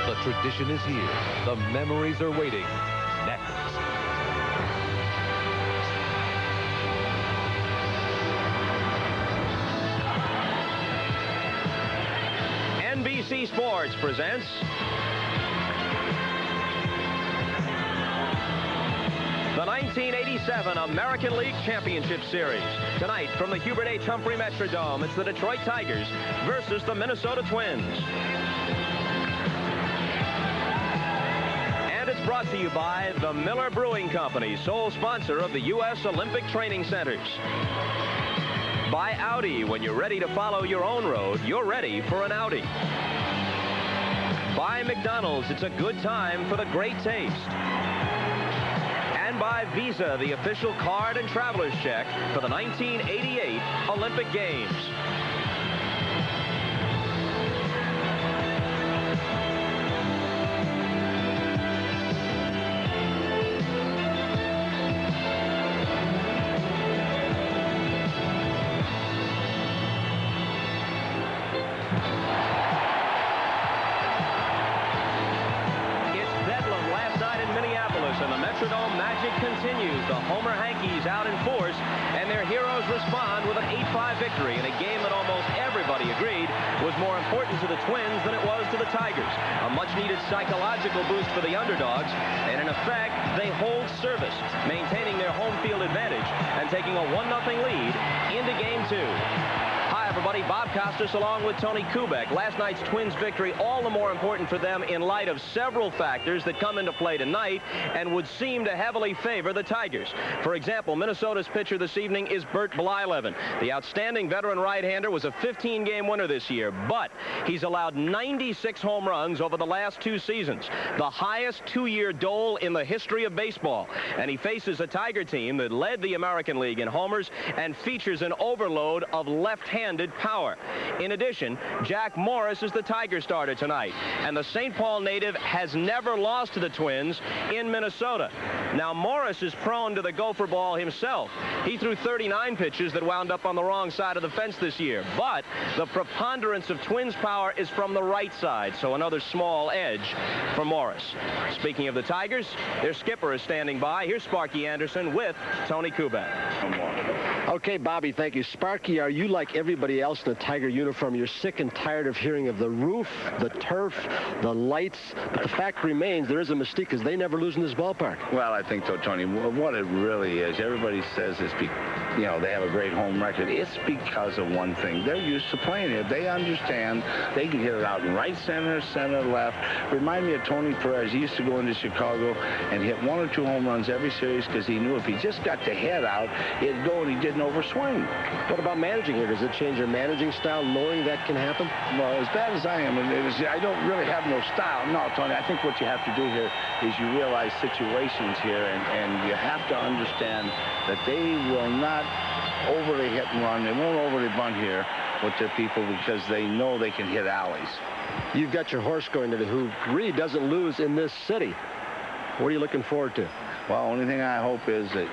The tradition is here. The memories are waiting. Next. NBC Sports presents the 1987 American League Championship Series. Tonight, from the Hubert H. Humphrey Metrodome, it's the Detroit Tigers versus the Minnesota Twins. And it's brought to you by the Miller Brewing Company, sole sponsor of the U.S. Olympic Training Centers. By Audi, when you're ready to follow your own road, you're ready for an Audi. By McDonald's, it's a good time for the great taste. And by Visa, the official card and traveler's check for the 1988 Olympic Games. Continues. The Homer Hankies out in force, and their heroes respond with an 8-5 victory in a game that almost everybody agreed was more important to the Twins than it was to the Tigers. A much-needed psychological boost for the underdogs, and in effect, they hold service, maintaining their home field advantage and taking a 1-0 lead into Game 2. Hi, everybody. Bob Costas along with Tony Hrbek. Last night's Twins victory all the more important for them in light of several factors that come into play tonight and would seem to heavily favor the Tigers. For example, Minnesota's pitcher this evening is Bert Blyleven. The outstanding veteran right-hander was a 15-game winner this year, but he's allowed 96 home runs over the last 2 seasons, the highest 2-year dole in the history of baseball. And he faces a Tiger team that led the American League in homers and features an overload of left-handed power. In addition, Jack Morris is the Tiger starter tonight, and the St. Paul native has never lost to the Twins in Minnesota. Now, Morris is prone to the gopher ball himself. He threw 39 pitches that wound up on the wrong side of the fence this year, but the preponderance of Twins power is from the right side, so another small edge for Morris. Speaking of the Tigers, their skipper is standing by. Here's Sparky Anderson with Tony Hrbek. Okay, Bobby, thank you. Sparky, are you like everybody else in the Tiger uniform? You're sick and tired of hearing of the roof, the turf, the lights, but the fact remains there is a mystique because they never lose in this ballpark. Well, I think so, Tony. What it really is, everybody says it's they have a great home record. It's because of one thing. They're used to playing it. They understand they can hit it out in right center, center, left. Remind me of Tony Perez. He used to go into Chicago and hit 1 or 2 home runs every series because he knew if he just got the head out, it'd go and he didn't overswing. What about managing here? Does it change your managing style, knowing that can happen? Well, as bad as I am, I don't really have no style. No, Tony, I think what you have to do here is you realize situations here, and you have to understand that they will not overly hit and run. They won't overly bunt here with their people because they know they can hit alleys. You've got your horse going today who really doesn't lose in this city. What are you looking forward to? Well, only thing I hope is that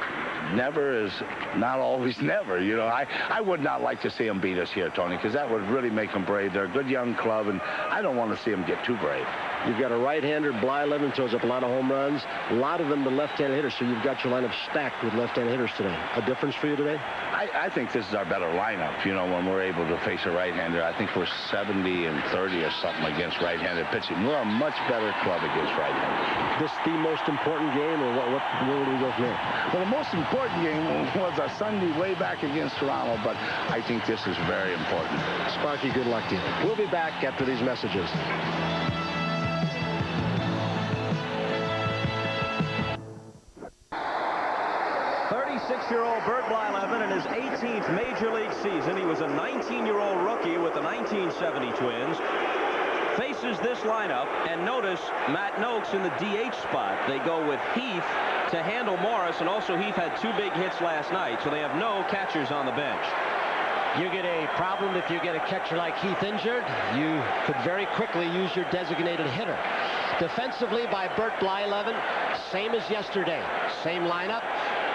never is not always never. I would not like to see them beat us here, Tony, because that would really make them brave. They're a good young club, and I don't want to see them get too brave. You've got a right-hander, Blyleven, throws up a lot of home runs. A lot of them to left-handed hitters, so you've got your lineup stacked with left-handed hitters today. A difference for you today? I think this is our better lineup, when we're able to face a right-hander. I think we're 70 and 30 or something against right-handed pitching. We're a much better club against right-handers. This the most important game, or where would we go from here? Well, the most important game was our Sunday way back against Toronto, but I think this is very important. Sparky, good luck to you. We'll be back after these messages. 36-year-old Bert Blyleven in his 18th Major League season. He was a 19-year-old rookie with the 1970 Twins. Faces this lineup, and notice Matt Noakes in the DH spot. They go with Heath to handle Morris, and also Heath had 2 big hits last night, so they have no catchers on the bench. You get a problem if you get a catcher like Heath injured. You could very quickly use your designated hitter. Defensively by Bert Blyleven, same as yesterday. Same lineup.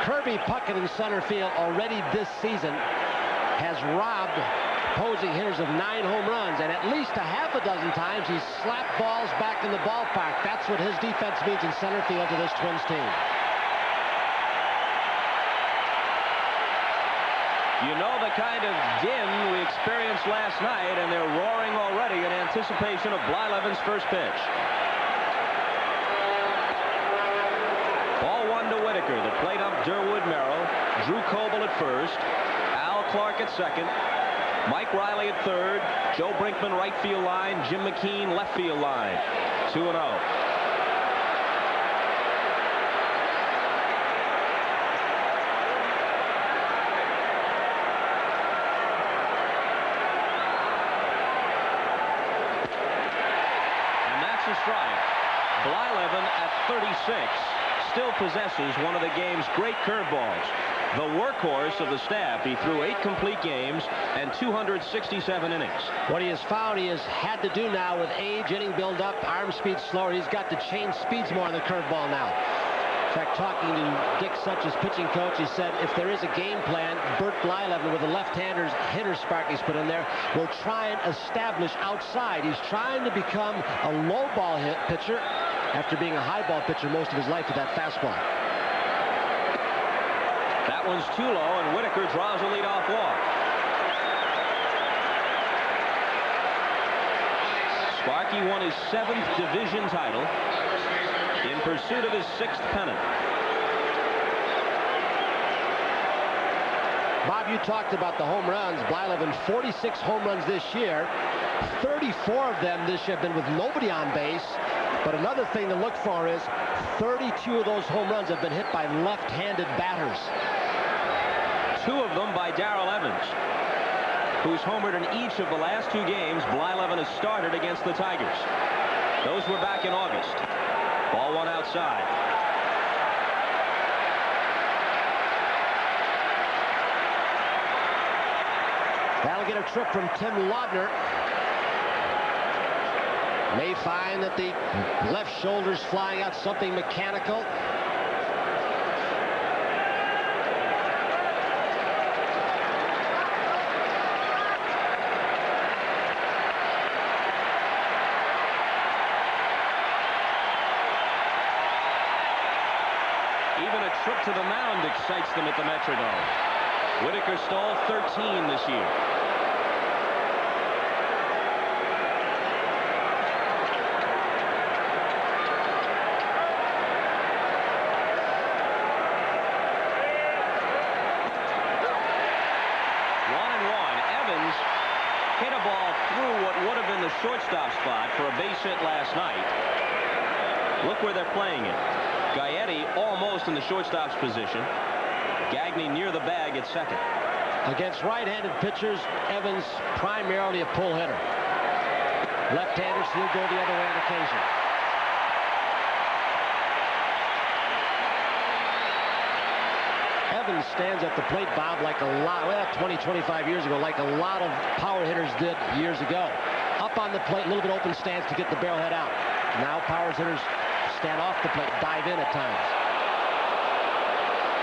Kirby Puckett in center field already this season has robbed opposing hitters of 9 home runs, and at least a half a dozen times he's slapped balls back in the ballpark. That's what his defense means in center field to this Twins team. You know the kind of din we experienced last night, and they're roaring already in anticipation of Blyleven's first pitch. Ball 1 to Whitaker. The plate ump Durwood Merrill. Drew Coble at first. Al Clark at second. Mike Riley at third. Joe Brinkman right field line. Jim McKean left field line. 2-0. And that's a strike. Blyleven at 36 still possesses one of the game's great curveballs. The workhorse of the staff. He threw 8 complete games and 267 innings. What he has found he has had to do now with age, inning build-up, arm speed slower, he's got to change speeds more on the curveball now. In fact, talking to Dick Such's pitching coach, he said if there is a game plan, Bert Blyleven with the left-handers hitter spark he's put in there will try and establish outside. He's trying to become a low ball hit pitcher after being a high ball pitcher most of his life with that fastball. That one's too low, and Whitaker draws a leadoff walk. Sparky won his 7th division title in pursuit of his 6th pennant. Bob, you talked about the home runs. Blyleven 46 home runs this year. 34 of them this year have been with nobody on base. But another thing to look for is 32 of those home runs have been hit by left-handed batters. 2 of them by Darrell Evans, who's homered in each of the last 2 games Blyleven has started against the Tigers. Those were back in August. Ball 1 outside. That'll get a trip from Tim Laudner. May find that the left shoulder's flying out, something mechanical. Even a trip to the mound excites them at the Metrodome. Whitaker stole 13 this year. Hit a ball through what would have been the shortstop spot for a base hit last night. Look where they're playing it. Gaetti almost in the shortstop's position. Gagne near the bag at second. Against right-handed pitchers, Evans primarily a pull hitter. Left-handers, he'll go the other way on occasion. Evans stands at the plate, Bob, like a lot, well, 20, 25 years ago, like a lot of power hitters did years ago. Up on the plate, a little bit open stance to get the barrel head out. Now power hitters stand off the plate, dive in at times.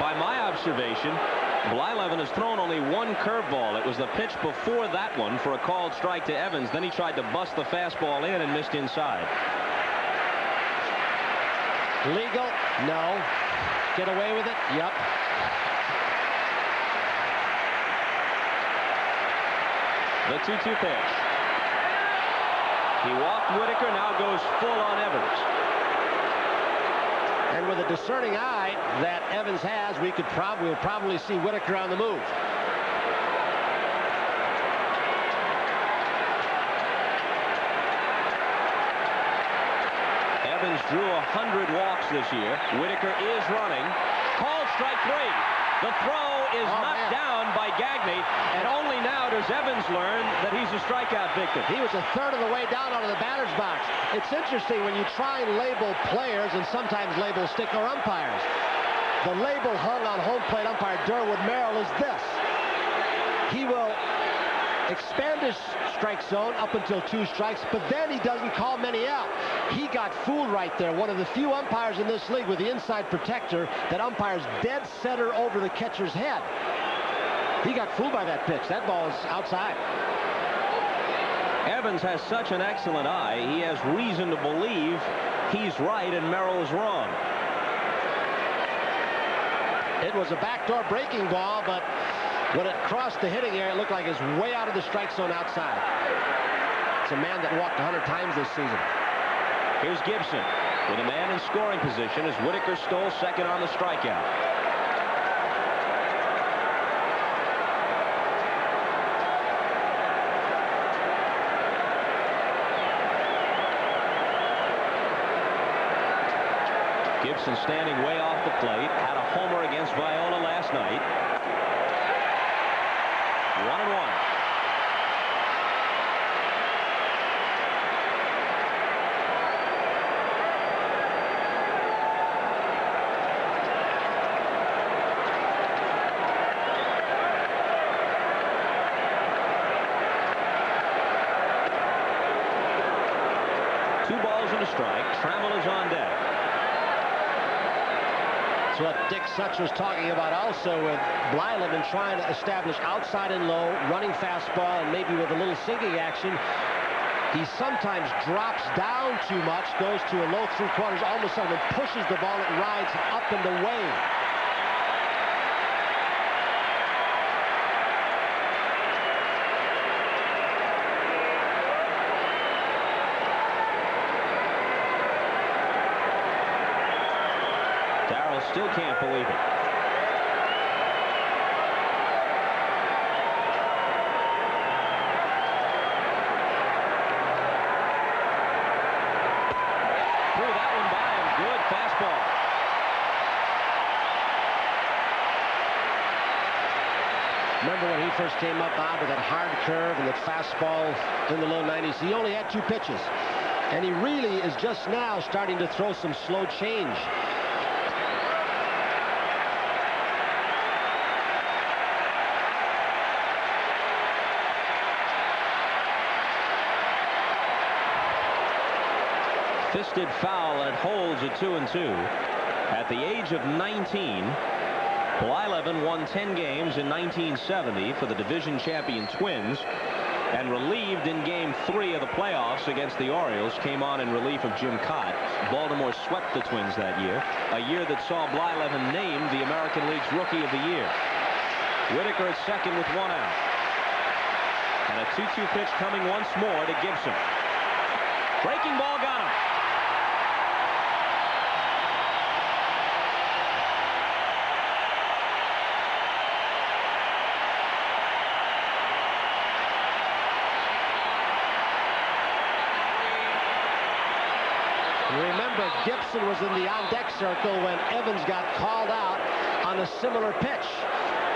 By my observation, Blyleven has thrown only 1 curveball. It was the pitch before that one for a called strike to Evans. Then he tried to bust the fastball in and missed inside. Legal? No. Get away with it? Yep. The 2-2 pitch. He walked Whitaker, now goes full on Evans. And with a discerning eye that Evans has, we'll probably see Whitaker on the move. Evans drew 100 walks this year. Whitaker is running. Called strike 3. The throw is knocked down by Gagne, and only now does Evans learn that he's a strikeout victim. He was a third of the way down onto the batter's box. It's interesting when you try and label players and sometimes label stick or umpires. The label hung on home plate umpire Durwood Merrill is this. He will expand his strike zone up until 2 strikes, but then he doesn't call many out. He got fooled right there. One of the few umpires in this league with the inside protector that umpires dead center over the catcher's head. He got fooled by that pitch. That ball is outside. Evans has such an excellent eye. He has reason to believe he's right and Merrill is wrong. It was a backdoor breaking ball, but when it crossed the hitting area, it looked like it's way out of the strike zone outside. It's a man that walked 100 times this season. Here's Gibson with a man in scoring position as Whitaker stole second on the strikeout. Gibson standing way off the plate, had a homer against Viola last night. 1-1. Two balls and a strike. Trammell is on deck. That's what Dick Such was talking about also with Blyleven trying to establish outside and low, running fastball, and maybe with a little sinking action. He sometimes drops down too much, goes to a low 3/4, almost suddenly pushes the ball, it rides up and away. Still can't believe it. Threw that one by him. Good fastball. Remember when he first came up out with that hard curve and the fastball in the low 90s? He only had 2 pitches. And he really is just now starting to throw some slow change. Fisted foul, and it holds at 2-2. At the age of 19, Blyleven won 10 games in 1970 for the division champion Twins, and relieved in Game 3 of the playoffs against the Orioles. Came on in relief of Jim Cott. Baltimore swept the Twins that year, a year that saw Blyleven named the American League's Rookie of the Year. Whitaker at second with 1 out. And a 2-2 pitch coming once more to Gibson. Breaking ball got him. Remember, Gibson was in the on-deck circle when Evans got called out on a similar pitch.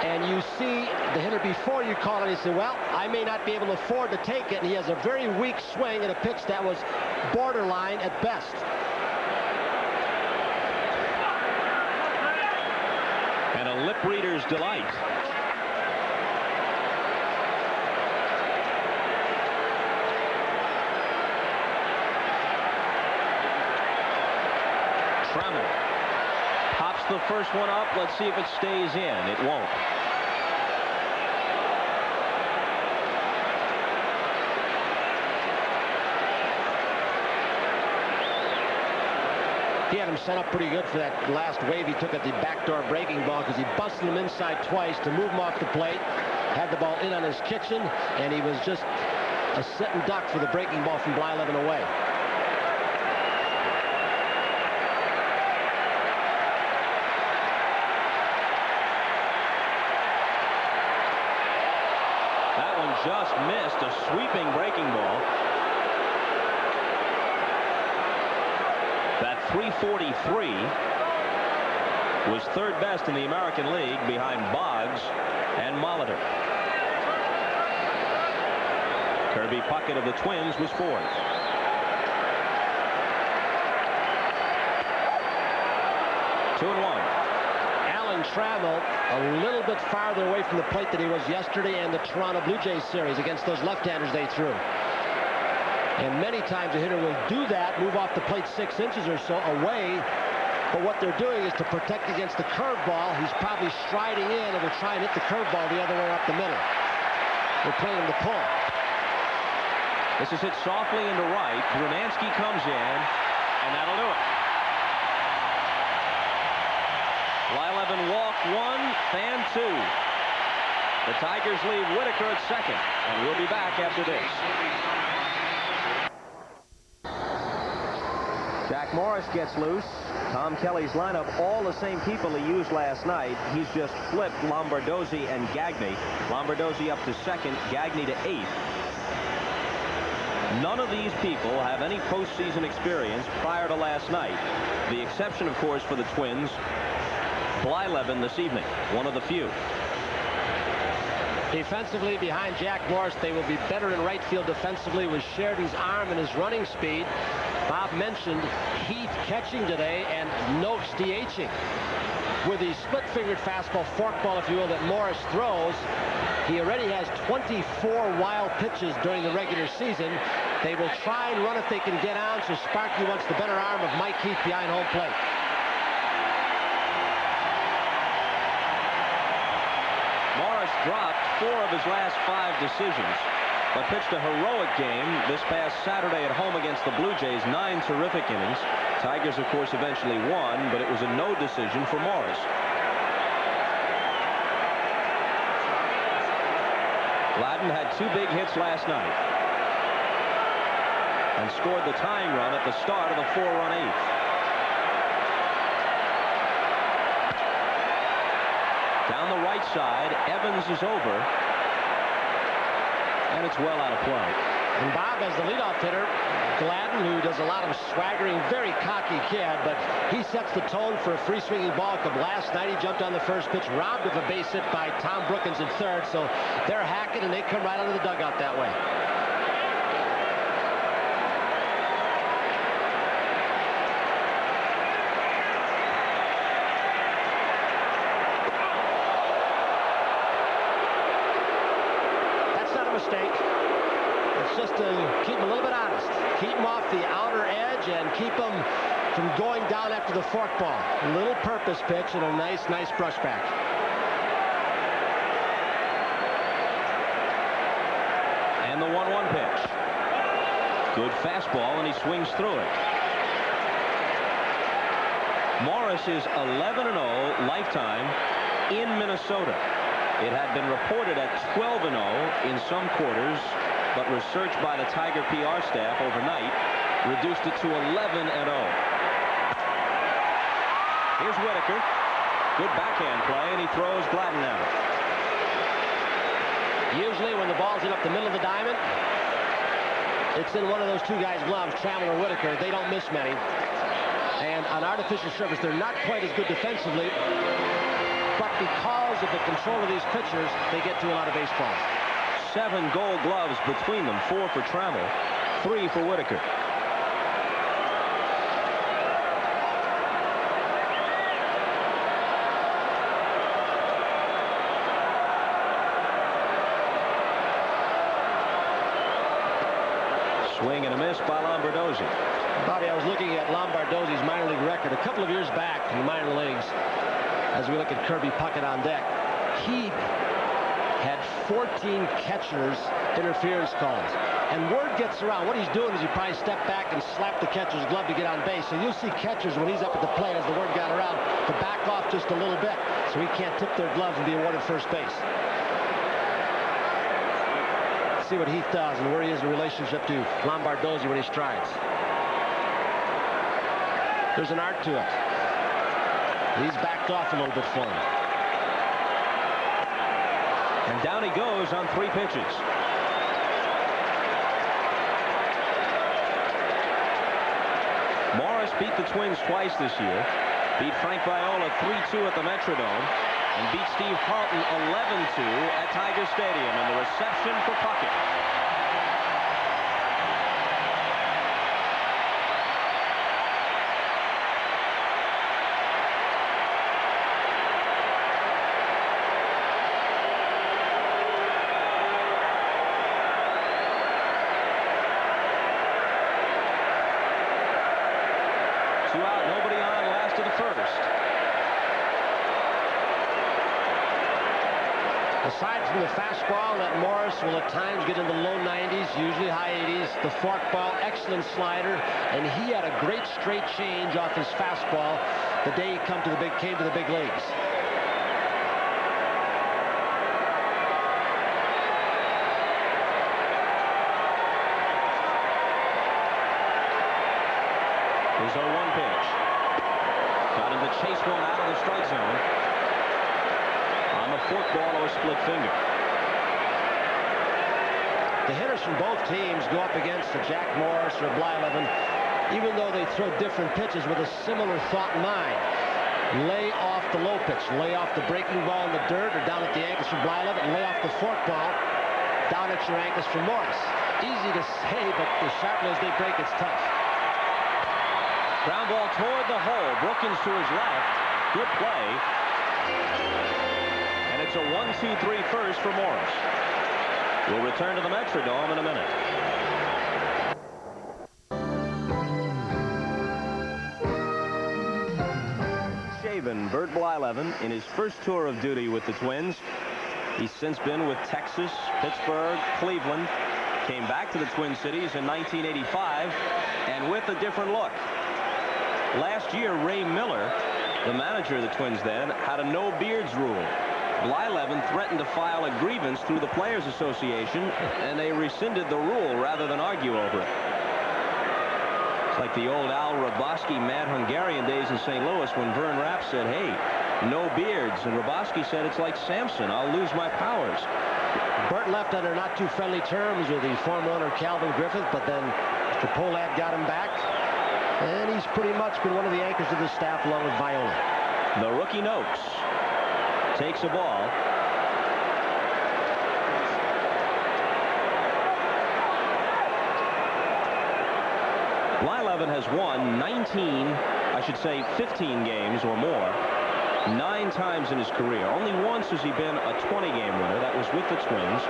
And you see the hitter before you call it, he said, well, I may not be able to afford to take it. And he has a very weak swing at a pitch that was borderline at best. And a lip reader's delight. Trammell pops the first one up. Let's see if it stays in. It won't. He had him set up pretty good for that last wave he took at the backdoor breaking ball, because he busted him inside twice to move him off the plate. Had the ball in on his kitchen, and he was just a sitting duck for the breaking ball from Blyleven away. Just missed a sweeping breaking ball. That 343 was third best in the American League behind Boggs and Molitor. Kirby Puckett of the Twins was fourth. Two and one. Trammell a little bit farther away from the plate than he was yesterday and the Toronto Blue Jays series against those left-handers they threw. And many times a hitter will do that, move off the plate 6 inches or so away, but what they're doing is to protect against the curveball. He's probably striding in and will try and hit the curveball the other way up the middle. They're playing him to pull. This is hit softly into right. Brunansky comes in, and that'll do it. Blyleven walked 1, fan 2. The Tigers leave Whitaker at second, and we'll be back after this. Jack Morris gets loose. Tom Kelly's lineup, all the same people he used last night. He's just flipped Lombardozzi and Gagne. Lombardozzi up to second, Gagne to 8th. None of these people have any postseason experience prior to last night. The exception, of course, for the Twins, Blyleven this evening, one of the few. Defensively behind Jack Morris, they will be better in right field defensively with Sheridan's arm and his running speed. Bob mentioned Heath catching today and Noakes DHing. With the split-fingered fastball, forkball, if you will, that Morris throws, he already has 24 wild pitches during the regular season. They will try and run if they can get on, so Sparky wants the better arm of Mike Heath behind home plate. Morris dropped 4 of his last 5 decisions, but pitched a heroic game this past Saturday at home against the Blue Jays. 9 terrific innings. Tigers, of course, eventually won, but it was a no decision for Morris. Gladden had 2 big hits last night and scored the tying run at the start of the 4-run 8th. Down the right side, Evans is over, and it's well out of play. And Bob, as the leadoff hitter, Gladden, who does a lot of swaggering, very cocky kid, but he sets the tone for a free swinging ball club. Last night he jumped on the first pitch, robbed of a base hit by Tom Brookins in third, so they're hacking and they come right out of the dugout that way. That's not a mistake. It's just to keep him a little bit honest. Keep him off the outer edge and keep him from going down after the forkball. A little purpose pitch and a nice brush back. And the 1-1 pitch. Good fastball, and he swings through it. Morris is 11-0 lifetime in Minnesota. It had been reported at 12-0 in some quarters, but research by the Tiger PR staff overnight reduced it to 11-0. Here's Whitaker. Good backhand play, and he throws Gladden out. Usually when the ball's in up the middle of the diamond, it's in one of those 2 guys' gloves, Trammell or Whitaker. They don't miss many. And on artificial surface, they're not quite as good defensively, but because of the control of these pitchers, they get to a lot of baseballs. 7 Gold Gloves between them, 4 for Trammell, 3 for Whitaker. Swing and a miss by Lombardozzi. Bobby, I was looking at Lombardozzi's minor league record a couple of years back in the minor leagues as we look at Kirby Puckett on deck. He had 14 catchers interference calls. And word gets around. What he's doing is he probably stepped back and slapped the catcher's glove to get on base. So you'll see catchers when he's up at the plate, as the word got around, to back off just a little bit so he can't tip their gloves and be awarded first base. Let's see what Heath does and where he is in relationship to Lombardozzi when he strides. There's an art to it. He's backed off a little bit for him. And down he goes on 3 pitches. Morris beat the Twins twice this year. Beat Frank Viola 3-2 at the Metrodome. And beat Steve Carlton 11-2 at Tiger Stadium in the reception for Puckett. Aside from the fastball that Morris will at times get in the low 90s, usually high 80s, the forkball, excellent slider, and he had a great straight change off his fastball the day he came to the big leagues. His 0-1 pitch. Got him to chase one out of the strike zone. On the forkball or split finger. The hitters from both teams go up against a Jack Morris or Blyleven, even though they throw different pitches with a similar thought in mind. Lay off the low pitch, lay off the breaking ball in the dirt or down at the ankles for Blyleven, and lay off the forkball down at your ankles for Morris. Easy to say, but the sharply as they break, it's tough. Ground ball toward the hole. Brookins to his left. Good play. And it's a 1-2-3 first for Morris. We'll return to the Metrodome in a minute. Shaven, Bert Blyleven, in his first tour of duty with the Twins. He's since been with Texas, Pittsburgh, Cleveland. Came back to the Twin Cities in 1985, and with a different look. Last year, Ray Miller, the manager of the Twins then, had a no-beards rule. Blyleven threatened to file a grievance through the Players Association, and they rescinded the rule rather than argue over it. It's like the old Al Roboski Mad Hungarian days in St. Louis when Vern Rapp said, hey, no beards. And Roboski said, it's like Samson, I'll lose my powers. Bert left under not too friendly terms with the former owner Calvin Griffith, but then Mr. Pohlad got him back. And he's pretty much been one of the anchors of the staff along with Viola. The rookie Noakes takes a ball. Blyleven has won 15 games or more 9 times in his career. Only once has he been a 20-game winner. That was with the Twins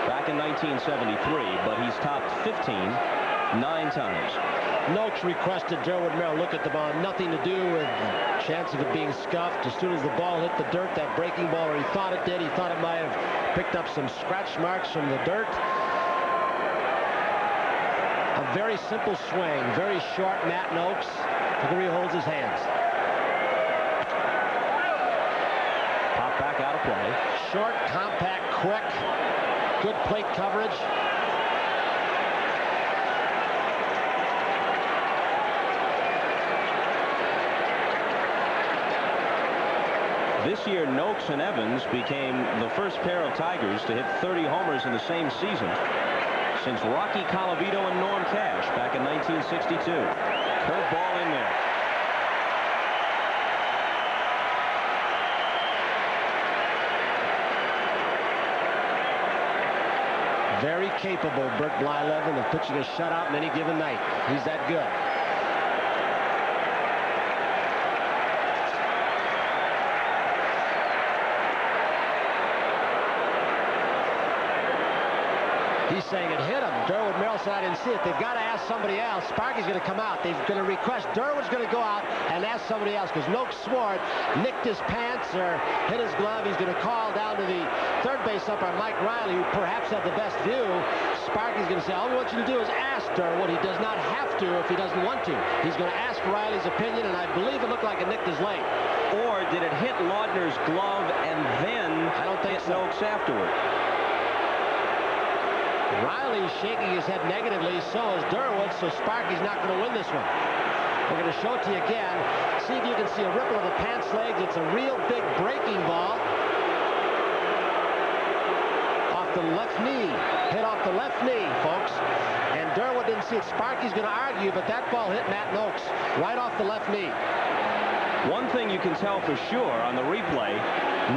back in 1973, but he's topped 15 9 times. Noakes requested Durwood Merrill look at the ball. Nothing to do with the chance of it being scuffed. As soon as the ball hit the dirt, that breaking ball, or he thought it did, he thought it might have picked up some scratch marks from the dirt. A very simple swing, very short. Matt Noakes. Look where he holds his hands. Pop back out of play. Short, compact, quick. Good plate coverage. This year, Noakes and Evans became the first pair of Tigers to hit 30 homers in the same season since Rocky Colavito and Norm Cash back in 1962. Curveball in there. Very capable, Bert Blyleven, of pitching a shutout in any given night. He's that good. He's saying it hit him. Durwood Merrill said, I didn't see it. They've got to ask somebody else. Sparky's going to come out. They're going to request. Durwood's going to go out and ask somebody else because Noakes swore it, nicked his pants or hit his glove. He's going to call down to the third base umpire, Mike Riley, who perhaps had the best view. Sparky's going to say, all we want you to do is ask Durwood. He does not have to if he doesn't want to. He's going to ask Riley's opinion, and I believe it looked like it nicked his leg. Or did it hit Laudner's glove and then I don't think hit so. Noakes afterward? Riley's shaking his head negatively, so is Durwood, so Sparky's not going to win this one. We're going to show it to you again. See if you can see a ripple of the pants legs. It's a real big breaking ball. Off the left knee. Hit off the left knee, folks. And Durwood didn't see it. Sparky's going to argue, but that ball hit Matt Noakes right off the left knee. One thing you can tell for sure on the replay,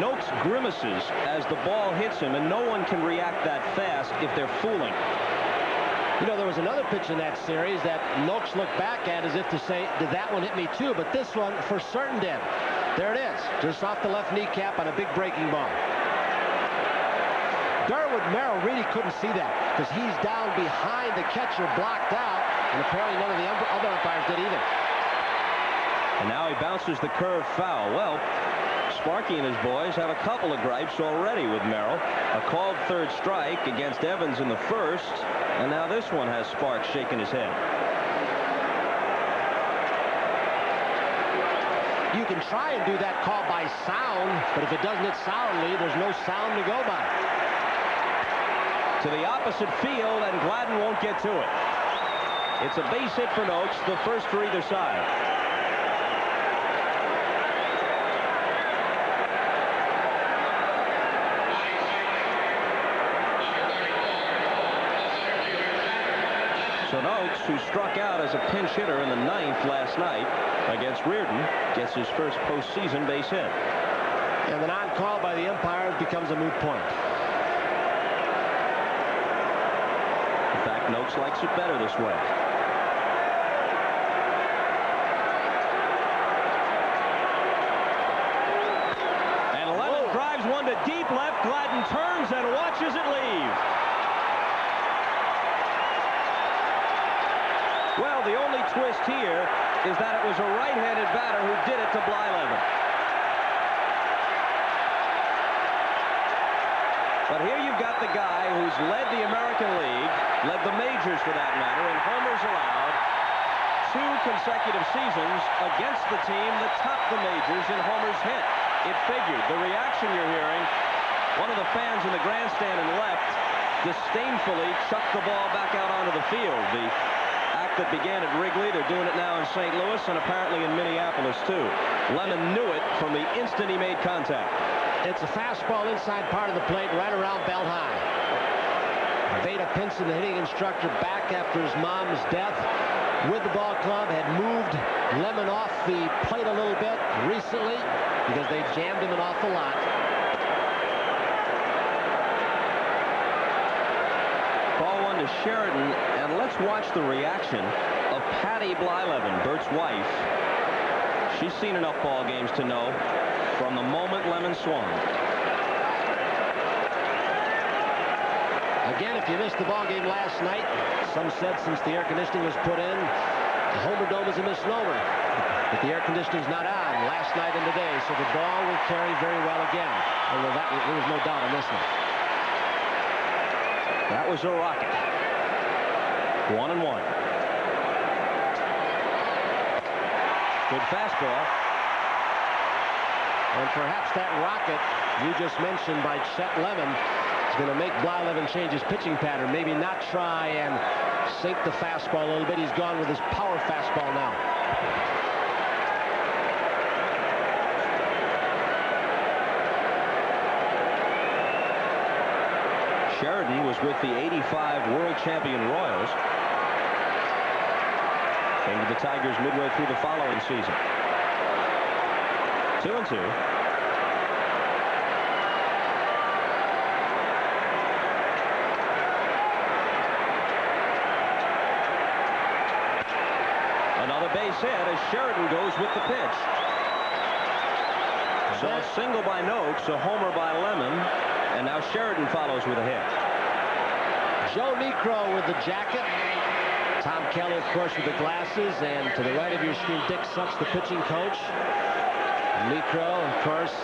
Noakes grimaces as the ball hits him, and no one can react that fast if they're fooling. You know, there was another pitch in that series that Noakes looked back at as if to say, did that one hit me too? But this one for certain did. There it is, just off the left kneecap on a big breaking ball. Durwood Merrill really couldn't see that because he's down behind the catcher, blocked out, and apparently none of the other umpires did either. And now he bounces the curve foul. Well, Sparky and his boys have a couple of gripes already with Merrill. A called third strike against Evans in the first, and now this one has Sparks shaking his head. You can try and do that call by sound, but if it doesn't hit soundly, there's no sound to go by. To the opposite field, and Gladden won't get to it. It's a base hit for Noakes, the first for either side. So Noakes, who struck out as a pinch hitter in the 9th last night against Reardon, gets his first postseason base hit. And the non-call by the umpires becomes a moot point. In fact, Noakes likes it better this way. And Lemon drives one to deep left. Gladden turns and watches it leave. Well, the only twist here is that it was a right-handed batter who did it to Blyleven. But here you've got the guy who's led the American League, led the majors for that matter, in homers allowed 2 consecutive seasons against the team that topped the majors in homers hit. It figured. The reaction you're hearing, one of the fans in the grandstand and left disdainfully chucked the ball back out onto the field. The act that began at Wrigley, they're doing it now in St. Louis and apparently in Minneapolis too. Lemon knew it from the instant he made contact. It's a fastball inside part of the plate, right around belt high. Veda Pinson, the hitting instructor, back after his mom's death with the ball club, had moved Lemon off the plate a little bit recently because they jammed him an awful lot. Ball one to Sheridan, and let's watch the reaction of Patty Blyleven, Bert's wife. She's seen enough ball games to know from the moment Lemon swung. Again, if you missed the ball game last night, some said since the air conditioning was put in, the Homer Dome is a misnomer. But the air conditioning's not on last night and today, so the ball will carry very well again. Although there was no doubt on this one. That was a rocket. 1-1. Good fastball. And perhaps that rocket you just mentioned by Chet Lemon is going to make Blyleven change his pitching pattern. Maybe not try and sink the fastball a little bit. He's gone with his power fastball now. Sheridan was with the '85 world champion Royals. Came to the Tigers midway through the following season. 2-2. Another base hit as Sheridan goes with the pitch. So a single by Noakes, a homer by Lemon, and now Sheridan follows with a hit. Joe Niekro with the jacket. Tom Kelly, of course, with the glasses, and to the right of your screen, Dick Such, the pitching coach. Niekro, of course,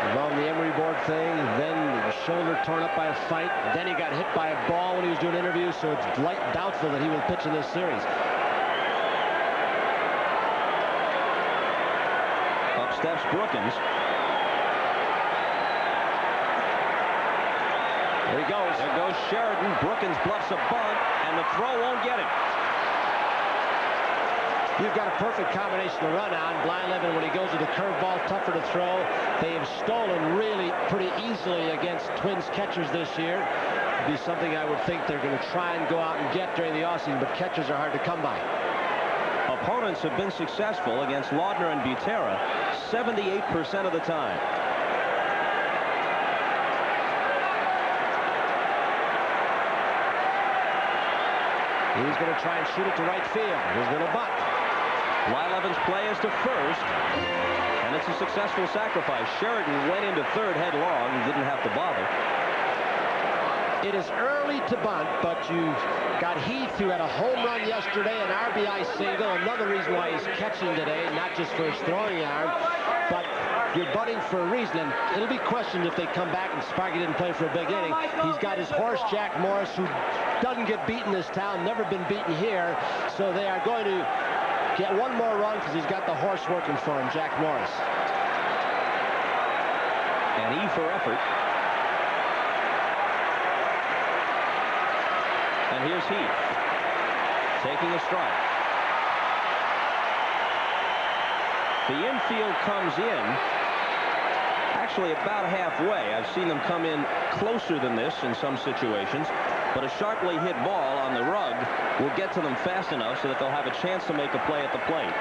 involved in the Emery board thing, then the shoulder torn up by a fight. Then he got hit by a ball when he was doing interviews, so it's doubtful that he will pitch in this series. Up steps Brookins. There he goes. There goes Sheridan. Brookins bluffs a bunt, and the throw won't get him. You've got a perfect combination to run on. Blyleven, when he goes with the curveball, tougher to throw. They have stolen really pretty easily against Twins catchers this year. It'd be something I would think they're going to try and go out and get during the offseason, but catchers are hard to come by. Opponents have been successful against Laudner and Butera 78% of the time. He's going to try and shoot it to right field. He's going to bunt. Blyleven's play is to first, and it's a successful sacrifice. Sheridan went into third headlong and didn't have to bother. It is early to bunt, but you've got Heath, who had a home run yesterday, an RBI single. Another reason why he's catching today, not just for his throwing arm, but you're bunting for a reason, and it'll be questioned if they come back and Sparky didn't play for a big inning. He's got his horse, Jack Morris, who doesn't get beaten this town, never been beaten here, so they are going to get one more run because he's got the horse working for him, Jack Morris. And E for effort. And here's Heath taking a strike. The infield comes in actually about halfway. I've seen them come in closer than this in some situations, but a sharply hit ball on the rug will get to them fast enough so that they'll have a chance to make a play at the plate.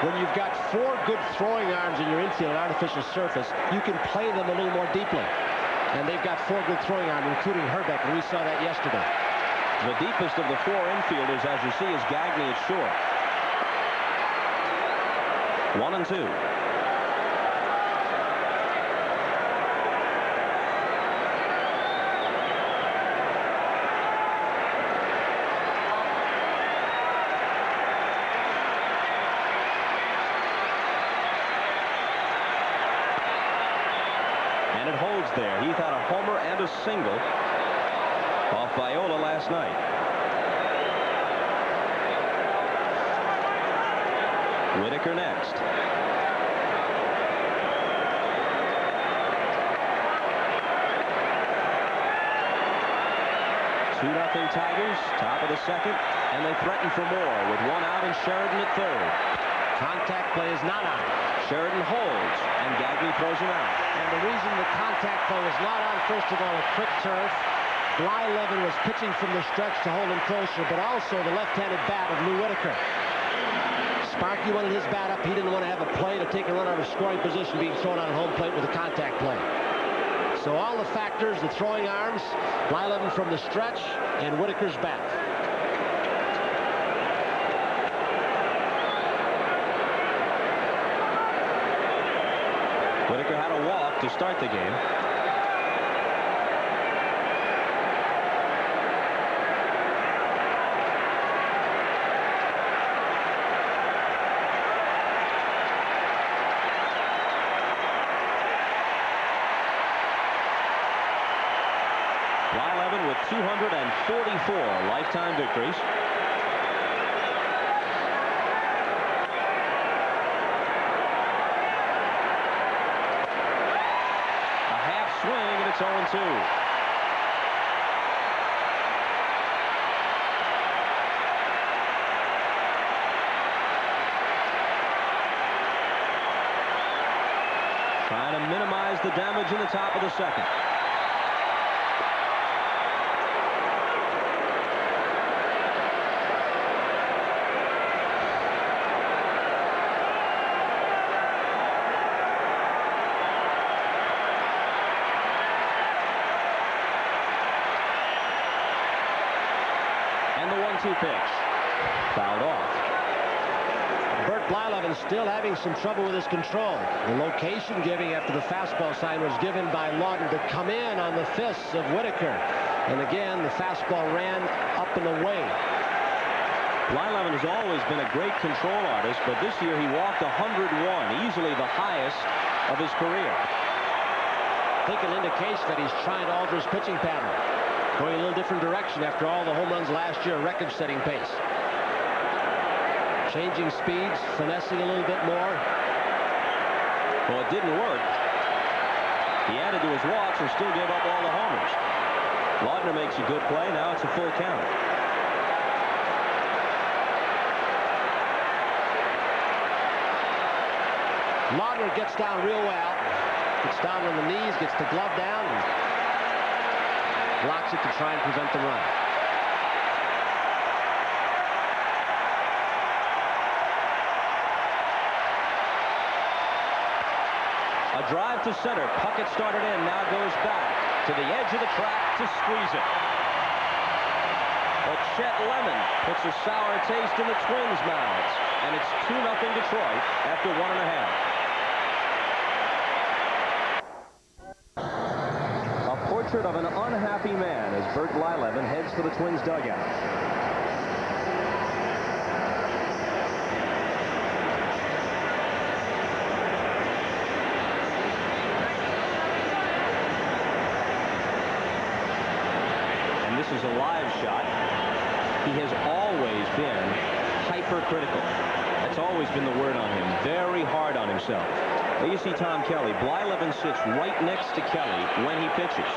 When you've got 4 good throwing arms in your infield, artificial surface, you can play them a little more deeply. And they've got 4 good throwing arms, including Hrbek, and we saw that yesterday. The deepest of the 4 infielders, as you see, is Gagne at short. 1-2. And it holds there. Heath had a homer and a single off Viola last night. Whitaker next. Two 2-0 Tigers, top of the second, and they threaten for more with 1 out and Sheridan at third. Contact play is not on. Sheridan holds, and Gagne throws him out. And the reason the contact play was not on, first of all, a quick turf. Blyleven was pitching from the stretch to hold him closer, but also the left-handed bat of Lou Whitaker. Sparky wanted his bat up. He didn't want to have a play to take a run out of scoring position being thrown on home plate with a contact play. So all the factors, the throwing arms, Blyleven from the stretch, and Whitaker's bat. Whitaker had a walk to start the game. Blyleven with 244 lifetime victories. Swing, and it's 0-2. Trying to minimize the damage in the top of the second. And the 1-2 pitch. Fouled off. Bert Blyleven still having some trouble with his control. The location giving after the fastball sign was given by Lawton to come in on the fists of Whitaker. And again, the fastball ran up and away. Blyleven has always been a great control artist, but this year he walked 101, easily the highest of his career. I think an indication that he's trying to alter his pitching pattern. Going a little different direction after all the home runs last year, record-setting pace. Changing speeds, finessing a little bit more. Well, it didn't work. He added to his walks and still gave up all the homers. Laudner makes a good play. Now it's a full count. Laudner gets down real well. Gets down on the knees, gets the glove down, and blocks it to try and prevent the run. A drive to center. Puckett started in, now goes back to the edge of the track to squeeze it. But Chet Lemon puts a sour taste in the Twins' mouths, and it's 2-0 Detroit after 1.5. A portrait of an unhappy man as Bert Blyleven heads for the Twins dugout. And this is a live shot. He has always been hypercritical. That's always been the word on him. Very hard on himself. There you see Tom Kelly. Blyleven sits right next to Kelly when he pitches.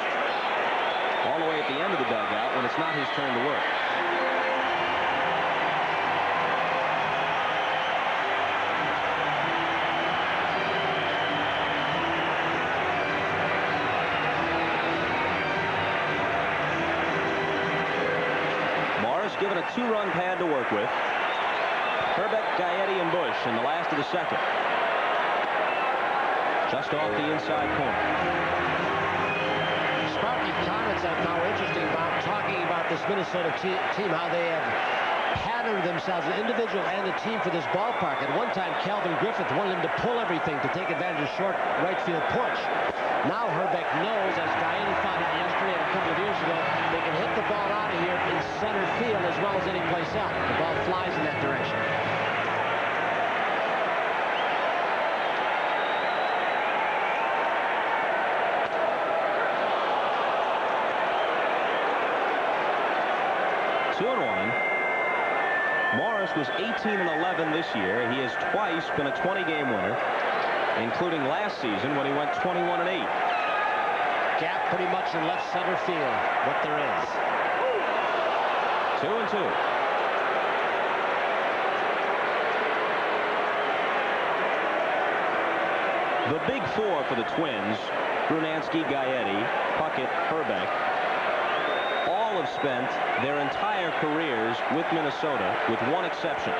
All the way at the end of the dugout when it's not his turn to work. Morris given a 2-run pad to work with. Hrbek, Gaetti, and Bush in the last of the second. Just off the inside corner. Sparky comments I found interesting about talking about this Minnesota team, how they have patterned themselves, the individual and the team, for this ballpark. At one time, Calvin Griffith wanted him to pull everything to take advantage of short right field porch. Now Hrbek knows, as Gaetti found out yesterday and a couple of years ago, they can hit the ball out of here in center field as well as any place else. The ball flies in that direction. Morris was 18-11 this year. He has twice been a 20-game winner, including last season when he went 21-8. Gap pretty much in left center field, what there is. 2-2. The big four for the Twins, Brunansky, Gaetti, Puckett, Hrbek, have spent their entire careers with Minnesota, with one exception.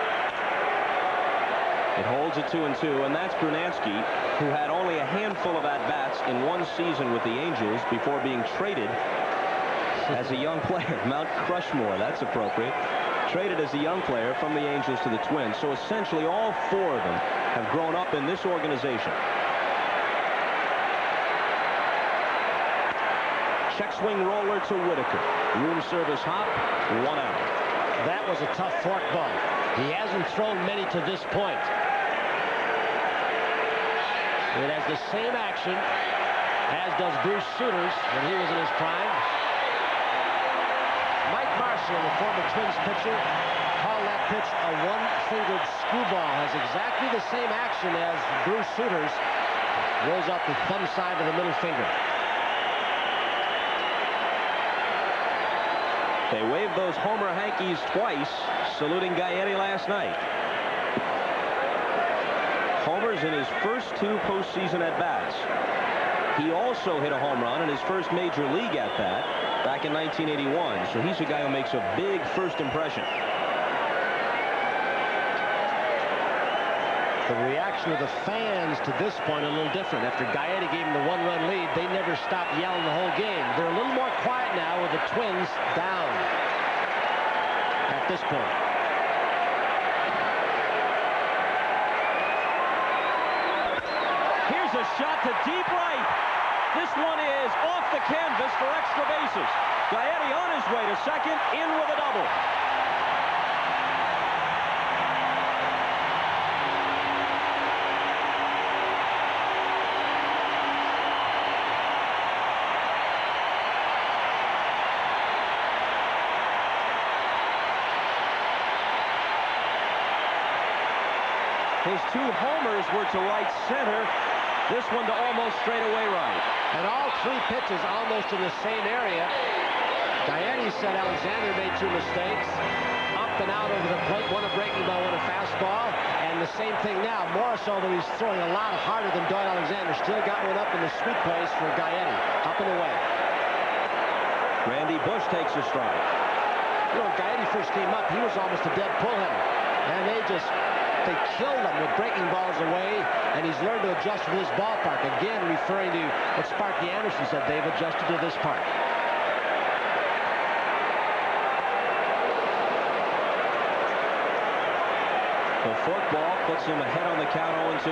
It holds at 2-2, and that's Brunansky, who had only a handful of at-bats in one season with the Angels before being traded as a young player. Mount Crushmore, that's appropriate. Traded as a young player from the Angels to the Twins. So essentially all four of them have grown up in this organization. Check swing roller to Whitaker. Room service hop, 1 out. That was a tough fork ball. He hasn't thrown many to this point. It has the same action as does Bruce Sutters when he was in his prime. Mike Marshall, the former Twins pitcher, called that pitch a one-fingered screwball. Has exactly the same action as Bruce Sutters. Rolls up the thumb side of the middle finger. They waved those homer hankies twice, saluting Gaetti last night. Homers in his first 2 postseason at-bats. He also hit a home run in his first major league at-bat back in 1981. So he's a guy who makes a big first impression. The reaction of the fans to this point a little different. After Gaetti gave him the 1-run lead, they never stopped yelling the whole game. They're a little more quiet now with the Twins down at this point. Here's a shot to deep right. This one is off the canvas for extra bases. Gaetti on his way to second, in with a double. His 2 homers were to right center. This one to almost straightaway right. And all 3 pitches almost in the same area. Gaetti said Alexander made 2 mistakes. Up and out over the plate. One a breaking ball, one a fastball. And the same thing now. Morris, although he's throwing a lot harder than Doyle Alexander, still got one up in the sweet place for Gaetti. Up and away. Randy Bush takes a strike. You know, when Gaetti first came up, he was almost a dead pull hitter. And they killed him with breaking balls away, and he's learned to adjust to this ballpark. Again, referring to what Sparky Anderson said, they've adjusted to this park. The fork ball puts him ahead on the count 0-2.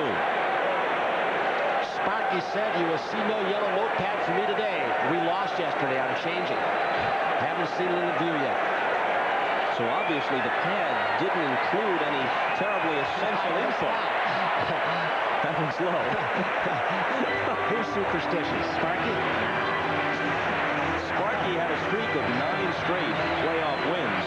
Sparky said, "You will see no yellow notepad for me today. We lost yesterday. I'm changing." Haven't seen it in the view yet. So obviously the pad didn't include any terribly essential info. That was low. Who's superstitious? Sparky? Sparky had a streak of 9 straight playoff wins.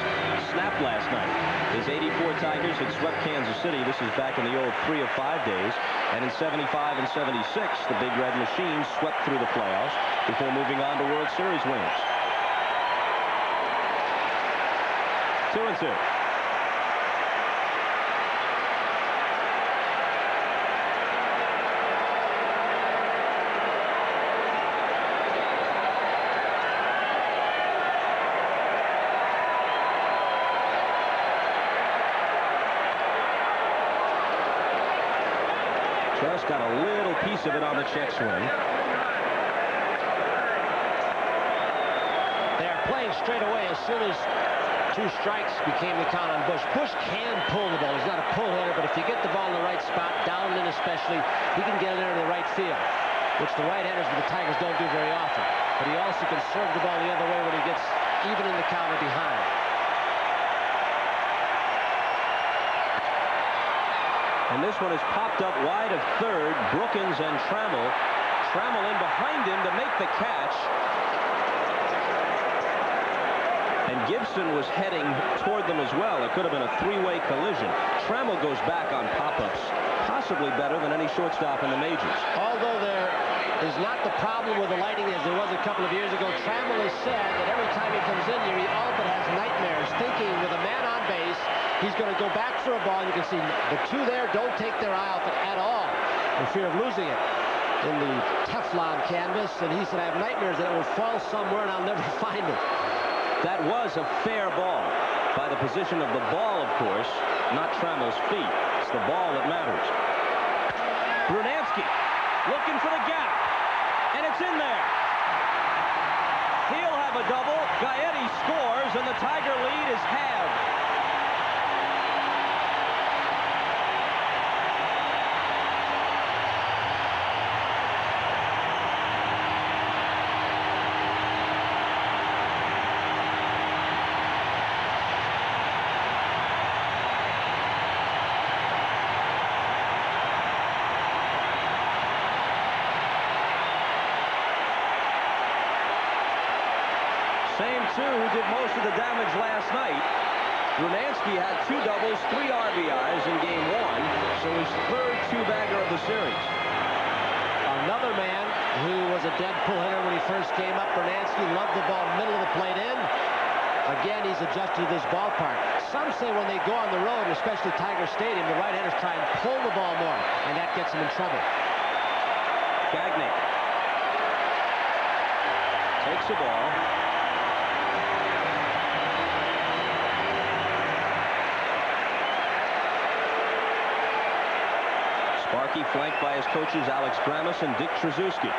Snapped last night. His 84 Tigers had swept Kansas City. This is back in the old 3 of 5 days. And in 75 and 76, the Big Red Machine swept through the playoffs before moving on to World Series wins. 2-2. Just got a little piece of it on the check swing. They're playing straight away as soon as 2 strikes became the count on Bush. Bush can pull the ball. He's not a pull hitter, but if you get the ball in the right spot, down and in especially, he can get it into the right field, which the right-handers of the Tigers don't do very often. But he also can serve the ball the other way when he gets even in the count or behind. And this one is popped up wide of third. Brookins and Trammell. Trammell in behind him to make the catch. And Gibson was heading toward them as well. It could have been a 3-way collision. Trammell goes back on pop-ups, possibly better than any shortstop in the majors. Although there is not the problem with the lighting as there was a couple of years ago, Trammell has said that every time he comes in here, he all but has nightmares, thinking with a man on base, he's going to go back for a ball. You can see the 2 there don't take their eye off it at all, for fear of losing it in the Teflon canvas. And he said, I have nightmares that it will fall somewhere and I'll never find it. That was a fair ball by the position of the ball, of course, not Trammell's feet. It's the ball that matters. Brunansky looking for the gap, and it's in there. He'll have a double. Gaetti scores, and the Tiger lead is halved. Same 2 who did most of the damage last night. Brunansky had 2 doubles, 3 RBIs in game 1, so his 3rd 2-bagger of the series. Another man who was a dead pull hitter when he first came up. Brunansky loved the ball middle of the plate in. Again, he's adjusted to this ballpark. Some say when they go on the road, especially Tiger Stadium, the right-handers try and pull the ball more, and that gets them in trouble. Gagne takes the ball. Sparky flanked by his coaches Alex Gramis and Dick Trzeski.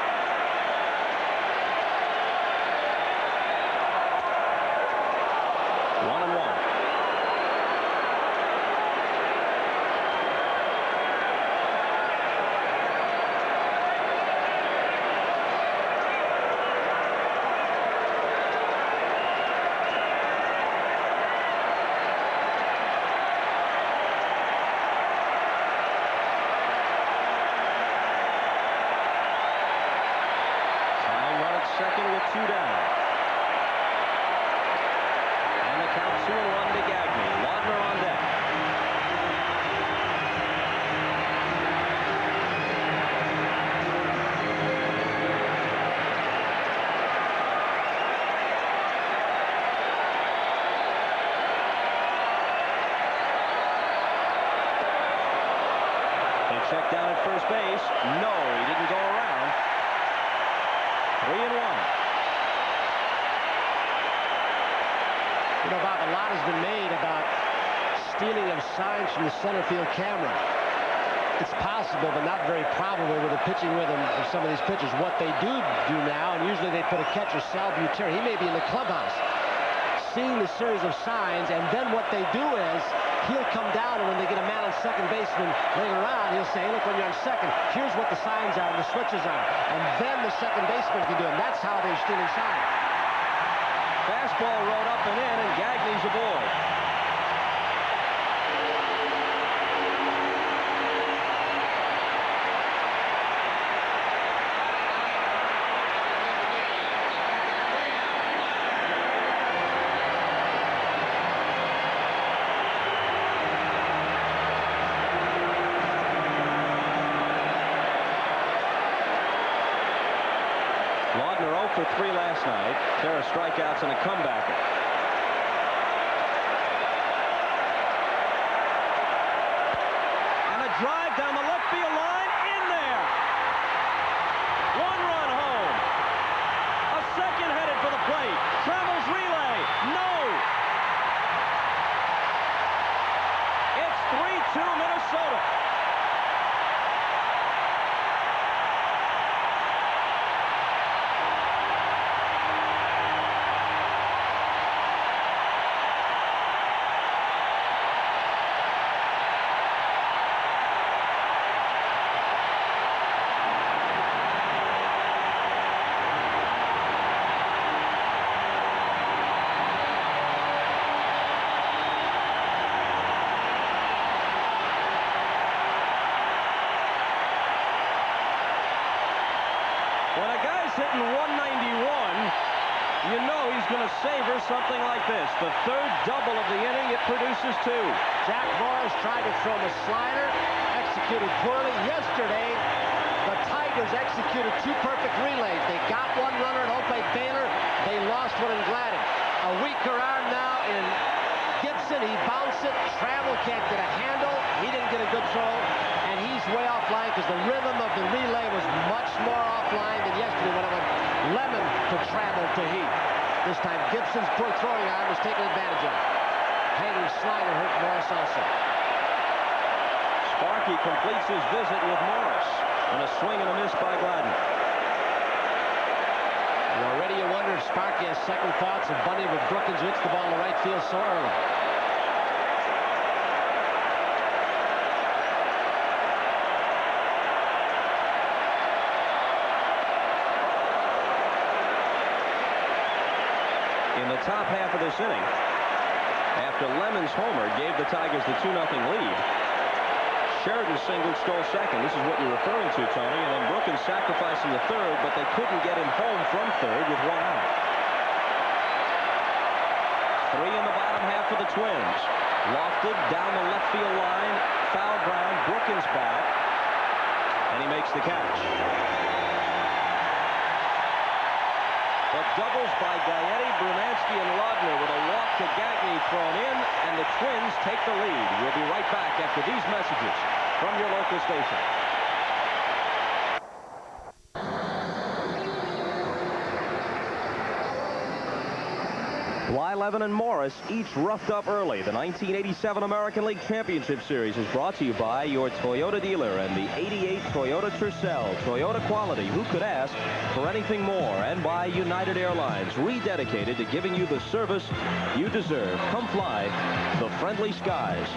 One and one. Second with 2 down. And the count 2-1 to Gagne. Laudner on deck. They check down at first base. No, he didn't go around. 3-1. You know, Bob, a lot has been made about stealing of signs from the center field camera. It's possible, but not very probable with the pitching rhythm of some of these pitchers. What they do now, and usually they put a catcher, Sal Butera, he may be in the clubhouse, seeing the series of signs, and then what they do is he'll come down, and when they get a man on second baseman later on, he'll say, hey, look, when you're on second, here's what the signs are and the switches are. And then the second baseman can do it. And that's how they're stealing signs. Fastball rode up and in, and Gagney's aboard. Laudner 0 for 3 last night. Pair of strikeouts and a comebacker. And a drive down the left field line, in there. 1 run home. A second headed for the plate. Travels relay. No. It's 3-2 Minnesota. When a guy's hitting 191, you know he's going to savor something like this. The third double of the inning, it produces 2. Jack Morris tried to throw the slider, executed poorly. Yesterday, the Tigers executed 2 perfect relays. They got 1 runner at Hope Baylor. They lost one in Gladden. A weaker arm now in Gibson. He bounced it, travel, can't get a handle. He didn't get a good throw, and he's way offline because the rhythm of the relay was much more offline than yesterday when it went Lemon to travel to Heath. This time Gibson's poor throwing arm was taken advantage of. Hanging slider hurt Morris also. Sparky completes his visit with Morris, and a swing and a miss by Gladden. Already you wonder if Sparky has second thoughts of Bunny with Brookins hits the ball in the right field so early. In the top half of this inning, after Lemon's homer gave the Tigers the 2-0 lead, Sheridan singled, stole second. This is what you're referring to, Tony. And then Brookins sacrificing the third, but they couldn't get him home from third with 1 out. 3 in the bottom half for the Twins. Lofted down the left field line, foul ground. Brookins back, and he makes the catch. But doubles by Gaetti, Brunansky, and Laudner with a walk to Gagne thrown in, and the Twins take the lead. We'll be right back after these messages from your local station. Blyleven and Morris each roughed up early. The 1987 American League Championship Series is brought to you by your Toyota dealer and the '88 Toyota Tercel. Toyota quality, who could ask for anything more? And by United Airlines, rededicated to giving you the service you deserve. Come fly the friendly skies.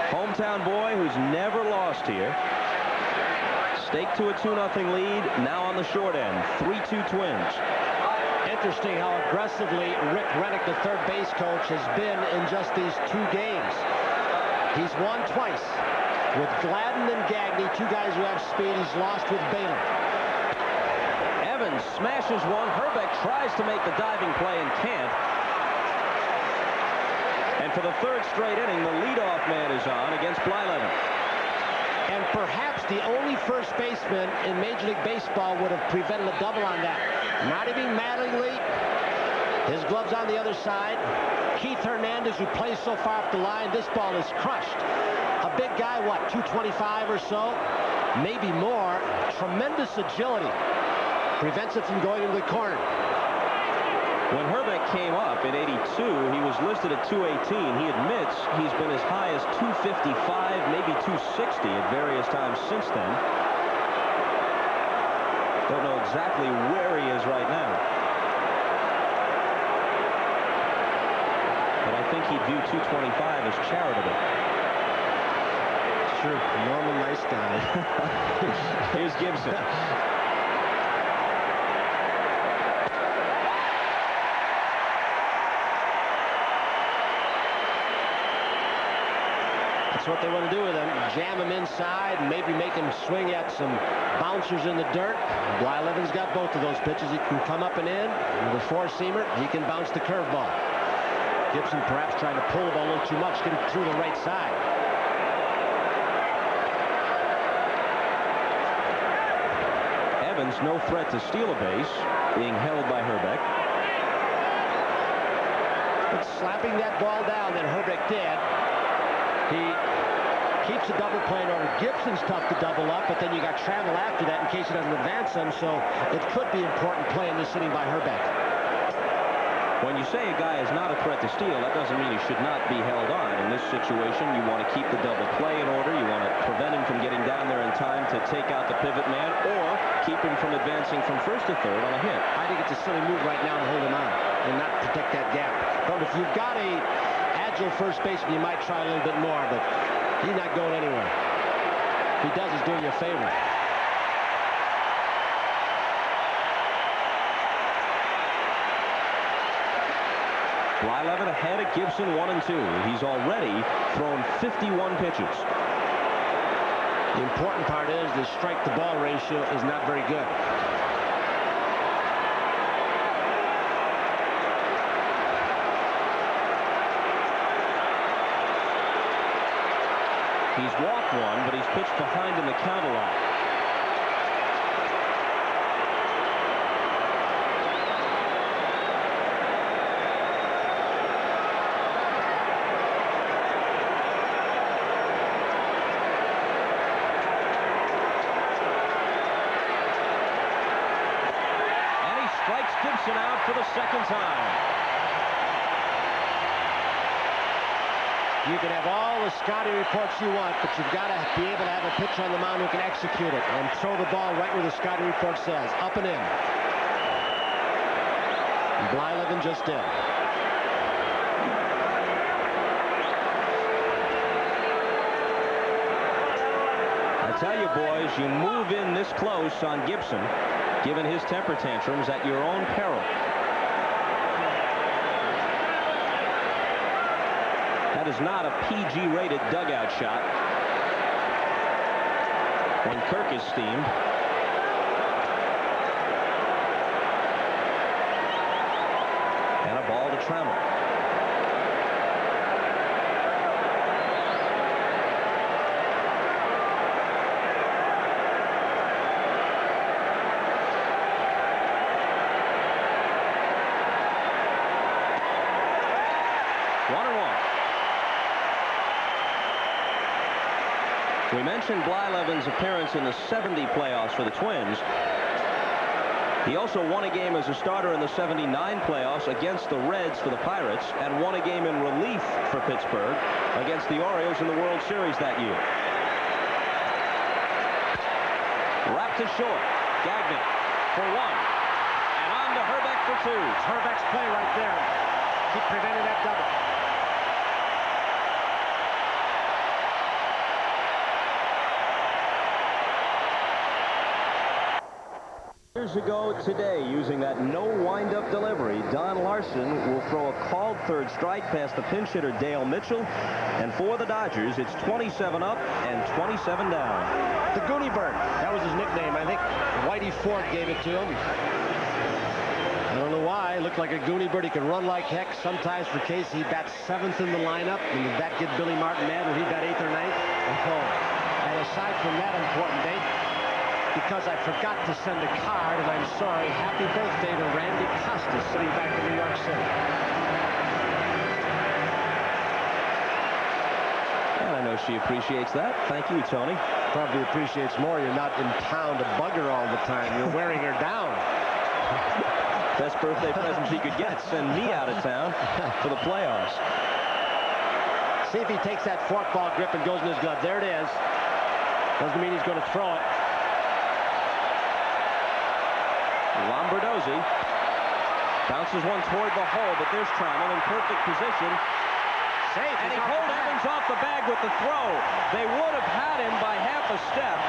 Hometown boy who's never lost here. Staked to a 2-0 lead, now on the short end. 3-2 Twins. Interesting how aggressively Rick Rennick, the third base coach, has been in just these 2 games. He's won twice with Gladden and Gagne, 2 guys who have speed. He's lost with Baylor. Evans smashes one. Hrbek tries to make the diving play and can't. And for the 3rd straight inning, the leadoff man is on against Blyleven. And perhaps the only first baseman in Major League Baseball would have prevented a double on that. Not even Mattingly. His gloves on the other side. Keith Hernandez, who plays so far off the line, this ball is crushed. A big guy, what, 225 or so? Maybe more. Tremendous agility. Prevents it from going into the corner. When Hrbek came up in '82, he was listed at 218. He admits he's been as high as 255, maybe 260 at various times since then. Don't know exactly where he is right now. but I think he'd view 225 as charitable. Sure, Norman, nice guy. Here's Gibson. That's what they want to do with him. Jam him inside and maybe make him swing at some bouncers in the dirt. Blyleven's got both of those pitches. He can come up and in with a four-seamer. He can bounce the curveball. Gibson perhaps trying to pull the ball a little too much, get it through the right side. Evans, no threat to steal a base, being held by Hrbek. But slapping that ball down that Hrbek did, he keeps the double play in order. Gibson's tough to double up, but then you got Trammell after that in case he doesn't advance them, so it could be important play in this inning by Hrbek. When you say a guy is not a threat to steal, that doesn't mean he should not be held on. In this situation, you want to keep the double play in order. You want to prevent him from getting down there in time to take out the pivot man, or keep him from advancing from first to third on a hit. I think it's a silly move right now to hold him on and not protect that gap. But if you've got a agile first baseman, you might try a little bit more, but he's not going anywhere. If he does, he's doing you a favor. Blyleven ahead of Gibson 1-2. He's already thrown 51 pitches. The important part is the strike-to-ball ratio is not very good. He's walked one, but he's pitched behind in the count a lot. Gibson out for the second time. You can have all the scouting reports you want, but you've got to be able to have a pitcher on the mound who can execute it and throw the ball right where the scouting report says, up and in. And Blyleven just did. I tell you, boys, you move in this close on Gibson, given his temper tantrums, at your own peril. That is not a PG-rated dugout shot. When Kirk is steamed. And a ball to Trammell. We mentioned Blyleven's appearance in the 70 playoffs for the Twins. He also won a game as a starter in the 79 playoffs against the Reds for the Pirates, and won a game in relief for Pittsburgh against the Orioles in the World Series that year. Wrapped to short. Gagnon for one. And on to Hrbek for two. It's Hrbek's play right there. Keep preventing that double. Years ago today, using that no windup delivery, Don Larson will throw a called third strike past the pinch hitter Dale Mitchell, and for the Dodgers, it's 27 up and 27 down. The Goonie Bird, that was his nickname. I think Whitey Ford gave it to him. I don't know why. Looked like a Goonie Bird. He could run like heck. Sometimes for Casey, he bats 7th in the lineup, and did that get Billy Martin mad when he bat 8th or 9th? Oh. And aside from that important date, because I forgot to send a card, and I'm sorry, happy birthday to Randy Costas, sitting back in New York City. And I know she appreciates that. Thank you, Tony. Probably appreciates more you're not in town to bug her all the time. You're wearing her down. Best birthday present she could get. Send me out of town for the playoffs. See if he takes that forkball grip and goes in his glove. There it is. Doesn't mean he's going to throw it. Lombardozzi bounces one toward the hole, but there's Trammell in perfect position. safe. And he pulled Evans off the bag with the throw. They would have had him by half a step.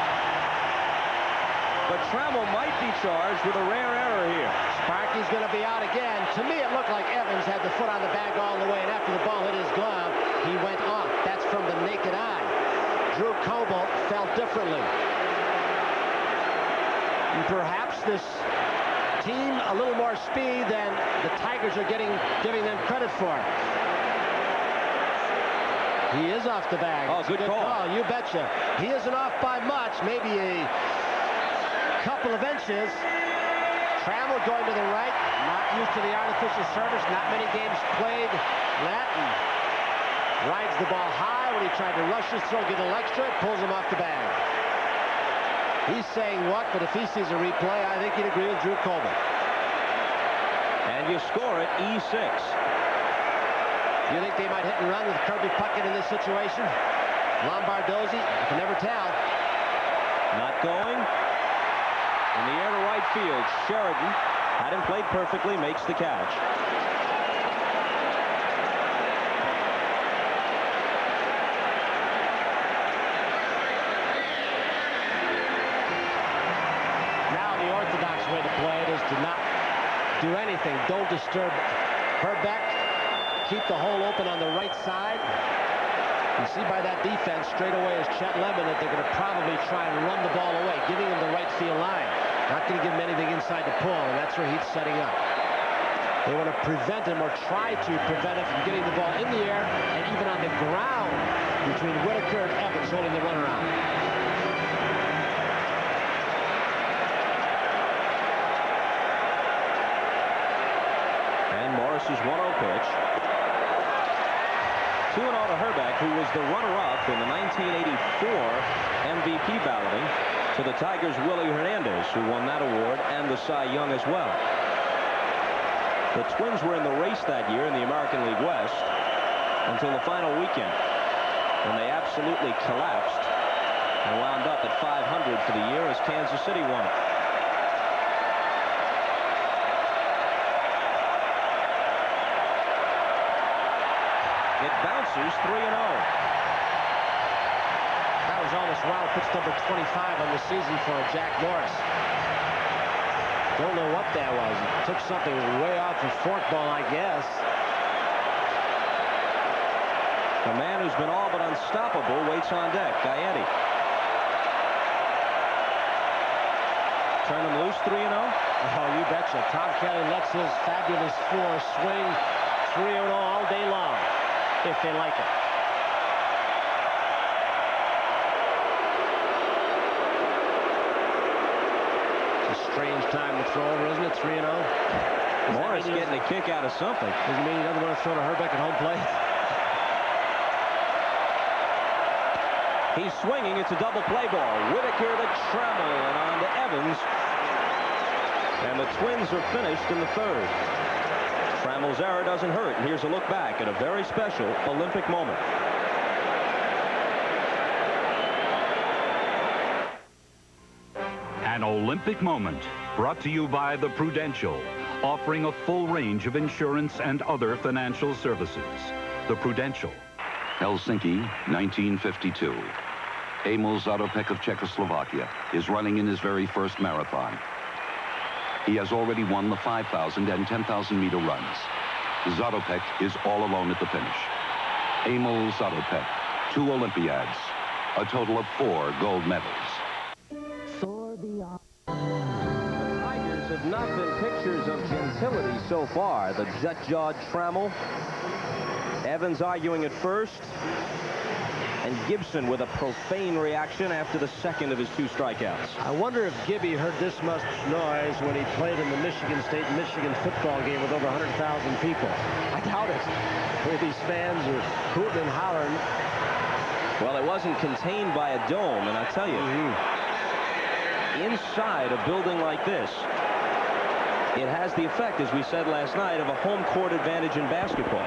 But Trammell might be charged with a rare error here. Sparky's going to be out again. To me, it looked like Evans had the foot on the bag all the way, and after the ball hit his glove, he went off. That's from the naked eye. Drew Coble felt differently. And perhaps this team a little more speed than the Tigers are giving them credit for. He is off the bag. Oh, good call. You betcha. He isn't off by much, maybe a couple of inches. Trammell going to the right, not used to the artificial surface, not many games played. Latin rides the ball high when he tried to rush his throw, get a little extra, pulls him off the bag. He's saying what, but if he sees a replay, I think he'd agree with Drew Coble. And you score it, E6. You think they might hit and run with Kirby Puckett in this situation? Lombardozzi, you can never tell. Not going. In the air to right field, Sheridan had him played perfectly, makes the catch. Now the orthodox way to play it is to not do anything. Don't disturb Hrbek. Keep the hole open on the right side. You see by that defense straight away is Chet Lemon that they're going to probably try and run the ball away, giving him the right field line. Not going to give him anything inside the pull, and that's where he's setting up. They want to prevent him or try to prevent him from getting the ball in the air and even on the ground between Whitaker and Evans holding the runner out. And Morris's 1-0 pitch. 2-0 to Hrbek, who was the runner-up in the 1984 MVP balloting to the Tigers' Willie Hernandez, who won that award, and the Cy Young as well. The Twins were in the race that year in the American League West until the final weekend, when they absolutely collapsed and wound up at 500 for the year as Kansas City won it. It bounces 3-0. That was almost wild pitch number 25 on the season for Jack Morris. Don't know what that was. It took something way off the forkball, I guess. The man who's been all but unstoppable waits on deck, Gaetti. Turn him loose, 3-0. Oh, you betcha. Tom Kelly lets his fabulous four swing 3-0 all day long, if they like it. It's a strange time to throw over, isn't it? 3-0. Morris getting a kick out of something. Doesn't mean he doesn't want to throw to Hrbek at home plate. He's swinging. It's a double play ball. Whitaker to Trammell and on to Evans. And the Twins are finished in the third. Trammell's error doesn't hurt. And here's a look back at a very special Olympic moment. An Olympic moment brought to you by the Prudential, offering a full range of insurance and other financial services. The Prudential. Helsinki, 1952. Emil Zatopek of Czechoslovakia is running in his very first marathon. He has already won the 5,000 and 10,000-meter runs. Zatopek is all alone at the finish. Emil Zatopek, 2 Olympiads, a total of 4 gold medals. The Tigers have not been pictures of gentility so far. The jet-jawed Trammell, Evans arguing at first, and Gibson with a profane reaction after the second of his 2 strikeouts. I wonder if Gibby heard this much noise when he played in the Michigan State-Michigan football game with over 100,000 people. I doubt it. Where these fans are hooting and hollering. Well, it wasn't contained by a dome, and I tell you, inside a building like this, it has the effect, as we said last night, of a home court advantage in basketball.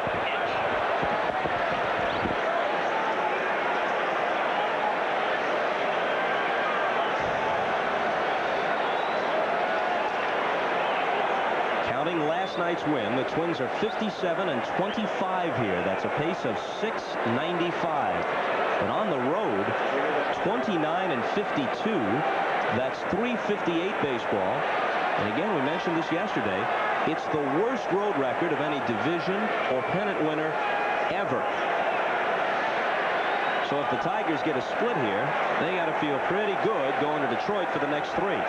Following last night's win, the Twins are 57 and 25 here. That's a pace of 695. But on the road, 29 and 52. That's 358 baseball. And again, we mentioned this yesterday. It's the worst road record of any division or pennant winner ever. So if the Tigers get a split here, they got to feel pretty good going to Detroit for the next 3.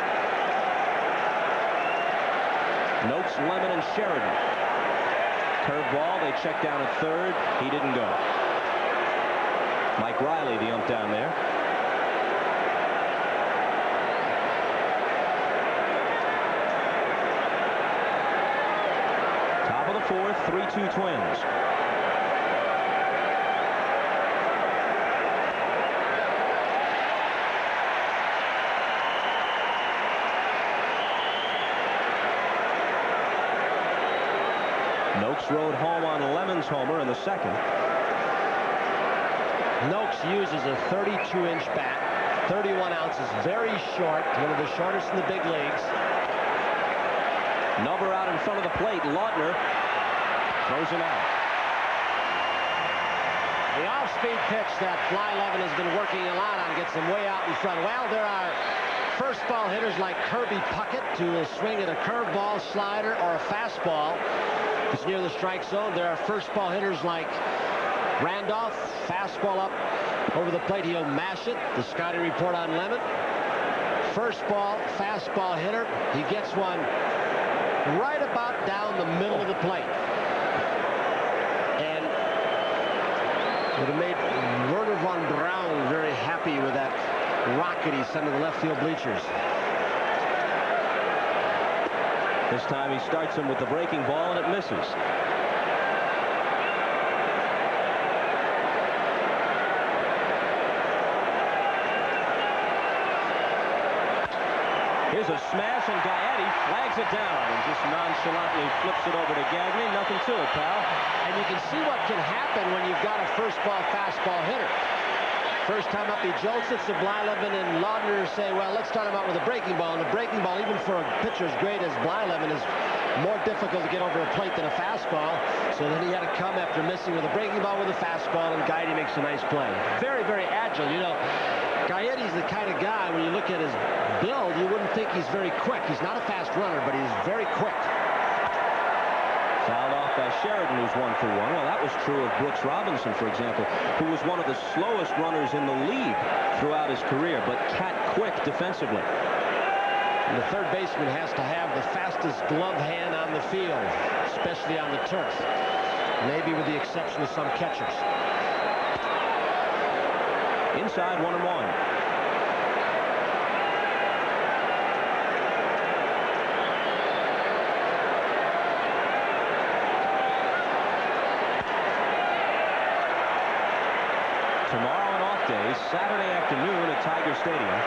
Noakes, Lemon, and Sheridan. Curveball, they check down at third. He didn't go. Mike Riley, the ump down there. Top of the 4th, 3-2 Twins. Noakes rode home on Lemon's homer in the 2nd. Noakes uses a 32-inch bat, 31 ounces, very short, one of the shortest in the big leagues. Number out in front of the plate. Lautner throws him out. The off-speed pitch that Blyleven has been working a lot on gets him way out in front. Well, there are first ball hitters like Kirby Puckett to swing at a curveball, slider, or a fastball. It's near the strike zone. There are first ball hitters like Randolph, fastball up over the plate. He'll mash it. The Scotty report on Lemon. First ball, fastball hitter. He gets one right about down the middle of the plate. And would have made Werner von Braun very happy with that rocket he sent to the left field bleachers. This time he starts him with the breaking ball, and it misses. Here's a smash, and Gaetti flags it down and just nonchalantly flips it over to Gagne. Nothing to it, pal. And you can see what can happen when you've got a first ball fastball hitter. First time up, he jolts it to Blyleven, and Lautner say, well, let's start him out with a breaking ball. And the breaking ball, even for a pitcher as great as Blyleven, is more difficult to get over a plate than a fastball. So then he had to come after missing with a breaking ball with a fastball, and Gaetti makes a nice play. Very, very agile. You know, Gaetti's the kind of guy, when you look at his build, you wouldn't think he's very quick. He's not a fast runner, but he's very quick. Fouled off by Sheridan, who's 1 for 1. Well, that was true of Brooks Robinson, for example, who was one of the slowest runners in the league throughout his career, but cat quick defensively. And the third baseman has to have the fastest glove hand on the field, especially on the turf, maybe with the exception of some catchers. Inside, 1-1. Tomorrow, an off day, Saturday afternoon at Tiger Stadium.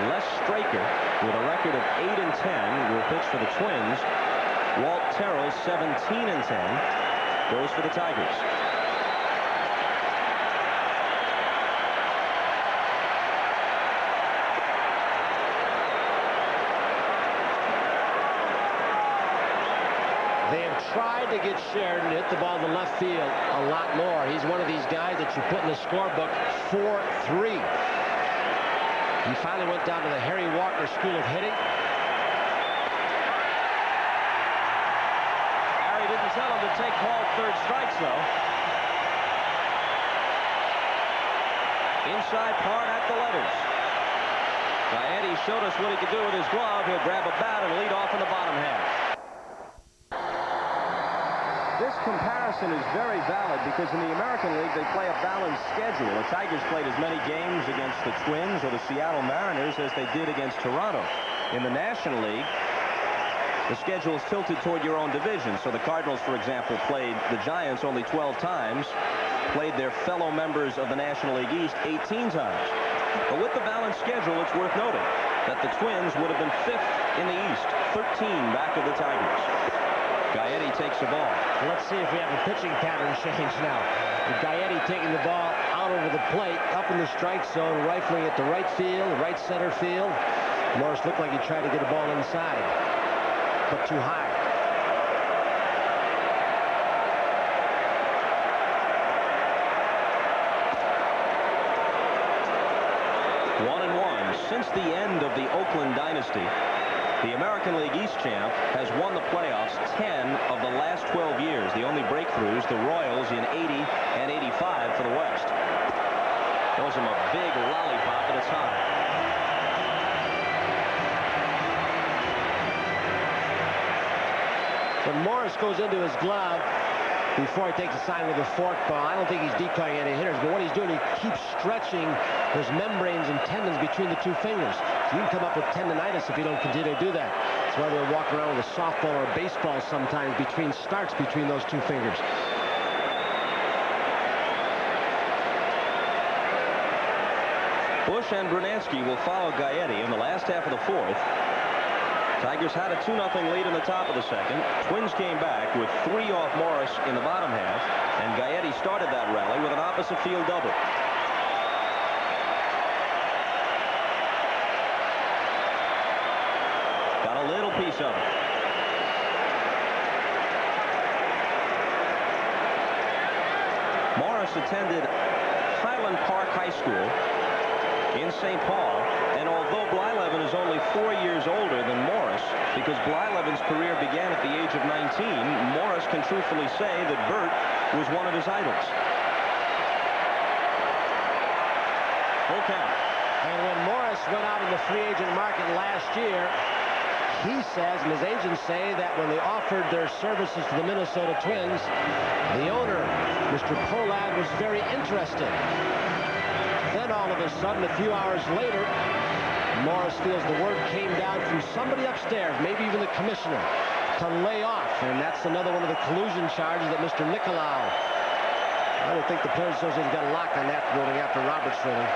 Les Straker, with a record of 8 and 10, will pitch for the Twins. Walt Terrell, 17 and 10, goes for the Tigers. They have tried to get Sheridan to hit the ball to left field a lot more. He's one of these guys that you put in the scorebook 4-3. He finally went down to the Harry Walker School of Hitting. Harry didn't tell him to take ball 3rd strikes, though. Inside part at the letters. Gaetti showed us what he could do with his glove. He'll grab a bat and lead off in the bottom half. This comparison is very valid because in the American League they play a balanced schedule. The Tigers played as many games against the Twins or the Seattle Mariners as they did against Toronto. In the National League, the schedule is tilted toward your own division. So the Cardinals, for example, played the Giants only 12 times, played their fellow members of the National League East 18 times. But with the balanced schedule, it's worth noting that the Twins would have been 5th in the East, 13 back of the Tigers. Gaetti takes the ball. Let's see if we have a pitching pattern change now. Gaetti taking the ball out over the plate, up in the strike zone, rifling it to right field, right center field. Morris looked like he tried to get a ball inside, but too high. since the end of the Oakland dynasty, the American League East champ has won the playoffs 10 of the last 12 years. The only breakthroughs, the Royals in 80 and 85 for the West. Throws him a big lollipop, and it's high. When Morris goes into his glove before he takes a sign with a fork ball, I don't think he's decoying any hitters, but what he's doing, he keeps stretching those membranes and tendons between the two fingers. So you can come up with tendonitis if you don't continue to do that. That's why they'll walk around with a softball or a baseball sometimes between starts between those two fingers. Bush and Brunansky will follow Gaetti in the last half of the fourth. Tigers had a 2-0 lead in the top of the second. Twins came back with 3 off Morris in the bottom half, and Gaetti started that rally with an opposite field double. Got a little piece of it. Morris attended Highland Park High School in St. Paul, and although Blyleven is only 4 years older than Morris, because Blyleven's career began at the age of 19, Morris can truthfully say that Bert was one of his idols. Full count. And when Morris went out in the free agent market last year, he says, and his agents say, that when they offered their services to the Minnesota Twins, the owner, Mr. Pohlad, was very interested. Then all of a sudden, a few hours later, Morris feels the word came down from somebody upstairs, maybe even the commissioner, to lay off. And that's another one of the collusion charges that Mr. Nicolau. I don't think the Players Association got a lock on that ruling after Roberts' ruling.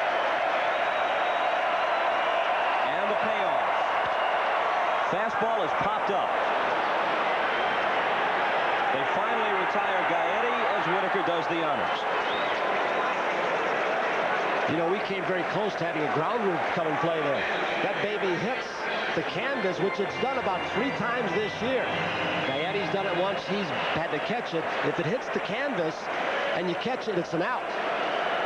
And the payoff. Fastball is popped up. They finally retire Gaetti as Whitaker does the honors. You know, we came very close to having a ground rule come and play there. That baby hits the canvas, which it's done about 3 times this year. Gaetti's done it once. He's had to catch it. If it hits the canvas and you catch it, it's an out.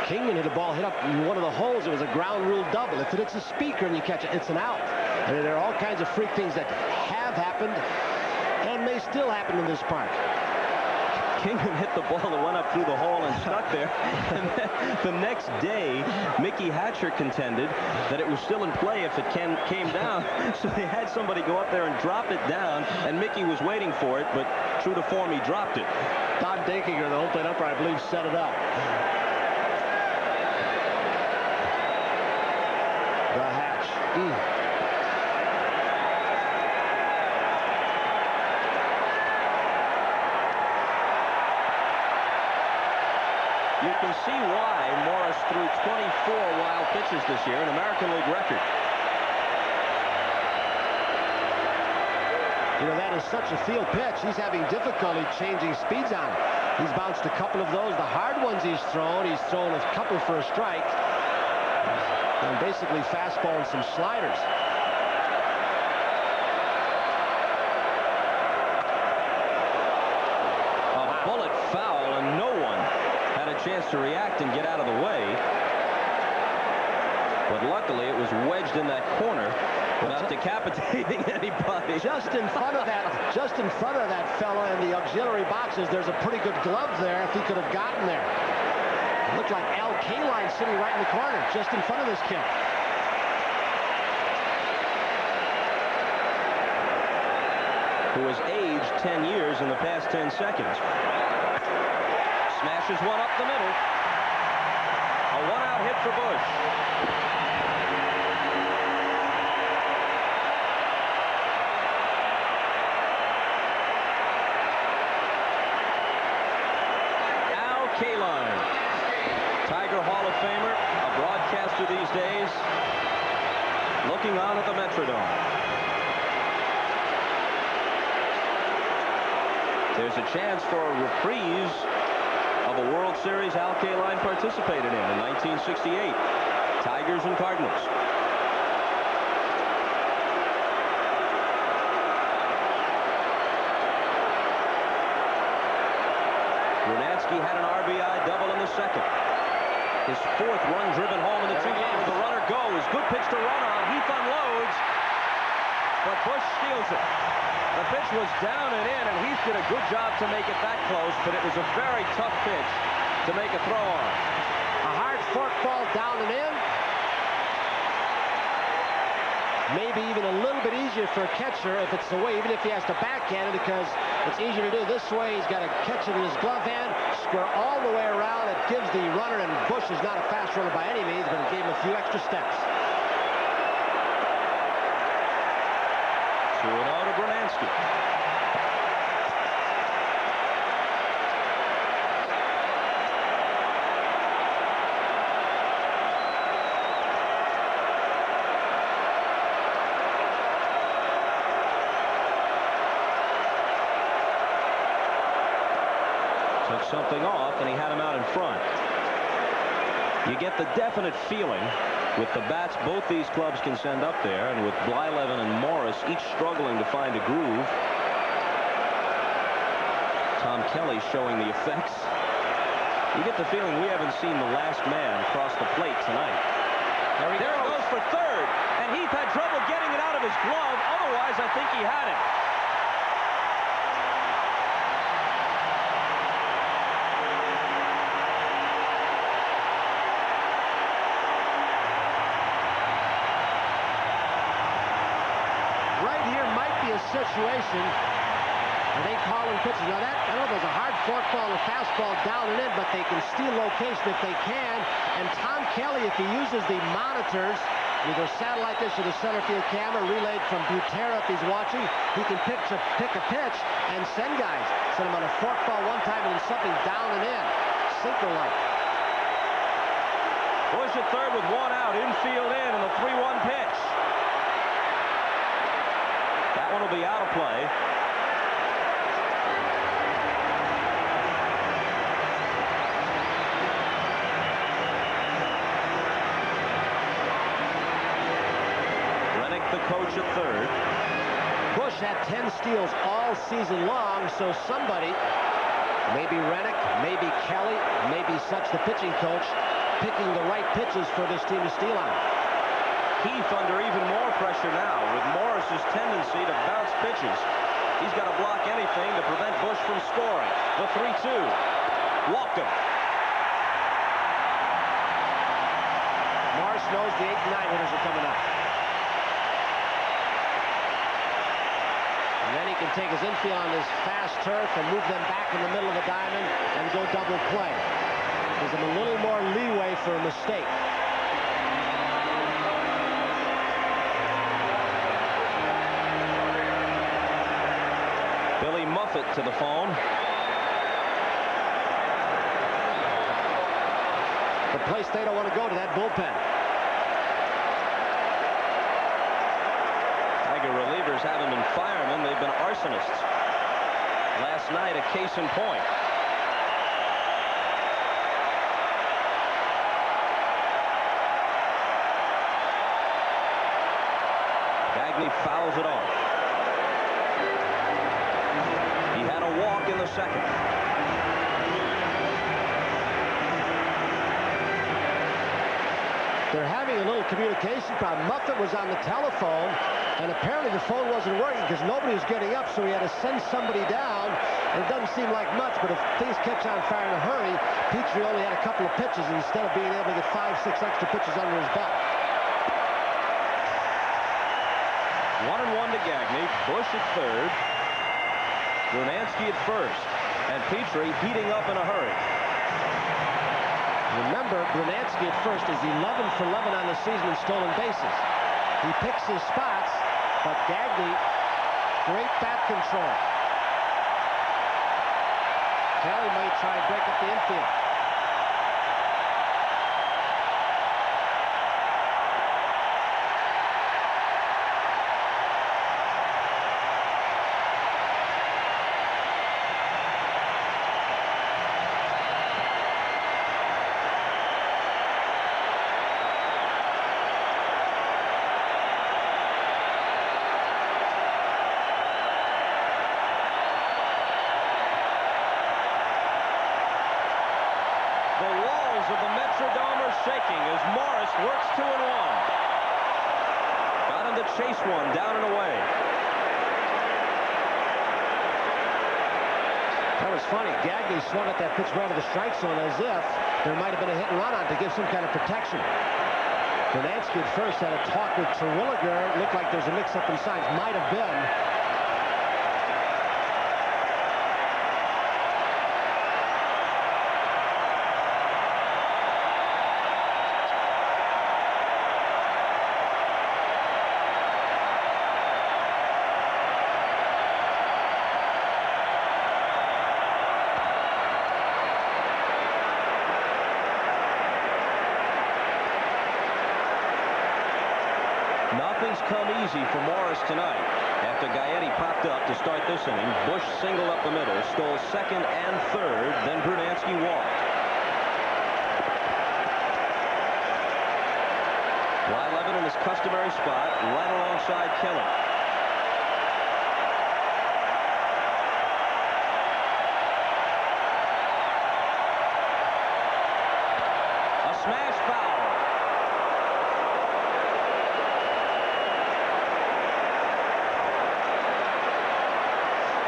Kingman hit a ball hit up in one of the holes. It was a ground rule double. If it hits a speaker and you catch it, it's an out. I mean, there are all kinds of freak things that have happened and may still happen in this park. Kingman hit the ball that went up through the hole and stuck there. And then the next day, Mickey Hatcher contended that it was still in play if it came down. So they had somebody go up there and drop it down, and Mickey was waiting for it, but true to form, he dropped it. Don Dakinger, the home plate umpire, I believe, set it up. The Hatch. You can see why Morris threw 24 wild pitches this year, an American League record. You know, that is such a field pitch. He's having difficulty changing speeds on it. He's bounced a couple of those. The hard ones he's thrown a couple for a strike. And basically fastball and some sliders. A bullet foul, and no one had a chance to react and get out of the way. But luckily it was wedged in that corner without decapitating anybody. Just in front of that fella in the auxiliary boxes, there's a pretty good glove there if he could have gotten there. It looked like Al Kaline sitting right in the corner, just in front of this kid. Who has aged 10 years in the past 10 seconds. Smashes one up the middle. A one-out hit for Bush. Al Kaline, Tiger Hall of Famer, a broadcaster these days, looking on at the Metrodome. There's a chance for a reprise of a World Series Al Kaline participated in 1968. Tigers and Cardinals. Brunansky had an RBI double in the second. His 4th run driven home in the 2 games. The runner goes. Good pitch to run on. Heath unloads. But Bush steals it. The pitch was down and in, and Heath did a good job to make it that close, but it was a very tough pitch to make a throw on. A hard fork ball down and in. Maybe even a little bit easier for a catcher if it's away, even if he has to backhand it, because it's easier to do this way. He's got to catch it in his glove hand, square all the way around. It gives the runner, and Bush is not a fast runner by any means, but it gave him a few extra steps. 2-0 to Bernansky. Took something off, and he had him out in front. You get the definite feeling with the bats both these clubs can send up there, and with Blyleven and Morris each struggling to find a groove. Tom Kelly showing the effects. You get the feeling we haven't seen the last man cross the plate tonight. There he goes for third, and Heath had trouble getting it out of his glove. Otherwise, I think he had it. Situation, and they call in pitches. Now that, I know there's a hard fork ball and a fastball down and in, but they can steal location if they can. And Tom Kelly, if he uses the monitors, either satellite dish or the center field camera relayed from Butera if he's watching, he can pick a pitch and send guys. Send him on a fork ball one time and then something down and in. Sinker-like. Bush at third with 1 out, infield in, and the 3-1 pitch. One will be out of play. Rennick, the coach, at third. Bush had 10 steals all season long, so somebody, maybe Rennick, maybe Kelly, maybe Such, the pitching coach, picking the right pitches for this team to steal on. Heath under even more pressure now with Morris's tendency to bounce pitches. He's got to block anything to prevent Bush from scoring. The 3-2. Walked him. Morris knows the 8 and 9 hitters are coming up. And then he can take his infield on this fast turf and move them back in the middle of the diamond and go double play. Gives him a little more leeway for a mistake. Billy Muffet to the phone. The place they don't want to go to, that bullpen. Tiger relievers haven't been firemen, they've been arsonists. Last night, a case in point. Gagne fouls it off. He had a walk in the second. They're having a little communication problem. Muffet was on the telephone, and apparently the phone wasn't working because nobody was getting up, so he had to send somebody down. And it doesn't seem like much, but if things catch on fire in a hurry, Petrie only had a couple of pitches instead of being able to get 5, 6 extra pitches under his belt. 1-1 to Gagne. Bush at third. Bernansky at first, and Petrie heating up in a hurry. Remember, Bernansky at first is 11 for 11 on the season in stolen bases. He picks his spots, but Gagne, great bat control. Kelly might try and break up the infield. chase one down and away. That was funny. Gagne swung at that pitch right to the strike zone as if there might have been a hit and run on to give some kind of protection. Bernansky at first had a talk with Terwilliger. Looked like there's a mix-up in signs. Might have been. Nothing's come easy for Morris tonight. After Gaetti popped up to start this inning, Bush singled up the middle, stole second and third, then Brunansky walked. Blyleven in his customary spot, right alongside Kelly. A smash foul.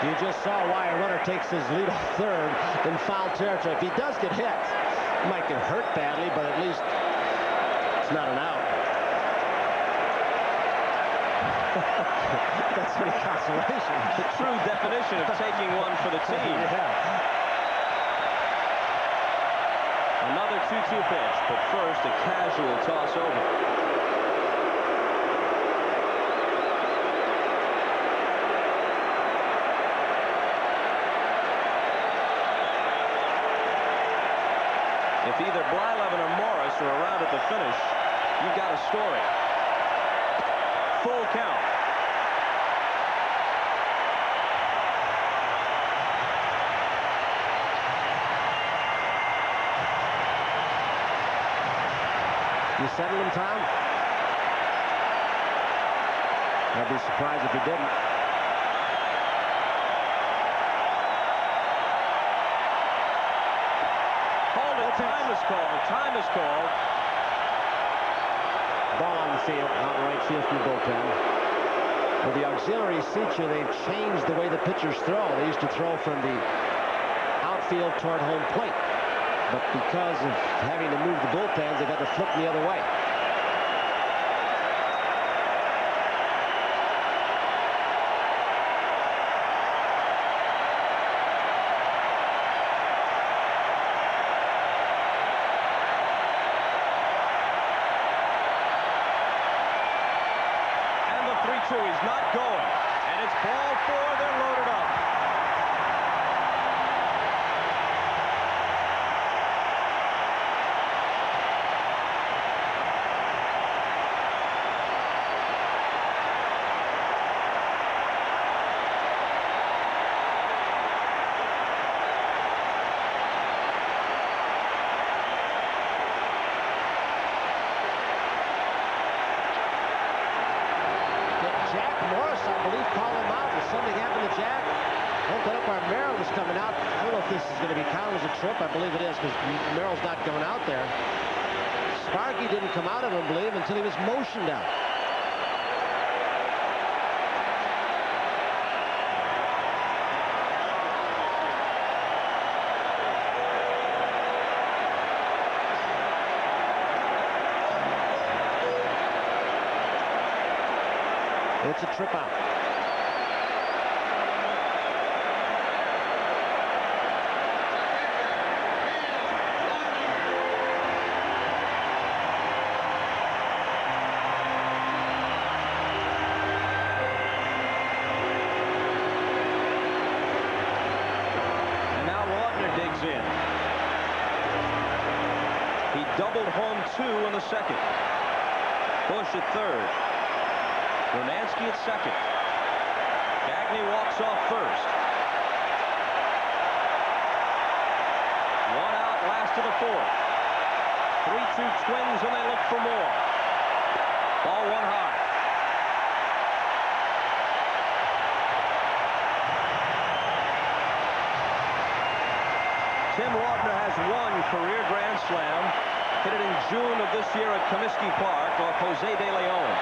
You just saw why a runner takes his lead off third in foul territory. If he does get hit, he might get hurt badly, but at least it's not an out. That's pretty consolation. The true definition of taking one for the team. Yeah. Another 2-2 pitch, but first a casual toss over. If either Blyleven or Morris are around at the finish, you've got a story. Full count. You settle him, Tom? I'd be surprised if he didn't. Time is called. Time is called. Ball on the field, out in right field from the bullpen. With the auxiliary seats here, they've changed the way the pitchers throw. They used to throw from the outfield toward home plate. But because of having to move the bullpens, they've had to flip them the other way. He's not going, and it's ball four. They're loaded up. Coming out. I don't know if this is going to be counted as a trip. I believe it is because Merrill's not going out there. Sparky didn't come out, I don't believe, until he was motioned out. It's a trip out. Doubled home two in the second. Bush at third. Brunansky at second. Gagne walks off first. One out, last of the fourth. 3-2 Twins, and they look for more. Ball one high. Tim Laudner has one career grand slam. Hit it in June of this year at Comiskey Park off Jose De Leon.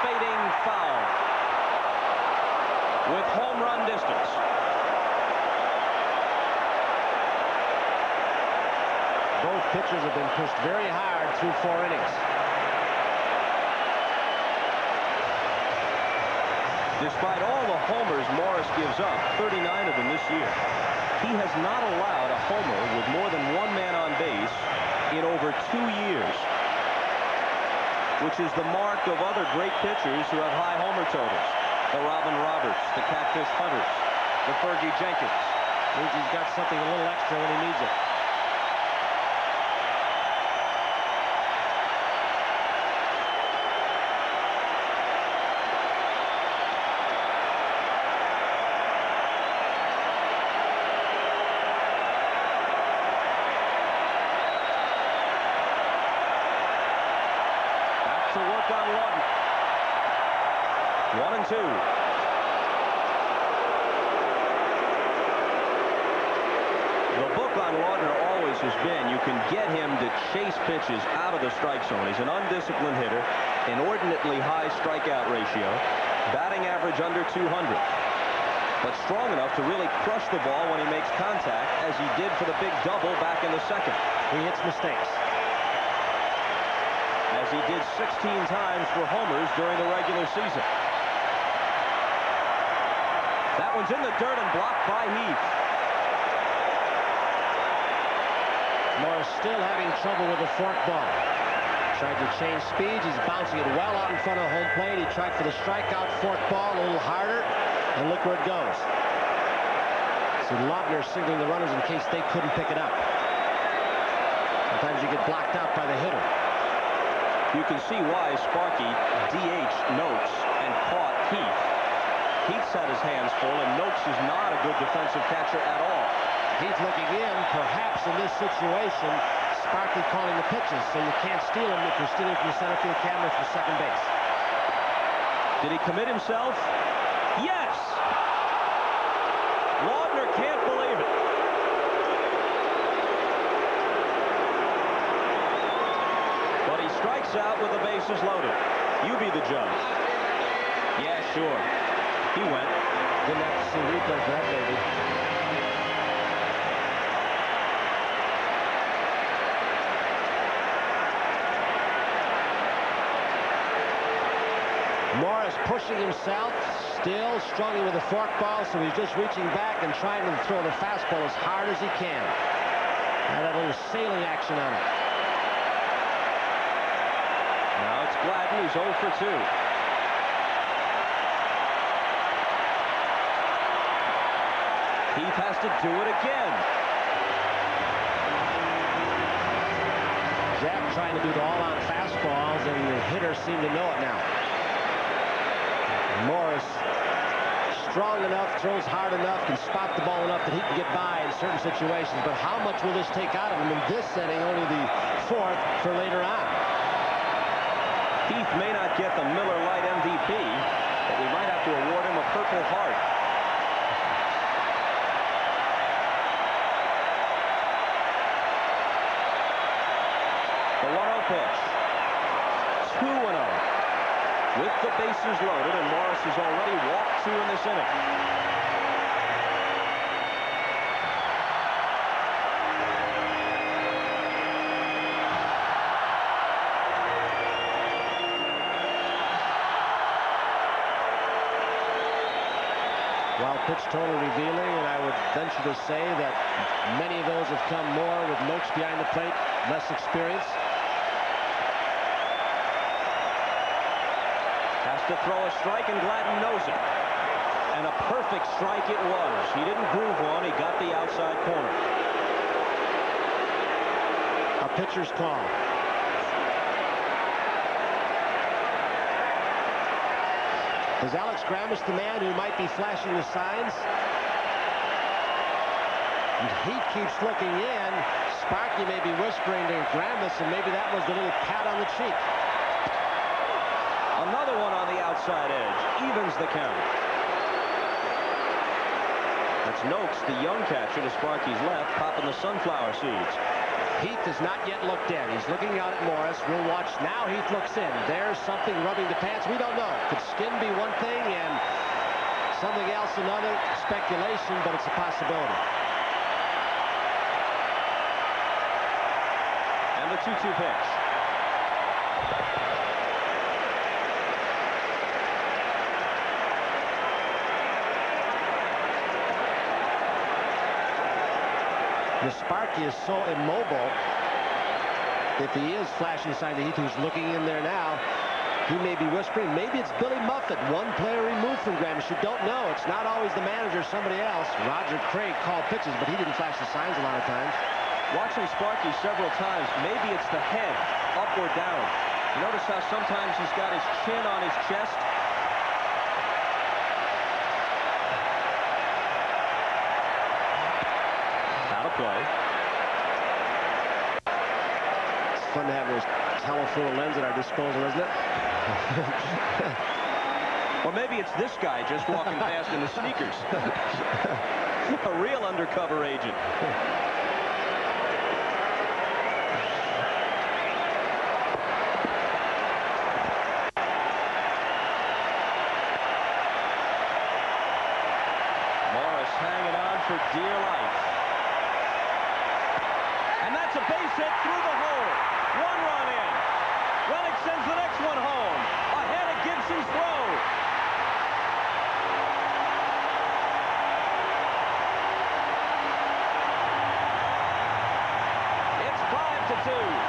fading foul with home run distance. Both pitchers have been pushed very hard through 4 innings. Despite all the homers Morris gives up, 39 of them this year, he has not allowed a homer with more than 1 man on base in over 2 years, which is the mark of other great pitchers who have high homer totals. The Robin Roberts, the Catfish Hunters, the Fergie Jenkins. Means he's got something a little extra when he needs it. To work on Lawton. 1 and 2. The book on Laudner always has been you can get him to chase pitches out of the strike zone. He's an undisciplined hitter, inordinately high strikeout ratio, batting average under 200, but strong enough to really crush the ball when he makes contact, as he did for the big double back in the second. He hits mistakes, as he did 16 times for homers during the regular season. That one's in the dirt and blocked by Heath. Morris still having trouble with the fork ball. Tried to change speeds. He's bouncing it well out in front of home plate. He tried for the strikeout fork ball a little harder, and look where it goes. So Laudner signaling the runners in case they couldn't pick it up. Sometimes you get blocked out by the hitter. You can see why Sparky DH Noakes and caught Heath. Heath's had his hands full, and Noakes is not a good defensive catcher at all. Heath looking in, perhaps in this situation, Sparky calling the pitches, so you can't steal him if you're stealing from the center field camera from second base. Did he commit himself? Yes! Laudner can't believe it. But he strikes out with the bases loaded. You be the judge. Yeah, sure. He went. Didn't have to see replay for that, baby. Morris pushing himself, still struggling with the fork ball, so he's just reaching back and trying to throw the fastball as hard as he can. Had a little sailing action on it. Now it's Gladden, who's 0 for 2. Heath has to do it again. Jack trying to do the all-on fastballs, and the hitters seem to know it now. Morris strong enough, throws hard enough, can spot the ball enough that he can get by in certain situations. But how much will this take out of him in this setting? Only the 4th for later on. Heath may not get the Miller Lite MVP, but we might have to award him a Purple Heart. The 1-0 pitch. 2-0. With the bases loaded, and Morris has already walked 2 in this inning. While pitch total revealing, and I would venture to say that many of those have come more with Noakes behind the plate, less experience. Has to throw a strike, and Gladden knows it. And a perfect strike it was. He didn't groove one, he got the outside corner. A pitcher's call. Is Alex Grammas the man who might be flashing the signs? And he keeps looking in. Sparky may be whispering to Grammas, and maybe that was the little pat on the cheek. Another one on the outside edge. Evens the count. That's Noakes, the young catcher to Sparky's left, popping the sunflower seeds. Heath has not yet looked in. He's looking out at Morris. We'll watch. Now Heath looks in. There's something rubbing the pants. We don't know. Could skin be one thing and something else another? Speculation, but it's a possibility. And the 2-2 pitch. The Sparky is so immobile. If he is flashing sign to Heath, who's looking in there now, he may be whispering. Maybe it's Billy Muffet, one player removed from Gramish. You don't know. It's not always the manager, somebody else. Roger Craig called pitches, but he didn't flash the signs a lot of times. Watching Sparky several times, maybe it's the head, up or down. You notice how sometimes he's got his chin on his chest? Out of play. It's fun to have those telephoto lens at our disposal, isn't it? Or maybe it's this guy just walking past in the sneakers. A real undercover agent. Morris hanging on for dear life. And that's a base hit through the hole. 1 run in. Rennick sends the next one home. Ahead of Gibson's throw. It's 5-2.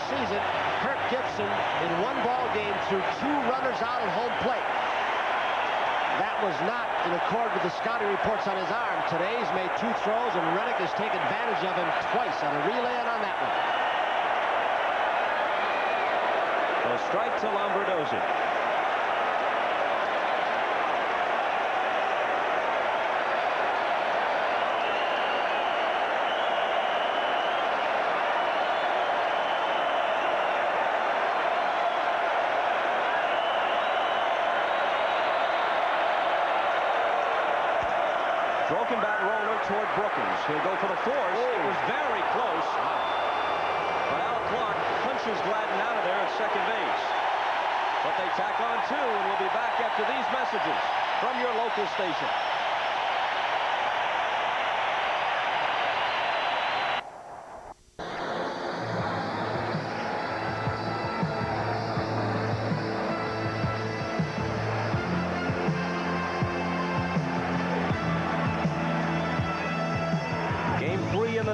Season, Kirk Gibson in 1 ball game threw 2 runners out at home plate. That was not in accord with the scouting reports on his arm. Today he's made 2 throws, and Rennick has taken advantage of him twice on a relay and on that one. A strike to Lombardozzi. Broken bat roller toward Brookins. He'll go for the force. It was very close. But Al Clark punches Gladden out of there at second base. But they tack on 2, and we'll be back after these messages from your local station.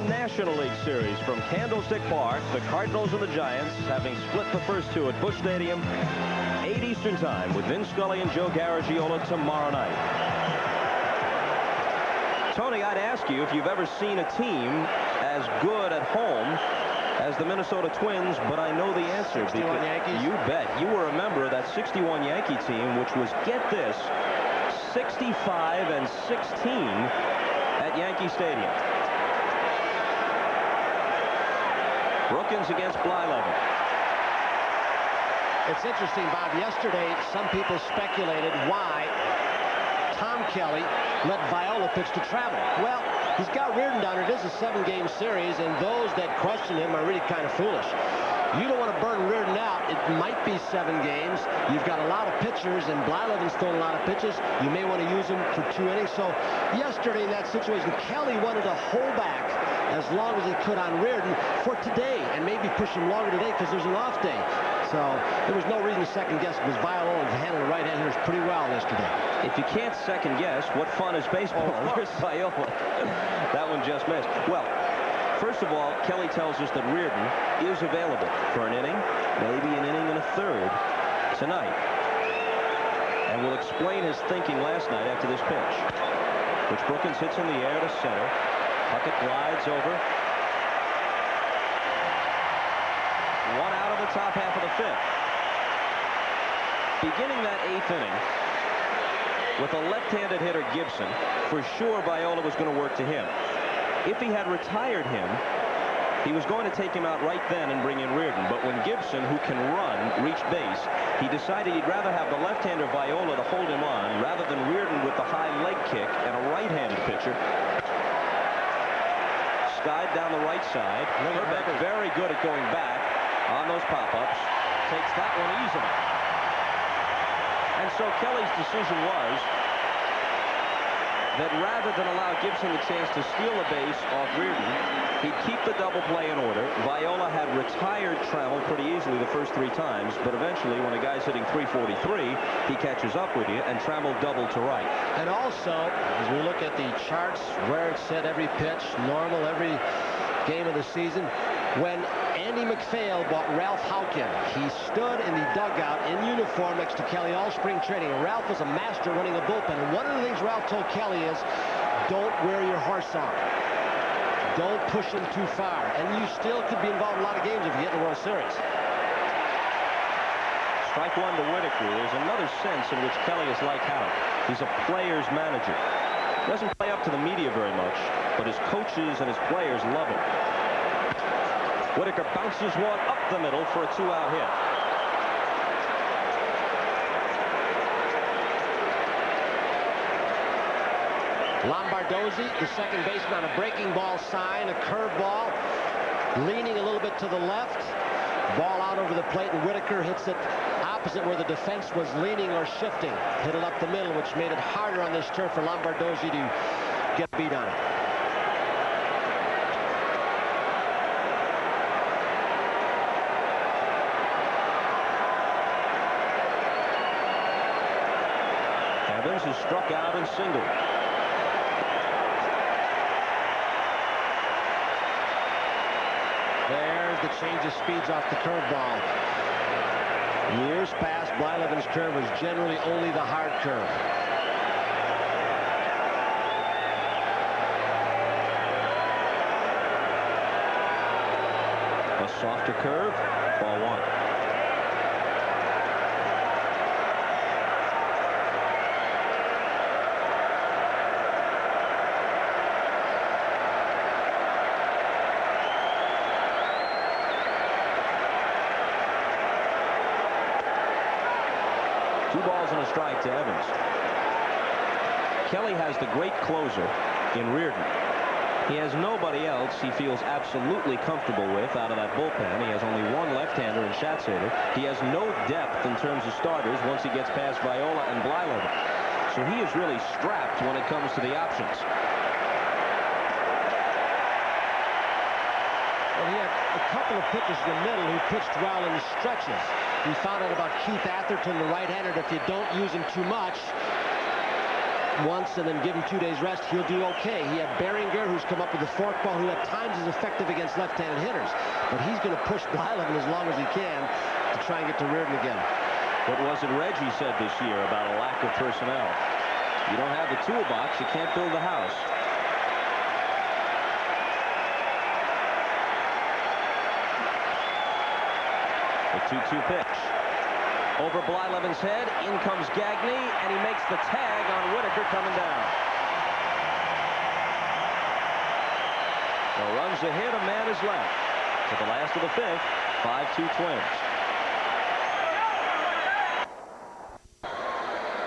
National League Series from Candlestick Park. The Cardinals and the Giants, having split the first 2 at Busch Stadium, 8 Eastern Time, with Vin Scully and Joe Garagiola tomorrow night. Tony, I'd ask you if you've ever seen a team as good at home as the Minnesota Twins, but I know the answer. 61 Yankees? You bet. You were a member of that 61 Yankee team, which was, get this, 65 and 16 at Yankee Stadium. Brookins against Blyleven. It's interesting, Bob. Yesterday, some people speculated why Tom Kelly let Viola pitch to travel. Well, he's got Reardon down. It is a 7-game series, and those that question him are really kind of foolish. You don't want to burn Reardon out. It might be 7 games. You've got a lot of pitchers, and Blyleven's thrown a lot of pitches. You may want to use him for 2 innings. So yesterday in that situation, Kelly wanted to hold back as long as he could on Reardon for today, and maybe push him longer today because there's an off day. So there was no reason to second guess because Viola handled the right-hand hitters pretty well yesterday. If you can't second guess, what fun is baseball? Where's Viola? That one just missed. Well, first of all, Kelly tells us that Reardon is available for an inning, maybe an inning and a third tonight. And we'll explain his thinking last night after this pitch, which Brookins hits in the air to center. Puckett glides over. One out of the top half of the fifth. Beginning that eighth inning with a left-handed hitter, Gibson, for sure Viola was going to work to him. If he had retired him, he was going to take him out right then and bring in Reardon. But when Gibson, who can run, reached base, he decided he'd rather have the left-hander Viola to hold him on rather than Reardon with the high leg kick and a right-handed pitcher. Skied down the right side. Hrbek very good at going back on those pop-ups. Takes that one easily. And so Kelly's decision was that rather than allow Gibson the chance to steal a base off Reardon, he'd keep the double play in order. Viola had retired Trammell pretty easily the first 3 times, but eventually when a guy's hitting 343, he catches up with you, and Trammell doubled to right. And also, as we look at the charts where it said every pitch, normal every game of the season, when Andy MacPhail bought Ralph Houken, he stood in the dugout in uniform next to Kelly all spring training. And Ralph was a master running a bullpen. And one of the things Ralph told Kelly is, don't wear your horse out. Don't push him too far. And you still could be involved in a lot of games if you get in the World Series. Strike one to Whitaker. There's another sense in which Kelly is like Howe. He's a player's manager. Doesn't play up to the media very much, but his coaches and his players love him. Whitaker bounces one up the middle for a 2-out hit. Lombardozzi, the second baseman, on a breaking ball sign, a curveball, leaning a little bit to the left. Ball out over the plate, and Whitaker hits it opposite where the defense was leaning or shifting. Hit it up the middle, which made it harder on this turf for Lombardozzi to get beat on it. Evans is struck out and singled. There's the change of speeds off the curveball. Years past, Blyleven's curve was generally only the hard curve. A softer curve, ball one. Two balls and a strike to Evans. Kelly has the great closer in Reardon. He has nobody else he feels absolutely comfortable with out of that bullpen. He has only one left-hander in Schatzeder. He has no depth in terms of starters once he gets past Viola and Blyleven. So he is really strapped when it comes to the options. Well, he had a couple of pitchers in the middle who pitched well in the stretches. We found out about Keith Atherton, the right-hander. If you don't use him too much once and then give him 2 days rest, he'll do okay. He had Berenguer, who's come up with a forkball, who at times is effective against left-handed hitters. But he's going to push Blyleven as long as he can to try and get to Reardon again. What was it Reggie said this year about a lack of personnel? You don't have the toolbox, you can't build the house. The 2-2 pitch. Over Blyleven's head, in comes Gagne, and he makes the tag on Whitaker coming down. No runs a hit, a man is left. To the last of the fifth, 5-2 Twins.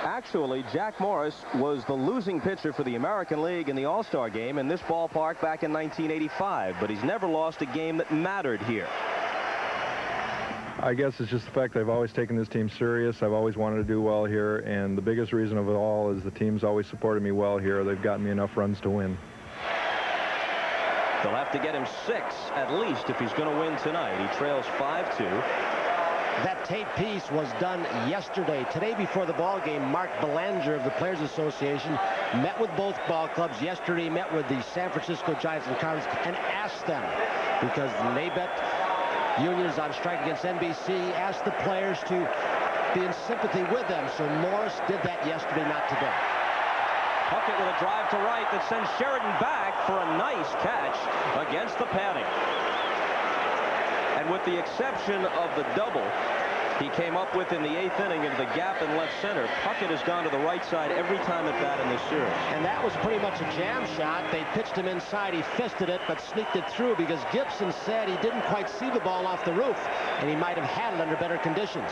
Actually, Jack Morris was the losing pitcher for the American League in the All-Star game in this ballpark back in 1985, but he's never lost a game that mattered here. I guess it's just the fact that I've always taken this team serious. I've always wanted to do well here, and the biggest reason of it all is the team's always supported me well here. They've gotten me enough runs to win. They'll have to get him 6 at least if he's going to win tonight. He trails 5-2. That tape piece was done yesterday. Today before the ball game, Mark Belanger of the Players Association met with both ball clubs. Yesterday met with the San Francisco Giants and Cardinals and asked them, because the NABET union is on strike against NBC, asked the players to be in sympathy with them. So Morris did that yesterday, not today. Puckett with a drive to right that sends Sheridan back for a nice catch against the padding. And with the exception of the double he came up with in the 8th inning into the gap in left center, Puckett has gone to the right side every time at bat in this series. And that was pretty much a jam shot. They pitched him inside. He fisted it, but sneaked it through because Gibson said he didn't quite see the ball off the roof, and he might have had it under better conditions.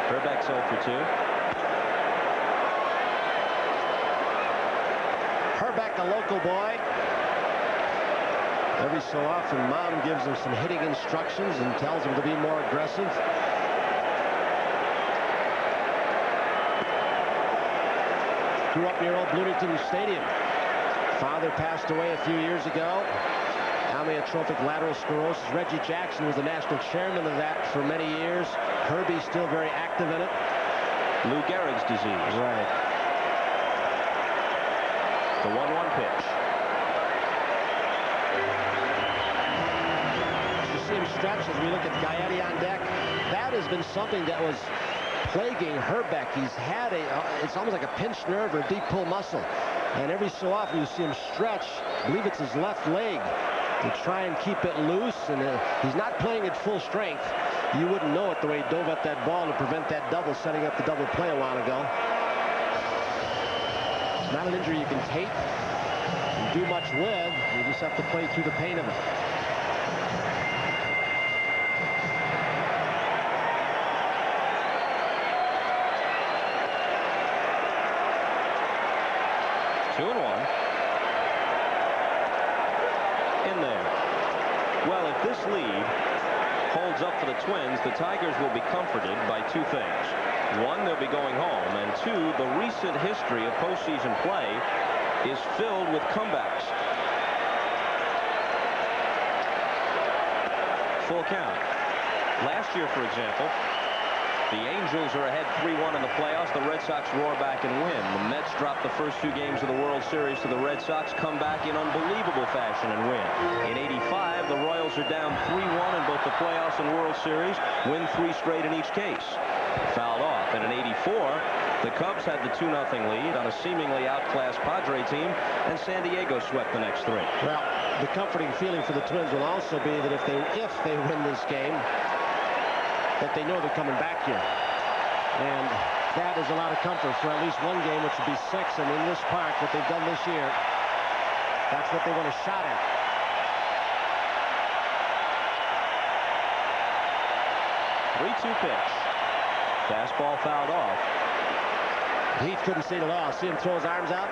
Hrbek's 0 for 2. Hrbek, a local boy. Every so often, Mom gives him some hitting instructions and tells him to be more aggressive. Grew up near old Bloomington Stadium. Father passed away a few years ago. Amyotrophic lateral sclerosis. Reggie Jackson was the national chairman of that for many years. Herbie's still very active in it. Lou Gehrig's disease. Right. The 1-1 pitch. Stretch as we look at Gaetti on deck. That has been something that was plaguing Hrbek. He's had it's almost like a pinched nerve or a deep pull muscle. And every so often you see him stretch, I believe it's his left leg, to try and keep it loose. And he's not playing at full strength. You wouldn't know it the way he dove at that ball to prevent that double, setting up the double play a while ago. It's not an injury you can tape and do much with. You just have to play through the pain of it. This lead holds up for the Twins. The Tigers will be comforted by two things. One, they'll be going home, and two, the recent history of postseason play is filled with comebacks. Full count. Last year, for example, the Angels are ahead 3-1 in the playoffs. The Red Sox roar back and win. The Mets drop the first 2 games of the World Series to the Red Sox, come back in unbelievable fashion and win. In '85, the Royals are down 3-1 in both the playoffs and World Series, win 3 straight in each case. Fouled off. And in '84, the Cubs had the 2-0 lead on a seemingly outclassed Padre team, and San Diego swept the next 3. Well, the comforting feeling for the Twins will also be that if they win this game, that they know they're coming back here. And that is a lot of comfort for at least one game, which would be 6. And in this park, what they've done this year, that's what they want a shot at. Pitch. Fastball fouled off. Heath couldn't see it at all. See him throw his arms out?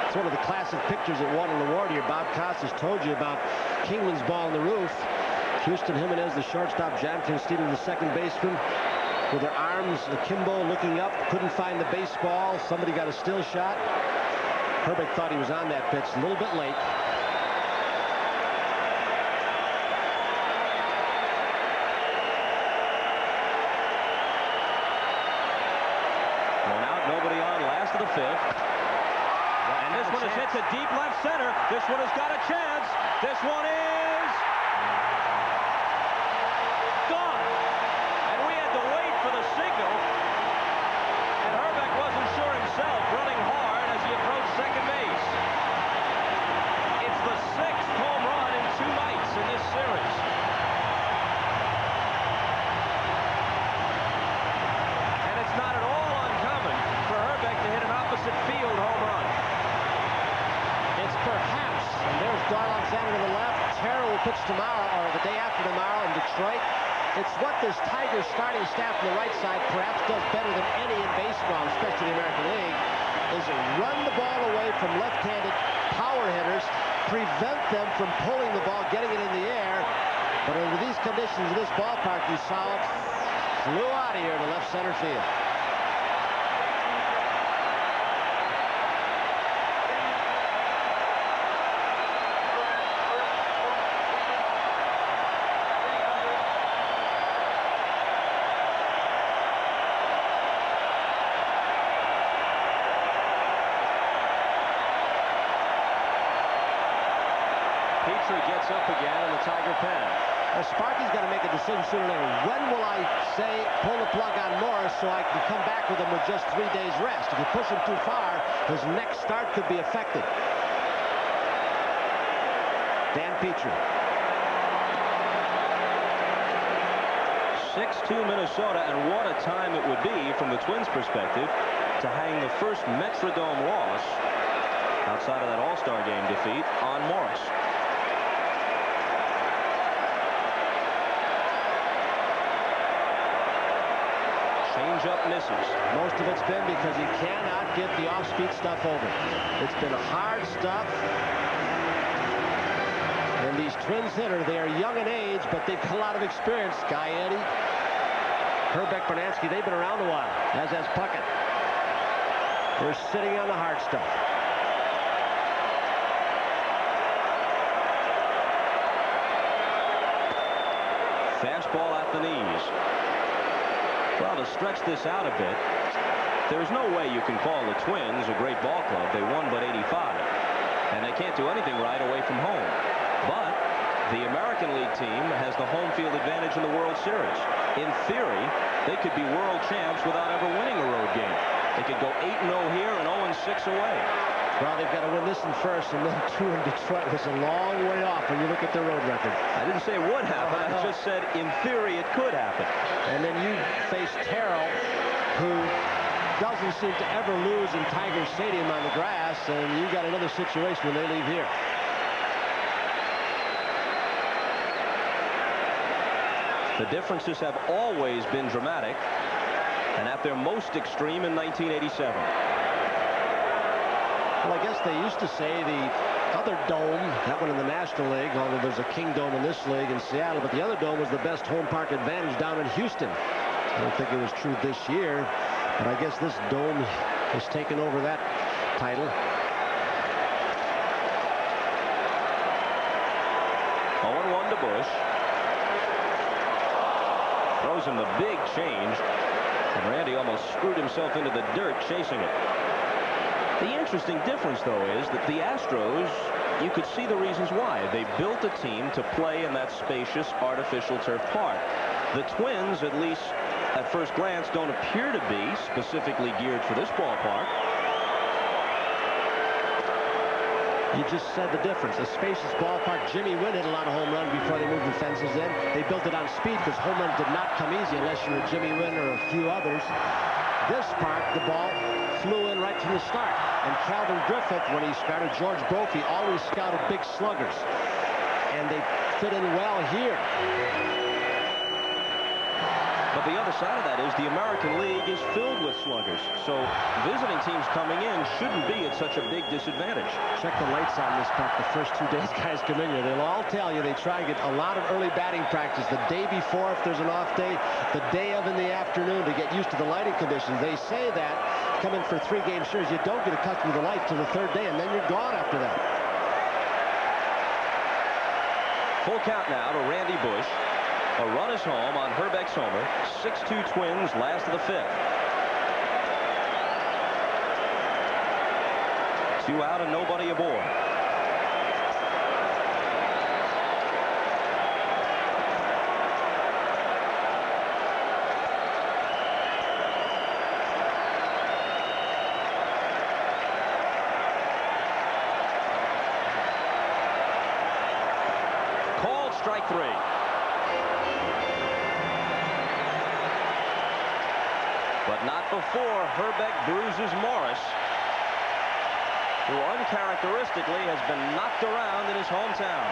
It's one of the classic pictures that One in the Ward here. Bob Costas told you about Kingman's ball on the roof. Houston Jimenez, the shortstop, Jonathan Steele, the second baseman, with their arms akimbo looking up. Couldn't find the baseball. Somebody got a still shot. Hrbek thought he was on that pitch. A little bit late. The 5th, and this one is hit to deep left center. This one has got a chance. This one is gone, and we had to wait for the signal, and Hrbek wasn't sure himself, running hard as he approached second base. It's the 6th home run in 2 nights in this series. And it's not at all uncommon for Hrbek to hit an opposite field home run. It's perhaps, and there's Dar Alexander to the left. Terrell will pitch tomorrow, or the day after tomorrow, in Detroit. It's what this Tigers starting staff on the right side perhaps does better than any in baseball, especially the American League, is run the ball away from left-handed power hitters, prevent them from pulling the ball, getting it in the air. But under these conditions in this ballpark, you saw it flew out of here to left center field. Gets up again in the Tiger pen. Now Sparky's got to make a decision sooner or later. When will I say pull the plug on Morris so I can come back with him with just 3 days rest? If you push him too far, his next start could be affected. Dan Petrie. 6-2 Minnesota, and what a time it would be from the Twins' perspective to hang the first Metrodome loss outside of that All-Star game defeat on Morris. Change-up misses. Most of it's been because he cannot get the off-speed stuff over. It's been hard stuff. And these Twins hitters, they are young in age, but they've got a lot of experience. Guy Eddie, Hrbek, Bernansky, they've been around a while, as has Puckett. They're sitting on the hard stuff. Fastball at the knees. Well, to stretch this out a bit, there's no way you can call the Twins a great ball club. They won but 85, and they can't do anything right away from home. But the American League team has the home field advantage in the World Series. In theory, they could be world champs without ever winning a road game. They could go 8-0 here and 0-6 away. Well, they've got to win this one first, and then 2 in Detroit was a long way off when you look at their road record. I didn't say it would happen. I just said in theory it could happen. And then you face Terrell, who doesn't seem to ever lose in Tiger Stadium on the grass, and you got another situation when they leave here. The differences have always been dramatic, and at their most extreme in 1987. Well, I guess they used to say the other dome, that one in the National League, although there's a King Dome in this league in Seattle, but the other dome was the best home park advantage down in Houston. I don't think it was true this year, but I guess this dome has taken over that title. 0-1 to Bush. Throws him the big change, and Randy almost screwed himself into the dirt chasing it. The interesting difference, though, is that the Astros, you could see the reasons why. They built a team to play in that spacious artificial turf park. The Twins, at least at first glance, don't appear to be specifically geared for this ballpark. You just said the difference. A spacious ballpark. Jimmy Wynn hit a lot of home runs before they moved the fences in. They built it on speed because home runs did not come easy unless you were Jimmy Wynn or a few others. This park, the ball flew in right from the start. And Calvin Griffith, when he started, George Brophy always scouted big sluggers. And they fit in well here. But the other side of that is the American League is filled with sluggers. So visiting teams coming in shouldn't be at such a big disadvantage. Check the lights out in this park the first 2 days guys come in here. They'll all tell you they try to get a lot of early batting practice the day before if there's an off day, the day of in the afternoon to get used to the lighting conditions. They say that come in for 3-game series, you don't get accustomed to the lights till the 3rd day, and then you're gone after that. Full count now to Randy Bush. A run is home on Hrbek's homer. 6-2 Twins, last of the 5th. 2 out and nobody aboard. Called strike 3. But not before Hrbek bruises Morris, who uncharacteristically has been knocked around in his hometown.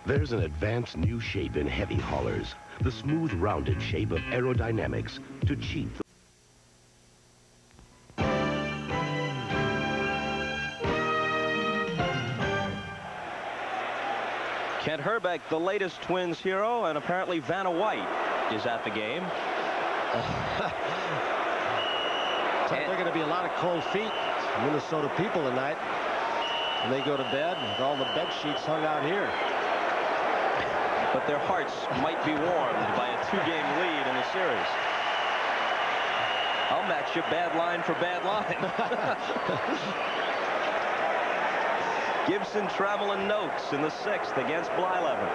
There's an advanced new shape in heavy haulers, the smooth, rounded shape of aerodynamics to cheat the Kent Hrbek, the latest Twins hero, and apparently Vanna White is at the game. There are going to be a lot of cold feet, Minnesota people tonight. When they go to bed, with all the bed sheets hung out here. But their hearts might be warmed by a 2-game lead in the series. I'll match you bad line for bad line. Gibson traveling notes in the 6th against Blyleven.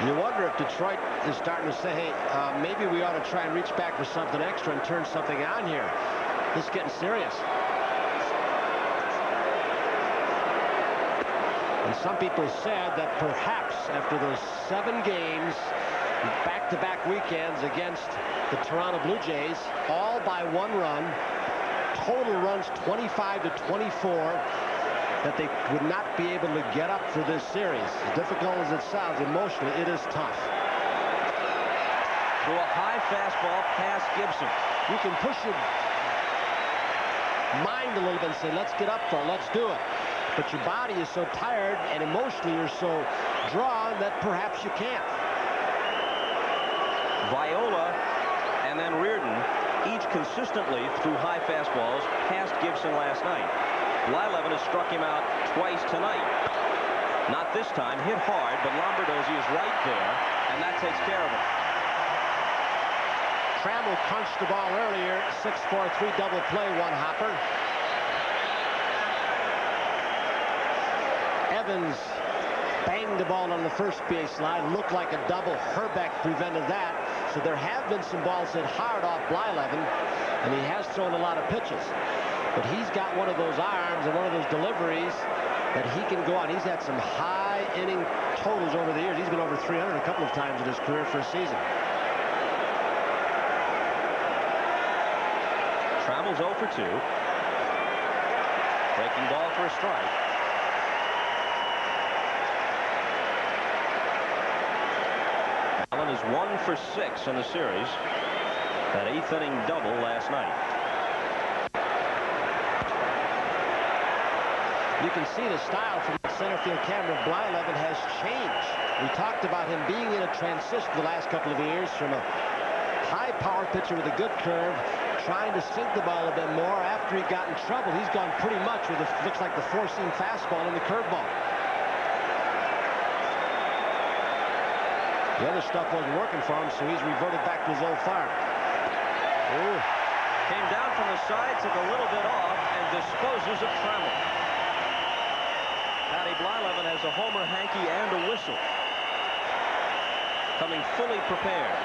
You wonder if Detroit is starting to say, hey, maybe we ought to try and reach back for something extra and turn something on here. This is getting serious. And some people said that perhaps after those 7 games, back-to-back weekends against the Toronto Blue Jays, all by 1 run, total runs 25-24, that they would not be able to get up for this series. As difficult as it sounds, emotionally, it is tough. Through a high fastball past Gibson. You can push your mind a little bit and say, let's get up for it, let's do it. But your body is so tired and emotionally you're so drawn that perhaps you can't. Viola and then Reardon each consistently threw high fastballs past Gibson last night. Blyleven has struck him out twice tonight. Not this time, hit hard, but Lombardozzi is right there, and that takes care of him. Trammell punched the ball earlier, 6-4-3 double play, 1 hopper. Evans banged the ball on the first baseline, looked like a double. Hrbek prevented that. So there have been some balls hit hard off Blyleven, and he has thrown a lot of pitches. But he's got one of those arms and one of those deliveries that he can go on. He's had some high inning totals over the years. He's been over 300 a couple of times in his career for a season. Trammell's 0 for 2. Breaking ball for a strike. Allen is 1 for 6 in the series. That 8th inning double last night. You can see the style from the center field camera of Blyleven has changed. We talked about him being in a transition the last couple of years from a high-powered pitcher with a good curve, trying to sink the ball a bit more. After he got in trouble, he's gone pretty much with a, looks like the 4-seam fastball and the curveball. The other stuff wasn't working for him, so he's reverted back to his old farm. Ooh. Came down from the side, took a little bit off, and disposes of Trammell. Patty Blyleven has a homer, hanky, and a whistle. Coming fully prepared.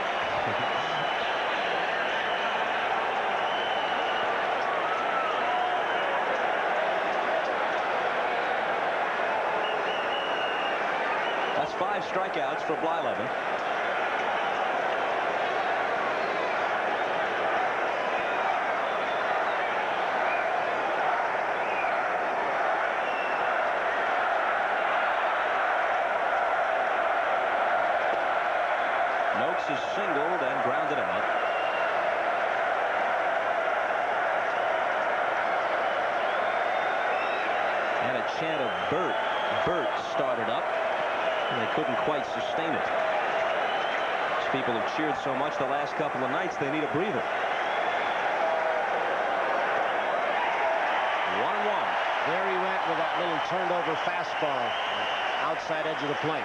That's 5 strikeouts for Blyleven. Noakes is singled and grounded out. And a chant of Bert. Bert started up, and they couldn't quite sustain it. These people have cheered so much the last couple of nights, they need a breather. 1-1. There he went with that little turned over fastball, outside edge of the plate.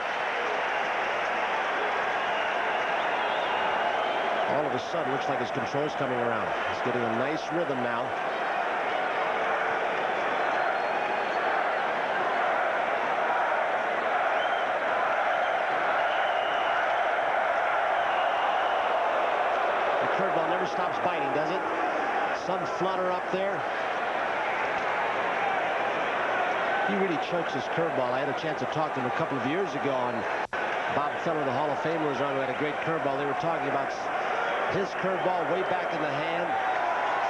All of a sudden, looks like his control's coming around. He's getting a nice rhythm now. The curveball never stops biting, does it? Some flutter up there. He really chokes his curveball. I had a chance to talk to him a couple of years ago, and Bob Feller, the Hall of Famer, was on, who had a great curveball. They were talking about his curveball way back in the hand.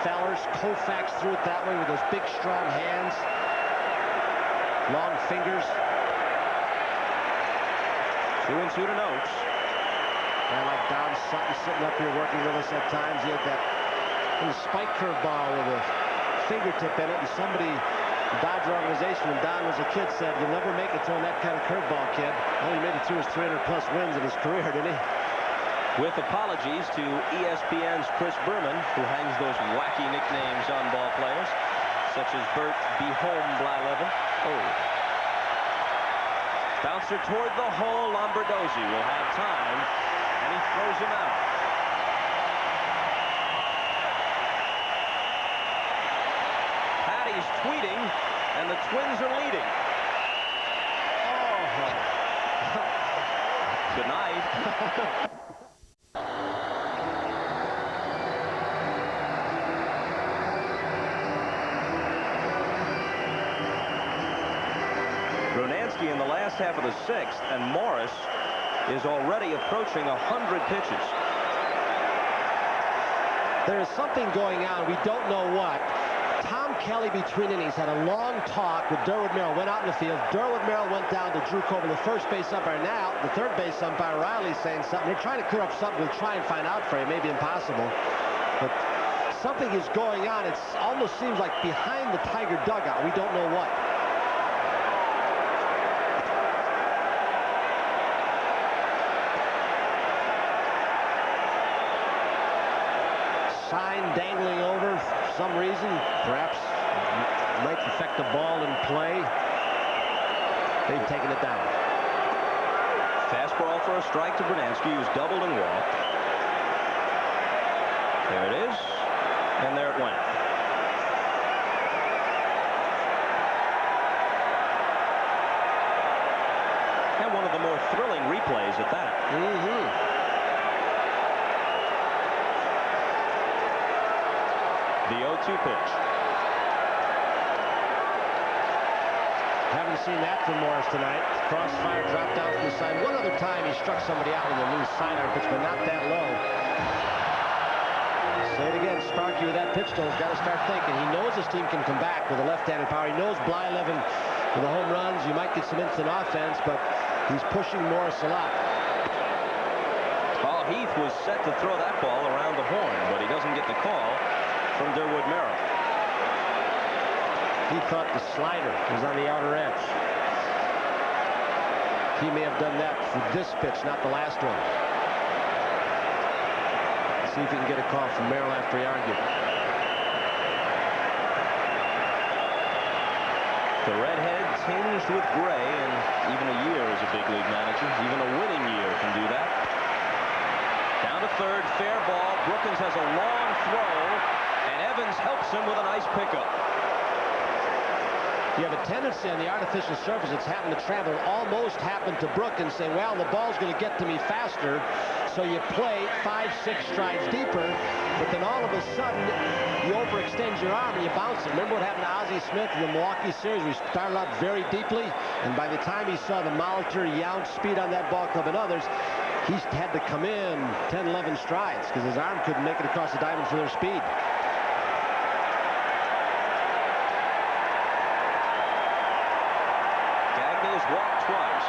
Fellers, Koufax threw it that way with those big, strong hands. Long fingers. 2-2 to Noakes. And like Don Sutton sitting up here working with us at times. He had that little spike curveball with a fingertip in it, and somebody, the Dodger organization, when Don was a kid, said, "You'll never make it throwing that kind of curveball, kid." Well, he made it through his 300-plus wins in his career, didn't he? With apologies to ESPN's Chris Berman, who hangs those wacky nicknames on ball players, such as Bert Be Home Blyleven. Oh. Bouncer toward the hole. Lombardozzi will have time, and he throws him out. Patty's tweeting, and the Twins are leading. Oh. Good night. Brunansky in the last half of the 6th, and Morris is already approaching 100 pitches. There is something going on. We don't know what. Tom Kelly, between innings, had a long talk with Durwood Merrill, went out in the field. Durwood Merrill went down to Drew Coburn, the first base umpire. Now, the third base umpire, Riley, saying something. They're trying to clear up something. We'll try and find out for you. It may be impossible. But something is going on. It almost seems like behind the Tiger dugout. We don't know what. Sign dangling over for some reason, perhaps might affect the ball in play. They've taken it down. Fastball for a strike to Brunansky, who's doubled and walked. There it is, and there it went. And one of the more thrilling replays at that. The 0-2 pitch. Haven't seen that from Morris tonight. Crossfire dropped down from the side. One other time he struck somebody out with a loose sidearm pitch, but not that low. Say it again, Sparky with that pitch, though, has got to start thinking. He knows his team can come back with a left-handed power. He knows Blyleven with the home runs. You might get some instant offense, but he's pushing Morris a lot. Paul Heath was set to throw that ball around the horn, but he doesn't get the call from Durwood Merrill. He thought the slider was on the outer edge. He may have done that for this pitch, not the last one. See if he can get a call from Merrill after he argued. The redhead tinged with gray, and even a year as a big league manager, even a winning year can do that. Down to third, fair ball. Brookins has a long throw, and Evans helps him with a nice pickup. You have a tendency on the artificial surface that's happened to Travel, almost happened to Brookins, saying, well, the ball's going to get to me faster, so you play 5-6 strides deeper, but then all of a sudden you overextend your arm and you bounce it. Remember what happened to Ozzie Smith in the Milwaukee series? We started out very deeply, and by the time he saw the Molitor, Yount speed on that ball club and others, he had to come in 10, 11 strides because his arm couldn't make it across the diamond for their speed. Walked twice.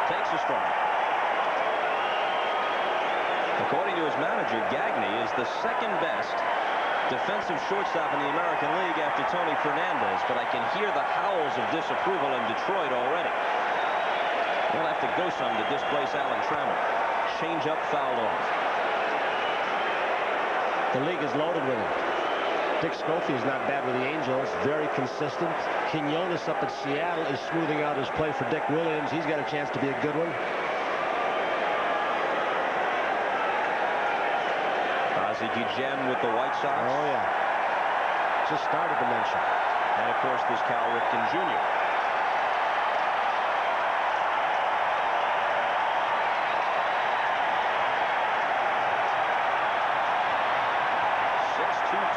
Takes a strike. According to his manager, Gagne is the second best defensive shortstop in the American League after Tony Fernandez, but I can hear the howls of disapproval in Detroit already. They'll have to go some to displace Alan Trammell. Change up, fouled off. The league is loaded with him. Dick Schofield is not bad with the Angels. Very consistent. Quinones up at Seattle is smoothing out his play for Dick Williams. He's got a chance to be a good one. Ozzie Guillen with the White Sox. Oh, yeah. Just started to mention. And, of course, there's Cal Ripken Jr.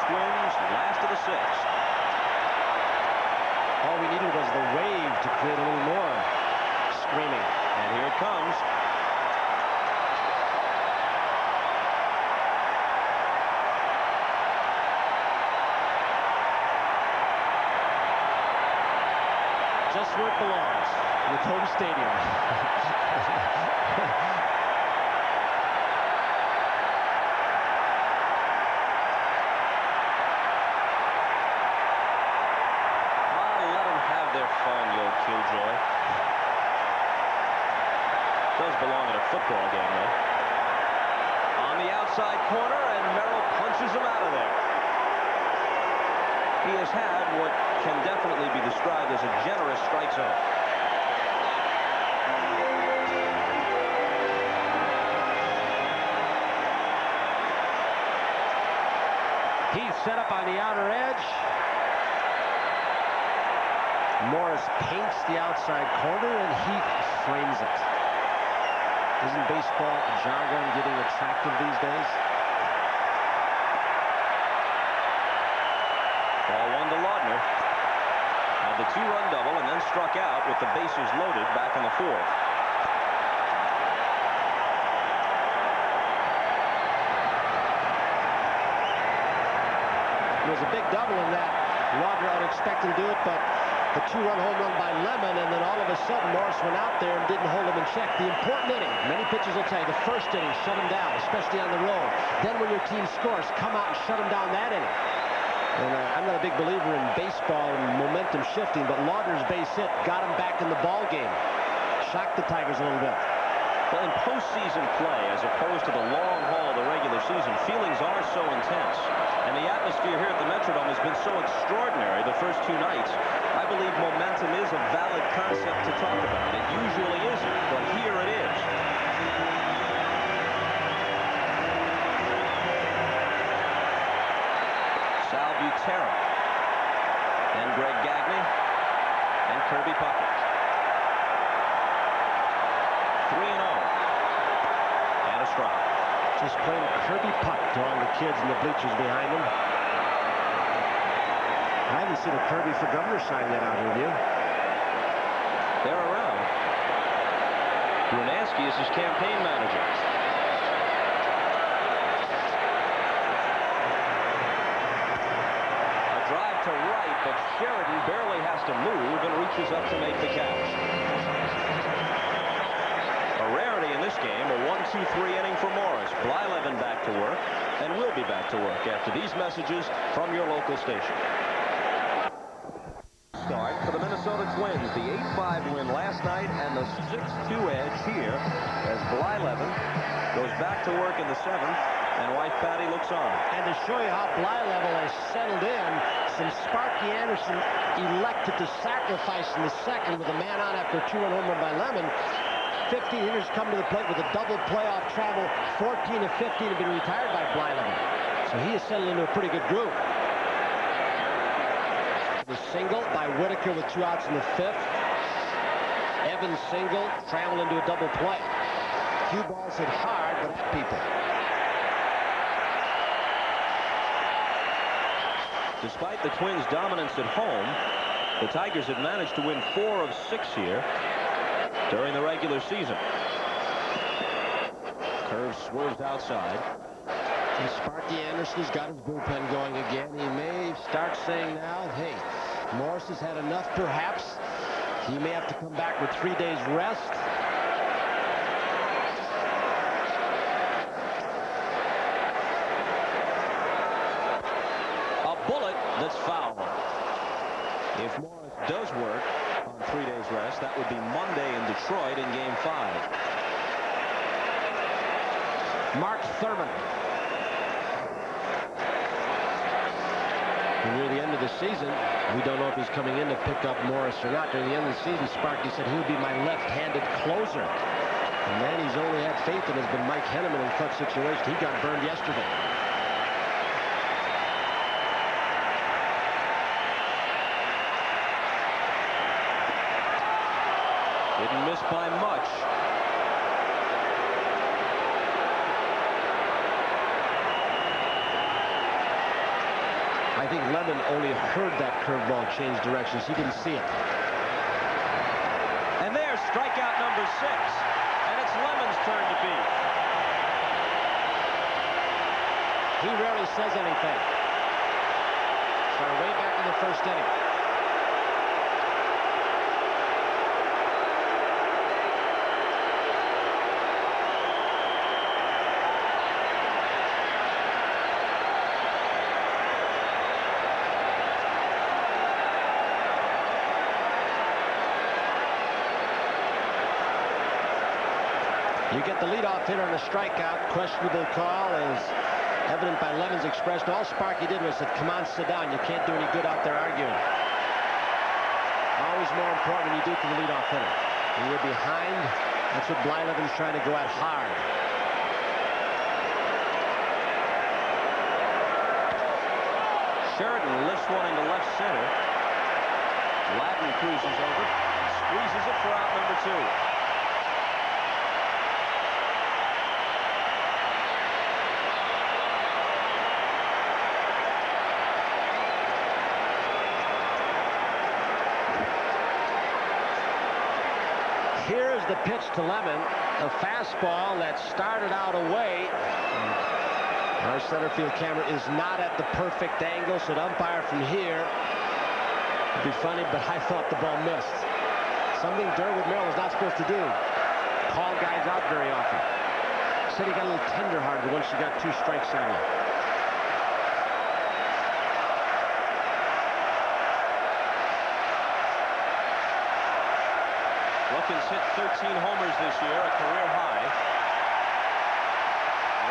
Twins, last of the 6th. All we needed was the wave to create a little more screaming. And here it comes. Just where it belongs, in its home stadium. Killjoy. Does belong at a football game, though. On the outside corner, and Merrill punches him out of there. He has had what can definitely be described as a generous strike zone. Heath set up on the outer edge. Morris paints the outside corner, and Heath frames it. Isn't baseball jargon getting attractive these days? Ball one to Laudner. Had the 2-run double and then struck out with the bases loaded back in the 4th. It was a big double in that. Laudner unexpected to do it, but the 2-run home run by Lemon, and then all of a sudden Morris went out there and didn't hold him in check. The important inning, many pitchers will tell you, the first inning, shut him down, especially on the road. Then when your team scores, come out and shut him down that inning. And I'm not a big believer in baseball and momentum shifting, but Laudner's base hit got him back in the ball game. Shocked the Tigers a little bit. Well, in postseason play, as opposed to the long haul of the regular season, feelings are so intense. And the atmosphere here at the Metrodome has been so extraordinary the first 2 nights. I believe momentum is a valid concept to talk about. It usually isn't, but here it is. Sal Butera and Greg Gagne and Kirby Puckett. 3-0. And a strike. Just playing Kirby Puck to all the kids in the bleachers behind him. I haven't seen a Kirby for governor sign yet out here, have you? They're around. Brunansky is his campaign manager. A drive to right, but Sheridan barely has to move and reaches up to make the catch. A rarity in this game, a 1-2-3 inning for Morris. Blyleven back to work, and will be back to work after these messages from your local station. Start for the Minnesota Twins, the 8-5 win last night and the 6-2 edge here as Blyleven goes back to work in the 7th, and Wife Patty looks on. And to show you how Blyleven has settled in, since Sparky Anderson elected to sacrifice in the 2nd with a man on after a 2-run home run by Lemon, 15 hitters come to the plate with a double playoff travel. 14 of 15 have been retired by Blyleven. So he has settled into a pretty good group. The single by Whitaker with 2 outs in the 5th. Evans single, travel into a double play. Few balls hit hard, but at people. Despite the Twins' dominance at home, the Tigers have managed to win 4 of 6 here during the regular season. Curve swerves outside. And Sparky Anderson's got his bullpen going again. He may start saying now, hey, Morris has had enough perhaps. He may have to come back with 3 days rest. A bullet that's foul. If Morris does work on 3 days rest, that would be Monday in Detroit in Game 5. Mark Thurman. Near the end of the season, we don't know if he's coming in to pick up Morris or not. During the end of the season, Sparky said he would be my left-handed closer. The man he's only had faith in has been Mike Henneman in clutch situations. He got burned yesterday. Didn't miss by much. I think Lemon only heard that curveball change directions. He didn't see it. And there's strikeout number 6. And it's Lemon's turn to beat. He rarely says anything. Started way back in the 1st inning. You get the leadoff hitter on a strikeout. Questionable call is evident by Lemon's expression. All Sparky did was said, come on, sit down. You can't do any good out there arguing. Always more important when you do to the leadoff hitter. When you're behind, that's what Blyleven's trying to go at hard. Sheridan lifts one into left center. Ladden cruises over, squeezes it for out number 2. Here's the pitch to Lemon. A fastball that started out away. Our center field camera is not at the perfect angle, so the umpire from here. It'd be funny, but I thought the ball missed. Something Durwood Merrill was not supposed to do. Call guys out very often. Said he got a little tender-hearted once you got 2 strikes on you. Wilkins hit 13 homers this year, a career high.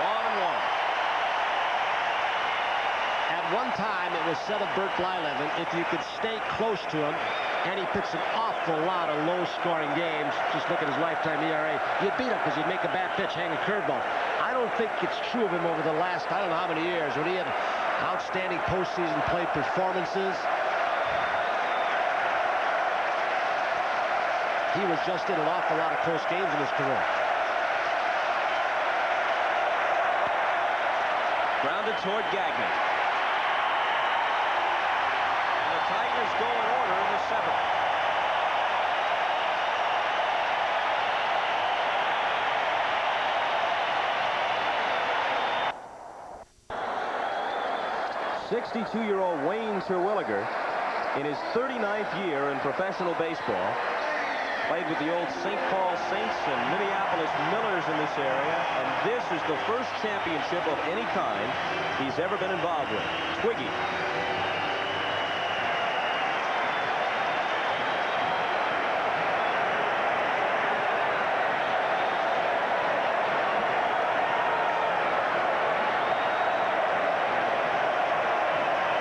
1-1. At one time, it was said of Bert Blyleven, if you could stay close to him, and he pitched an awful lot of low-scoring games, just look at his lifetime ERA, you'd beat him because he'd make a bad pitch, hang a curveball. I don't think it's true of him over the last, I don't know how many years, when he had outstanding postseason play performances. He was just in an awful lot of close games in his career. Grounded toward Gagnon. And the Tigers go in order in the 7th. '62-year-old Wayne Terwilliger, in his 39th year in professional baseball, played with the old St. Paul Saints and Minneapolis Millers in this area, and this is the first championship of any kind he's ever been involved with. Twiggy.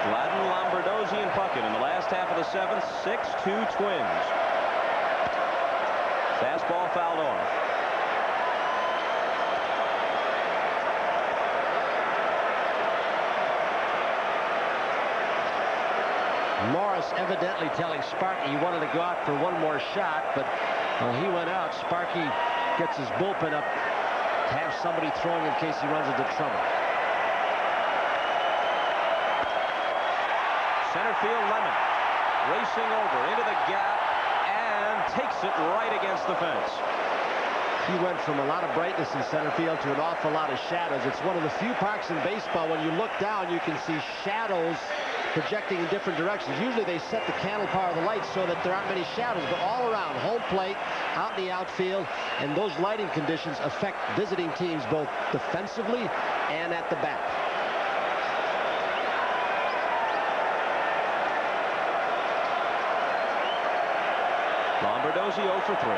Gladden, Lombardozzi, and Puckett in the last half of the 7th. 6-2 Twins. Fastball fouled off. Morris evidently telling Sparky he wanted to go out for one more shot, but he went out. Sparky gets his bullpen up to have somebody throwing in case he runs into trouble. Center field, Lemon racing over into the gap and takes it right against the fence. He went from a lot of brightness in center field to an awful lot of shadows. It's one of the few parks in baseball when you look down you can see shadows projecting in different directions. Usually they set the candle power of the lights so that there aren't many shadows, but all around home plate, out in the outfield, and those lighting conditions affect visiting teams both defensively and at the bat. Lombardozzi 0 for 3.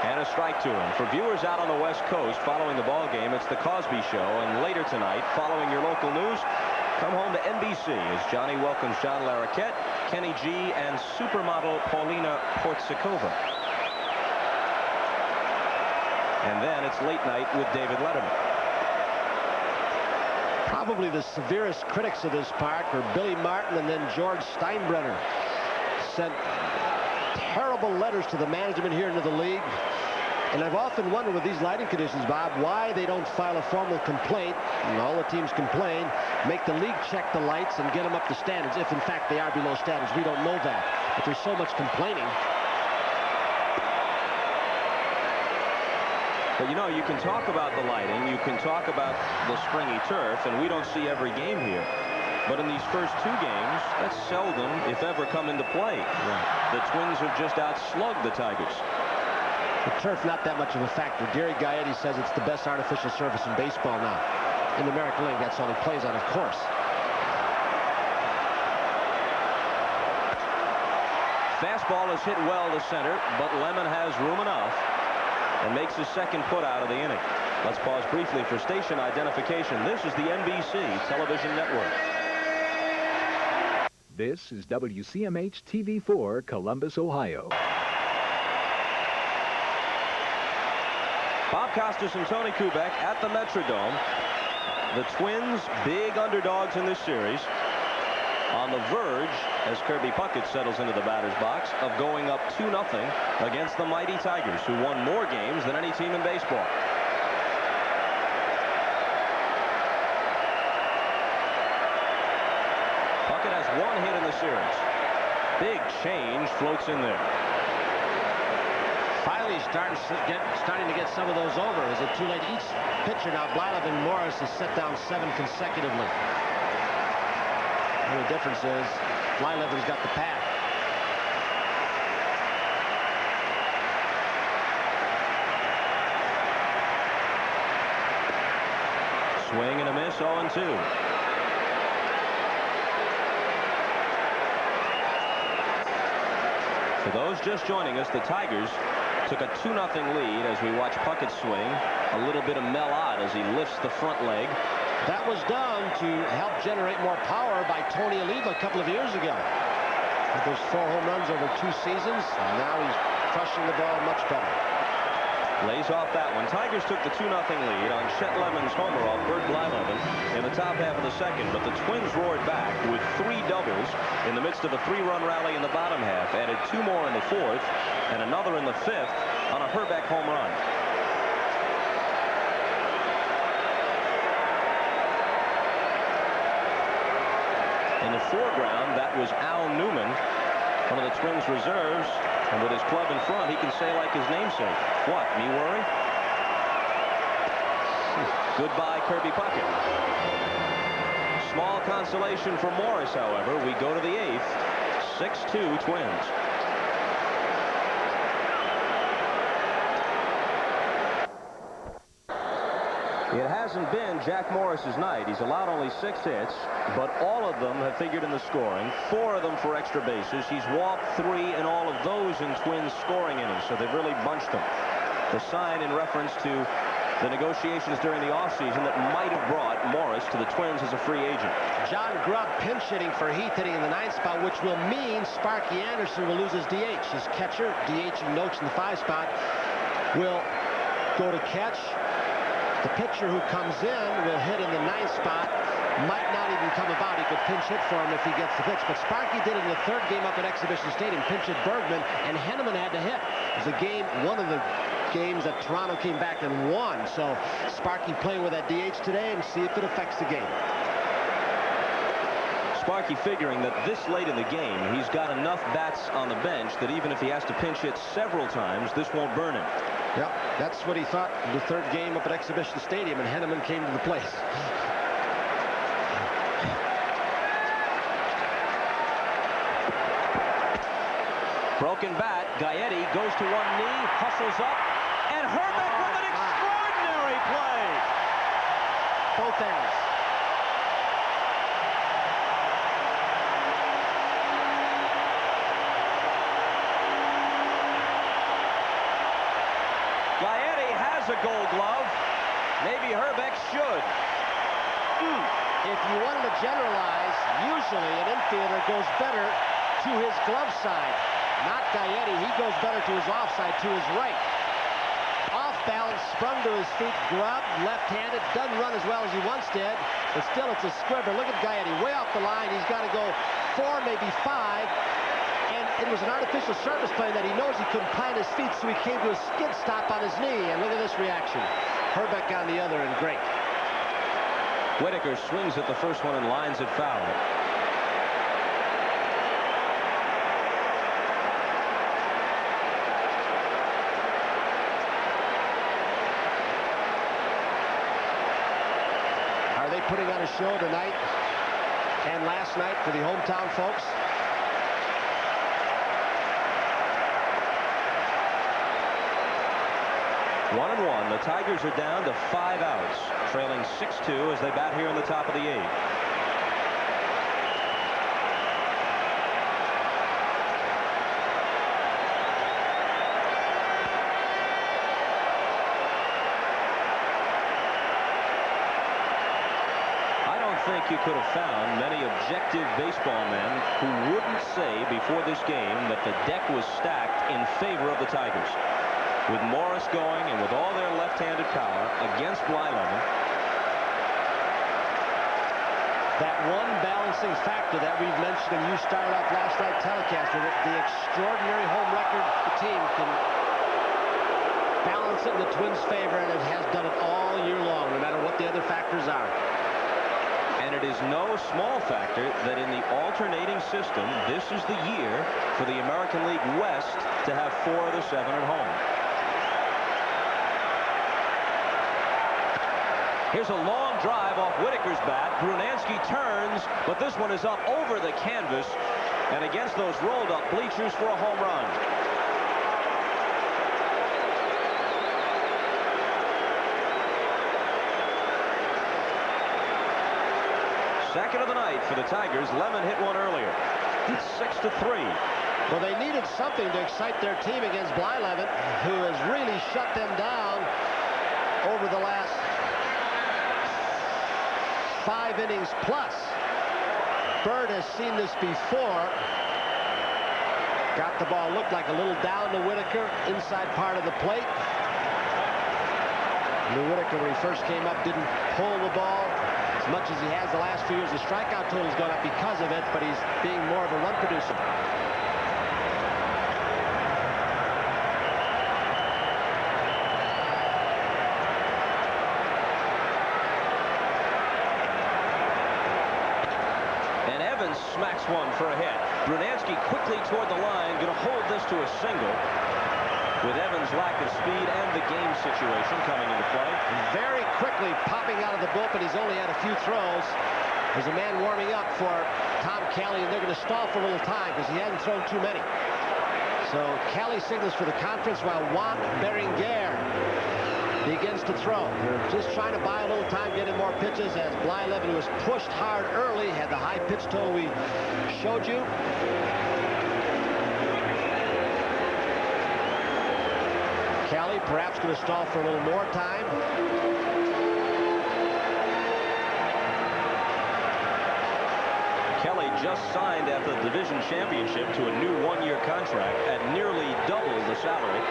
And a strike to him. For viewers out on the West Coast following the ball game, it's the Cosby Show. And later tonight, following your local news, come home to NBC as Johnny welcomes John Larroquette, Kenny G, and supermodel Paulina Portsikova. And then it's late night with David Letterman. Probably the severest critics of this park are Billy Martin and then George Steinbrenner. Sent terrible letters to the management here into the league. And I've often wondered with these lighting conditions, Bob, why they don't file a formal complaint, and all the teams complain, make the league check the lights and get them up to standards, if in fact they are below standards. We don't know that. But there's so much complaining. But you know, you can talk about the lighting, you can talk about the springy turf, and we don't see every game here. But in these first 2 games, that's seldom, if ever, come into play. Right. The Twins have just outslugged the Tigers. The turf, not that much of a factor. Gary Gaetti says it's the best artificial surface in baseball now. In the American League, that's all he plays on, of course. Fastball is hit well to center, but Lemon has room enough and makes his second put out of the inning. Let's pause briefly for station identification. This is the NBC television network. This is WCMH TV4, Columbus, Ohio. Bob Costas and Tony Hrbek at the Metrodome. The Twins, big underdogs in this series, on the verge, as Kirby Puckett settles into the batter's box, of going up 2-0 against the mighty Tigers, who won more games than any team in baseball. Puckett has 1 hit in the series. Big change floats in there. he's starting to get some of those over. Is it too late? Each pitcher now, Blyleven and Morris, has set down 7 consecutively. And the difference is Blyleven's got the pad. Swing and a miss, 0-2. For those just joining us, the Tigers took a 2-0 lead as we watch Puckett swing. A little bit of Mel Ott as he lifts the front leg. That was done to help generate more power by Tony Oliva a couple of years ago. With those 4 home runs over 2 seasons, and now he's crushing the ball much better. Lays off that one. Tigers took the 2-0 lead on Chet Lemon's homer off Bert Blyleven in the top half of the second, but the Twins roared back with 3 doubles in the midst of a 3-run rally in the bottom half. Added 2 more in the 4th and another in the 5th on a Hrbek home run. In the foreground, that was Al Newman, one of the Twins reserves. And with his club in front, he can say like his namesake. What, me worry? Goodbye, Kirby Puckett. Small consolation for Morris, however. We go to the 8th. 6-2 Twins. It hasn't been Jack Morris's night. He's allowed only 6 hits, but all of them have figured in the scoring. 4 of them for extra bases. He's walked 3 in all of those in Twins scoring innings, so they've really bunched them. The sign in reference to the negotiations during the offseason that might have brought Morris to the Twins as a free agent. John Grubb pinch hitting for Heath hitting in the 9th spot, which will mean Sparky Anderson will lose his DH. His catcher, DHing Noakes in the 5 spot, will go to catch. The pitcher who comes in will hit in the 9th spot. Might not even come about. He could pinch hit for him if he gets the pitch. But Sparky did it in the 3rd game up at Exhibition Stadium. Pinch hit Bergman, and Henneman had to hit. It was a game, one of the games that Toronto came back and won. So Sparky playing with that DH today and see if it affects the game. Sparky figuring that this late in the game, he's got enough bats on the bench that even if he has to pinch hit several times, this won't burn him. Yep, that's what he thought in the 3rd game up at Exhibition Stadium, and Henneman came to the place. Broken bat, Gaetti goes to one knee, hustles up, and Hrbek with an extraordinary play. Both ends. Gaetti has a Gold Glove. Maybe Hrbek should. If you wanted to generalize, usually an infielder goes better to his glove side. Not Gaetti. He goes better to his offside, to his right. Off balance, sprung to his feet, Grubb, left-handed, doesn't run as well as he once did, but still it's a squibber. Look at Gaetti, way off the line. He's got to go 4, maybe 5. And it was an artificial surface play that he knows he couldn't plant his feet, so he came to a skid stop on his knee. And look at this reaction. Hrbek on the other, and great. Whitaker swings at the first one and lines it foul. Are they putting on a show tonight and last night for the hometown folks? One and one. The Tigers are down to 5 outs, trailing 6-2 as they bat here in the top of the 8th. I don't think you could have found many objective baseball men who wouldn't say before this game that the deck was stacked in favor of the Tigers. With Morris going and with all their left-handed power against Blyleven. That one balancing factor that we've mentioned, and you started off last night telecast with it, the extraordinary home record the team can balance it in the Twins' favor, and it has done it all year long, no matter what the other factors are. And it is no small factor that in the alternating system, this is the year for the American League West to have 4 of the 7 at home. Here's a long drive off Whitaker's bat. Brunansky turns, but this one is up over the canvas and against those rolled up bleachers for a home run. Second of the night for the Tigers. Lemon hit one earlier. It's 6-3. Well, they needed something to excite their team against Blyleven, who has really shut them down over the last 5 innings plus. Bird has seen this before. Got the ball, looked like a little down to Whitaker, inside part of the plate. Whitaker, when he first came up, didn't pull the ball as much as he has the last few years. The strikeout total's gone up because of it, but he's being more of a run producer. And Evans smacks one for a hit. Brunansky quickly toward the line, going to hold this to a single. With Evans' lack of speed and the game situation coming into play. Very quickly popping out of the bullpen. He's only had a few throws. There's a man warming up for Tom Kelly, and they're going to stall for a little time because he hasn't thrown too many. So Kelly signals for the conference while Juan Berenguer begins to throw. They're just trying to buy a little time, get in more pitches as Blyleven, who was pushed hard early, had the high pitch total we showed you. Kelly perhaps going to stall for a little more time. Kelly just signed at the division championship to a new one-year contract at nearly double the salary.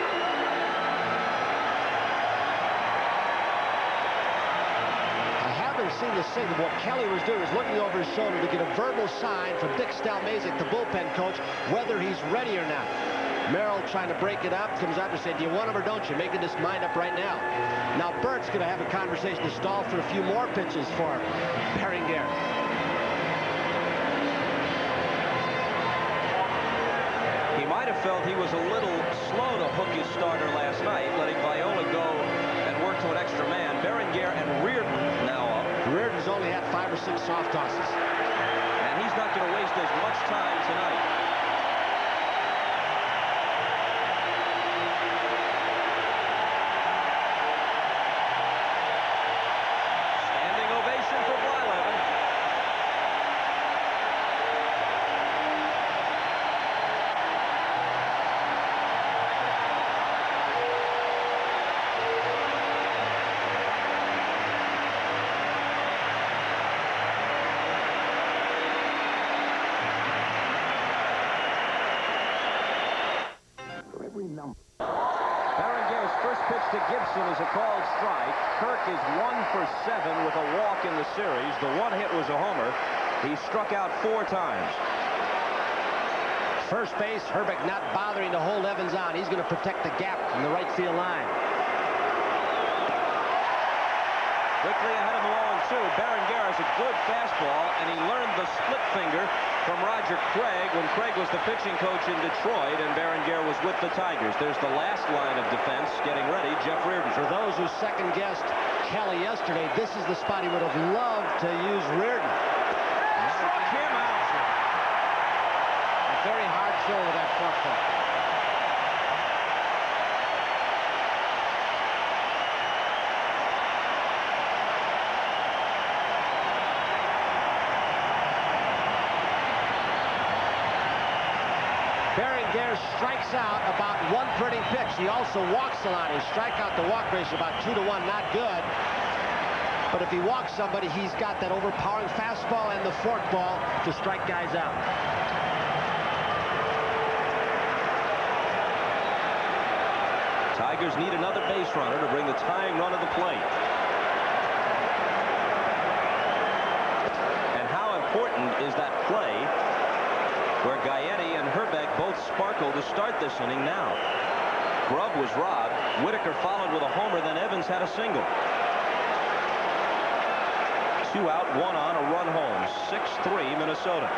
I haven't seen the signal. What Kelly was doing was looking over his shoulder to get a verbal sign from Dick Stalmazik, the bullpen coach, whether he's ready or not. Merrill trying to break it up, comes out and said, do you want him or don't you? Making this mind up right now. Now Bert's going to have a conversation to stall for a few more pitches for Berenguer. He might have felt he was a little slow to hook his starter last night, letting Viola go and work to an extra man. Berenguer and Reardon now up. Reardon's only had 5 or 6 soft tosses. And he's not going to waste as much time tonight. Berenguer's first pitch to Gibson is a called strike. Kirk is 1 for 7 with a walk in the series. The one hit was a homer. He struck out 4 times. First base, Hrbek not bothering to hold Evans on. He's going to protect the gap in the right field line. Quickly ahead of Malone, too. Berenguer has a good fastball, and he learned the split finger from Roger Craig when Craig was the pitching coach in Detroit, and Berenguer was with the Tigers. There's the last line of defense getting ready, Jeff Reardon. For those who second-guessed Kelly yesterday, this is the spot he would have loved to use Reardon. Struck him out. A very hard throw with that forkball. Berenguer strikes out about 1 per inning pitch. He also walks a lot. His strikeout to walk ratio about 2 to 1, not good. But if he walks somebody, he's got that overpowering fastball and the forkball to strike guys out. Tigers need another base runner to bring the tying run to the plate. And how important is that play where Gaetti and Hrbek both sparkle to start this inning now? Grubb was robbed. Whitaker followed with a homer, then Evans had a single. 2 out, 1 on, a run home. 6-3 Minnesota.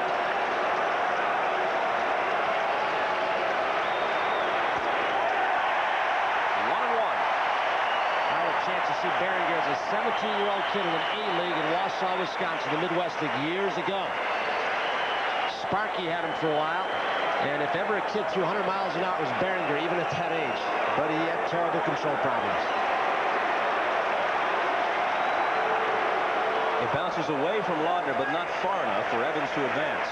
I had a chance to see Berenguer as a a 17-year-old kid in an A-League in Wausau, Wisconsin, the Midwest League years ago. Sparky had him for a while, and if ever a kid threw 100 miles an hour, it was Berenguer, even at that age. But he had terrible control problems. It bounces away from Laudner, but not far enough for Evans to advance.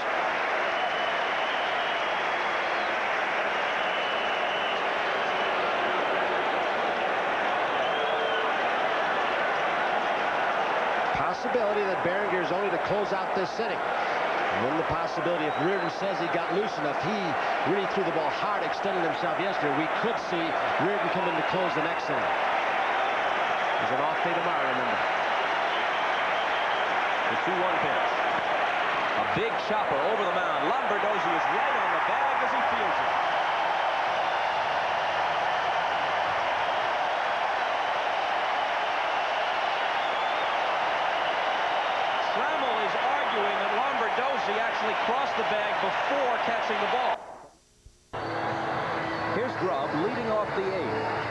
Possibility that Berenguer is only to close out this inning. And then the possibility, if Reardon says he got loose enough, he really threw the ball hard, extending himself yesterday. We could see Reardon come in to close the next inning. There's an off day tomorrow, remember. The 2-1 pitch. A big chopper over the mound. Lombardozzi is right on the bag as he fields it. Trammell is arguing that Lombardozzi actually crossed the bag before catching the ball. Here's Grubb leading off the 8th.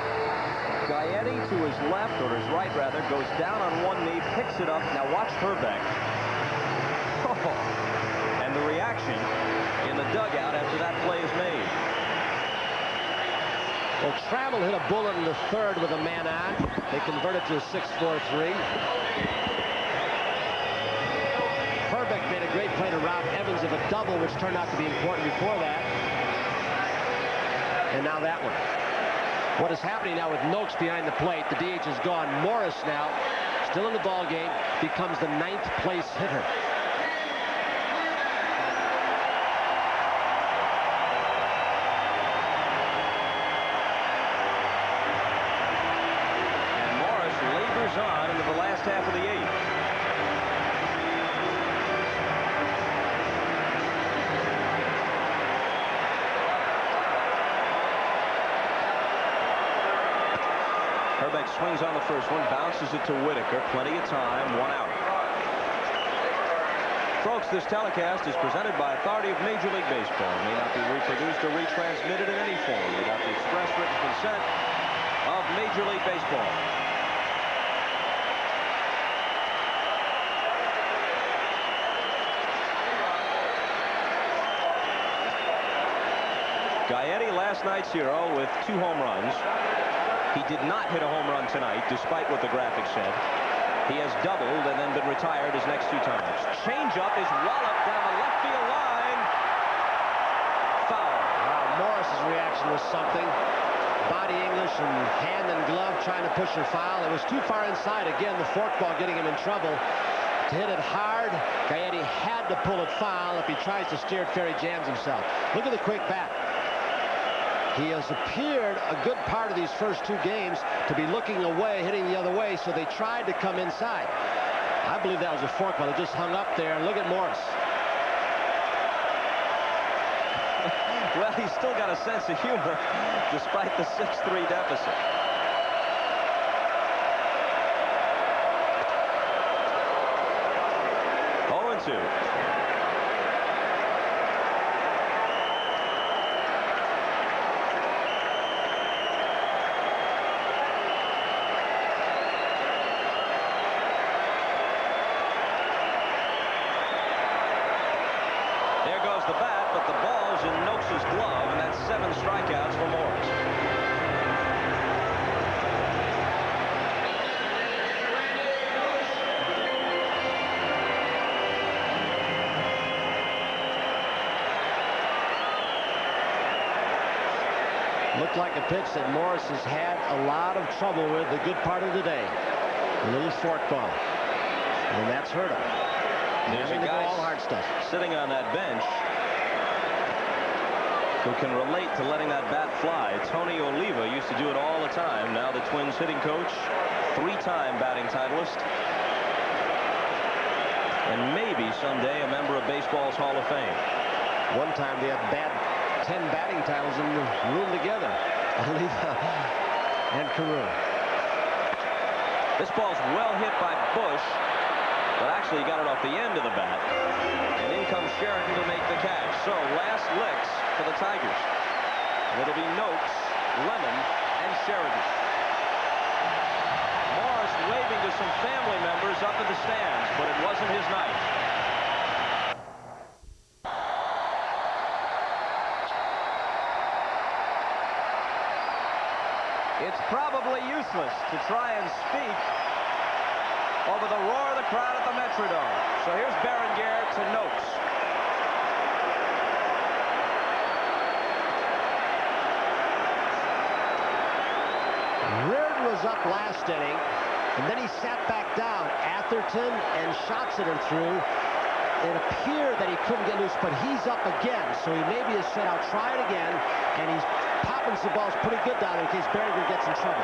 Gaetti to his left, or his right rather, goes down on one knee, picks it up. Now watch Hrbek. Oh, and the reaction in the dugout after that play is made. Well, Trammell hit a bullet in the 3rd with a man on. They converted to a 6-4-3. Hrbek made a great play to rob Evans of a double, which turned out to be important before that. And now that one. What is happening now with Noakes behind the plate? The DH is gone. Morris now, still in the ball game, becomes the 9th place hitter. And Morris labors on into the last half of the 8th. Hrbek swings on the first one, bounces it to Whitaker. Plenty of time, 1 out. Folks, this telecast is presented by authority of Major League Baseball. It may not be reproduced or retransmitted in any form without the express written consent of Major League Baseball. Gaetti, last night's hero, with 2 home runs. He did not hit a home run tonight, despite what the graphic said. He has doubled and then been retired his next 2 times. Changeup is walloped down the left field line. Foul. Wow, Morris's reaction was something. Body English and hand and glove trying to push her foul. It was too far inside. Again, the forkball getting him in trouble. To hit it hard, Gaetti had to pull it foul. If he tries to steer it fair, he jams himself. Look at the quick bat. He has appeared a good part of these first 2 games to be looking away, hitting the other way, so they tried to come inside. I believe that was a forkball. It just hung up there, and look at Morris. Well, he's still got a sense of humor, despite the 6-3 deficit. Oh, 0-2. The bat, but the ball's in Noakes' glove, and that's 7 strikeouts for Morris. Looked like a pitch that Morris has had a lot of trouble with the good part of the day. A little forkball, and that's hurt him. There's a guy all hard stuff sitting on that bench who can relate to letting that bat fly. Tony Oliva used to do it all the time. Now the Twins hitting coach, 3-time batting titleist, and maybe someday a member of baseball's Hall of Fame. One time they had 10 batting titles in the room together. Oliva and Carew. This ball's well hit by Bush, but actually he got it off the end of the bat. And in comes Sheridan to make the catch. So last licks for the Tigers. It'll be Noakes, Lemon, and Sheridan. Morris waiting waving to some family members up in the stands, but it wasn't his night. It's probably useless to try and speak over the roar of the crowd at the Metrodome. So here's Berenguer to Noakes. Reardon was up last inning, and then he sat back down. Atherton and shots at him through. It appeared that he couldn't get loose, but he's up again. So he maybe has said, I'll try it again, and he's popping some balls pretty good down there in case Berenguer gets in trouble.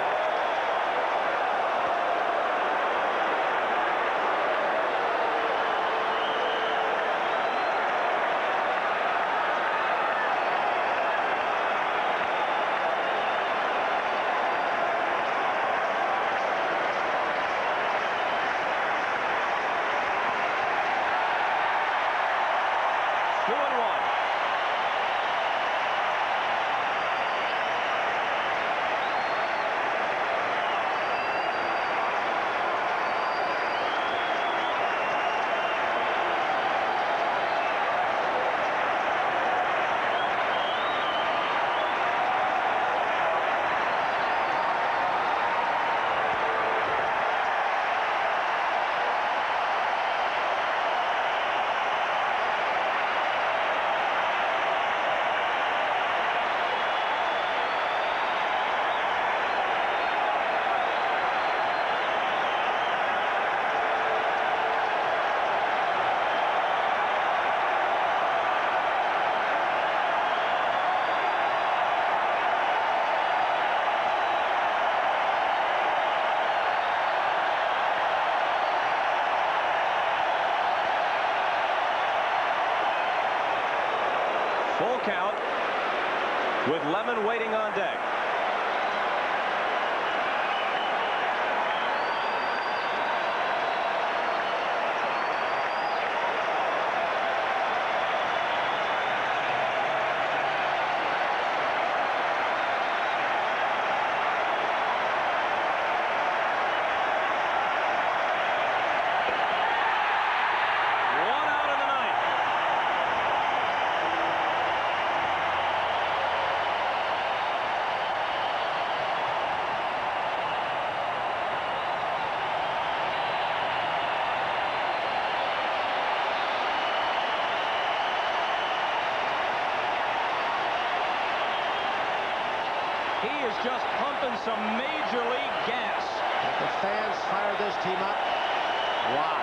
Full count with Lemon waiting on deck. He is just pumping some major league gas. The fans fire this team up. Wow.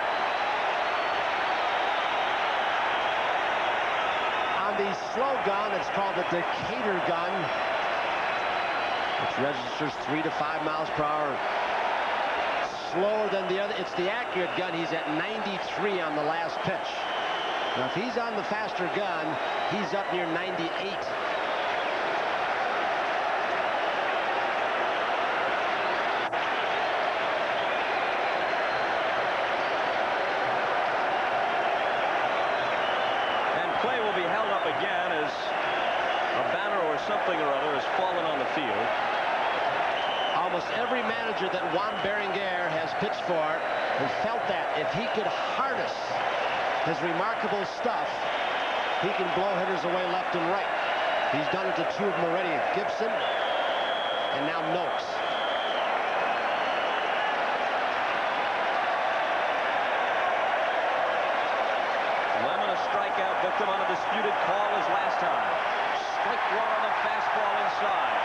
On the slow gun, it's called the Decatur gun, which registers 3 to 5 miles per hour slower than the other. It's the accurate gun. He's at 93 on the last pitch. Now, if he's on the faster gun, he's up near 98. Play will be held up again as a banner or something or other has fallen on the field. Almost every manager that Juan Berenguer has pitched for has felt that if he could harness his remarkable stuff, he can blow hitters away left and right. He's done it to two of them already, Gibson and now Noakes. Strikeout victim on a disputed call as last time. Strike one on the fastball inside.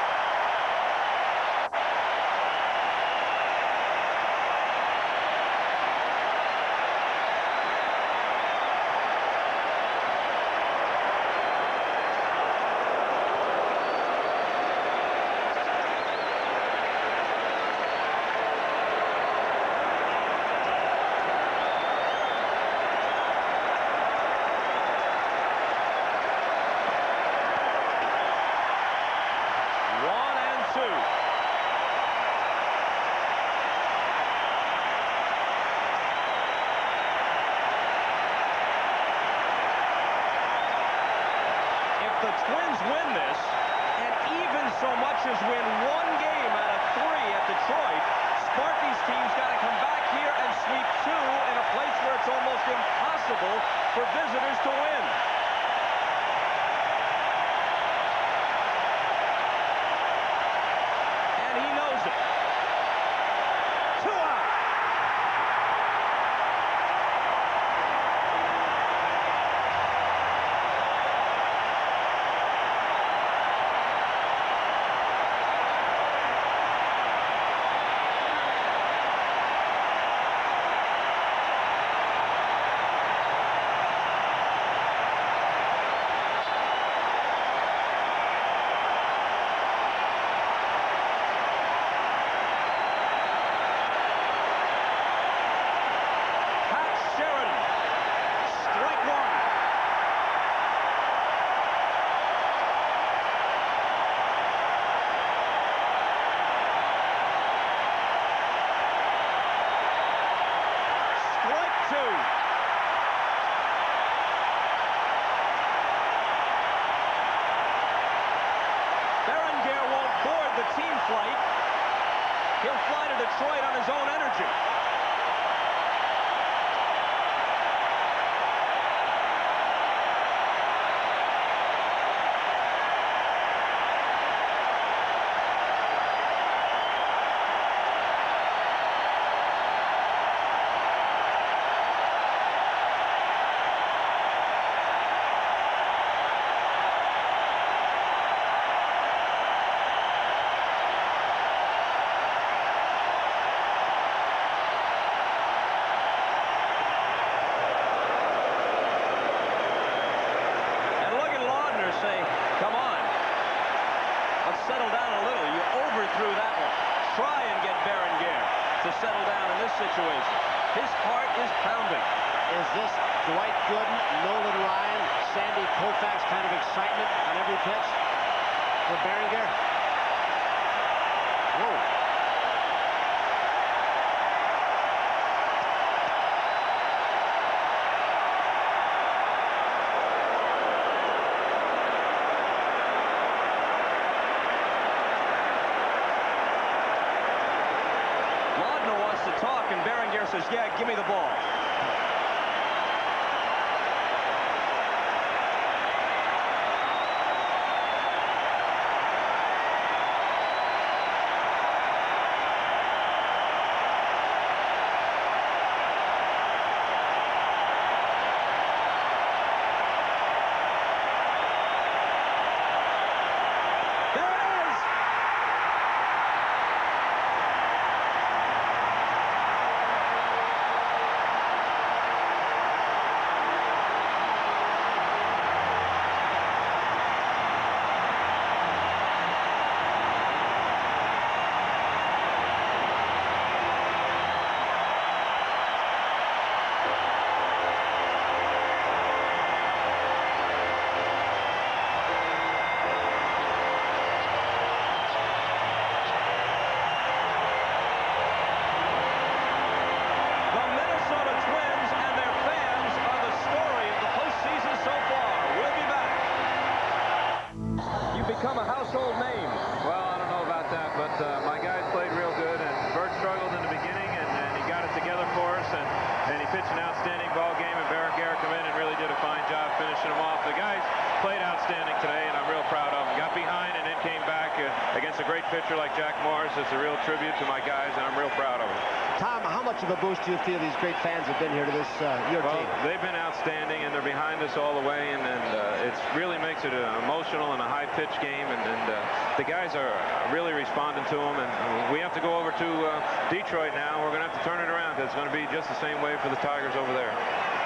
The Twins win this, and even so much as win one game out of 3 at Detroit, Sparky's team's got to come back here and sweep 2 in a place where it's almost impossible for visitors to win. And he knows it. 2 out. Berenguer won't board the team flight. He'll fly to Detroit on his own energy. Settle down a little. You overthrew that one. Try and get Berenguer to settle down in this situation. His heart is pounding. Is this Dwight Gooden, Nolan Ryan, Sandy Koufax kind of excitement on every pitch for Berenguer? Whoa. Talk, and Berenguer says, yeah, give me the ball. Become a household name. Well, I don't know about that, but my guys played real good, and Bert struggled in the beginning, and he got it together for us, and he pitched an outstanding ball game, and Berenguer come in and really did a fine job finishing them off. The guys played outstanding today, and I'm real proud of them. Got behind and then came back against a great pitcher like Jack Morris. It's a real tribute to my guys, and I'm real proud of them. Tom, how much of a boost do you feel these great fans have been here to this your team? They've been outstanding, and they're behind us all the way, and it really makes it an emotional and a high-pitched game, and the guys are really responding to them, and we have to go over to Detroit now. We're going to have to turn it around. It's going to be just the same way for the Tigers over there.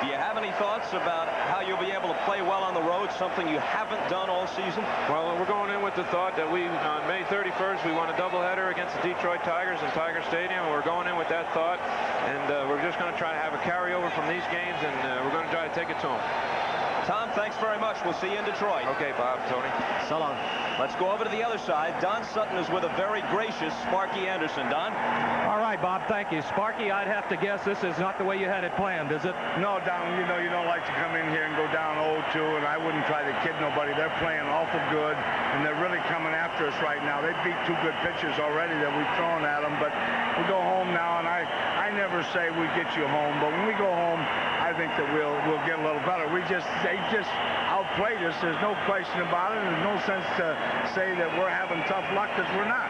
Do you have any thoughts about how you'll be able to play well on the road, something you haven't done all season? Well, we're going in with the thought that on May 31st, we won a doubleheader against the Detroit Tigers in Tiger Stadium, and we're going in with that thought, and we're just going to try to have a carryover from these games, and we're going to try to take it to them. Tom, thanks very much. We'll see you in Detroit. Okay, Bob, Tony. So long. Let's go over to the other side. Don Sutton is with a very gracious Sparky Anderson. Don? All right, Bob, thank you. Sparky, I'd have to guess this is not the way you had it planned, is it? No, Don, you know you don't like to come in here and go down 0-2, and I wouldn't try to kid nobody. They're playing awful good, and they're really coming after us right now. They beat 2 good pitchers already that we've thrown at them, but we go home now, and I never say we get you home, but when we go home, I think that we'll get a little better. They just outplayed us. There's no question about it. There's no sense to say that we're having tough luck, because we're not.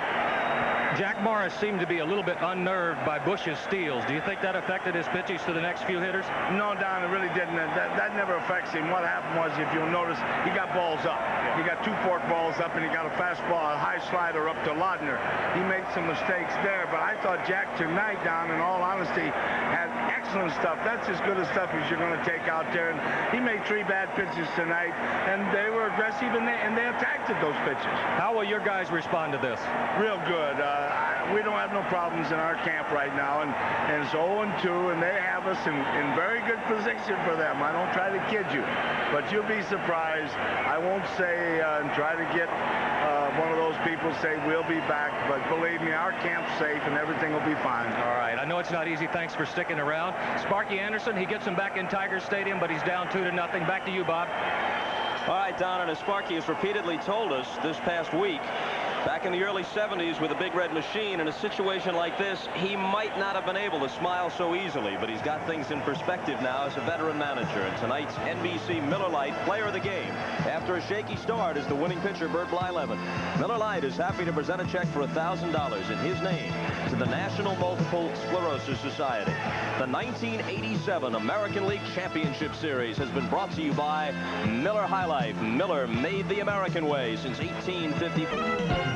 Jack Morris seemed to be a little bit unnerved by Bush's steals. Do you think that affected his pitches to the next few hitters? No, Don, it really didn't. That never affects him. What happened was, if you'll notice, he got balls up. He got 2 fork balls up, and he got a fastball, a high slider up to Laudner. He made some mistakes there, but I thought Jack tonight, Don, in all honesty, had excellent stuff. That's as good a stuff as you're going to take out there. And he made 3 bad pitches tonight, and they were aggressive, and they attacked at those pitches. How will your guys respond to this? Real good. We don't have no problems in our camp right now, and it's 0-2, and they have us in very good position for them. I don't try to kid you, but you'll be surprised. I won't say and try to get one of those people say we'll be back, but believe me, our camp's safe and everything will be fine. All right, I know it's not easy. Thanks for sticking around. Sparky Anderson, he gets him back in Tiger Stadium, but he's down 2-0. Back to you, Bob. All right, Don, and as Sparky has repeatedly told us this past week, back in the early 70s with a Big Red Machine, in a situation like this, he might not have been able to smile so easily, but he's got things in perspective now as a veteran manager. And tonight's NBC Miller Lite Player of the Game, after a shaky start, is the winning pitcher, Bert Blyleven. Miller Lite is happy to present a check for $1,000 in his name to the National Multiple Sclerosis Society. The 1987 American League Championship Series has been brought to you by Miller High Life. Miller made the American way since 1854.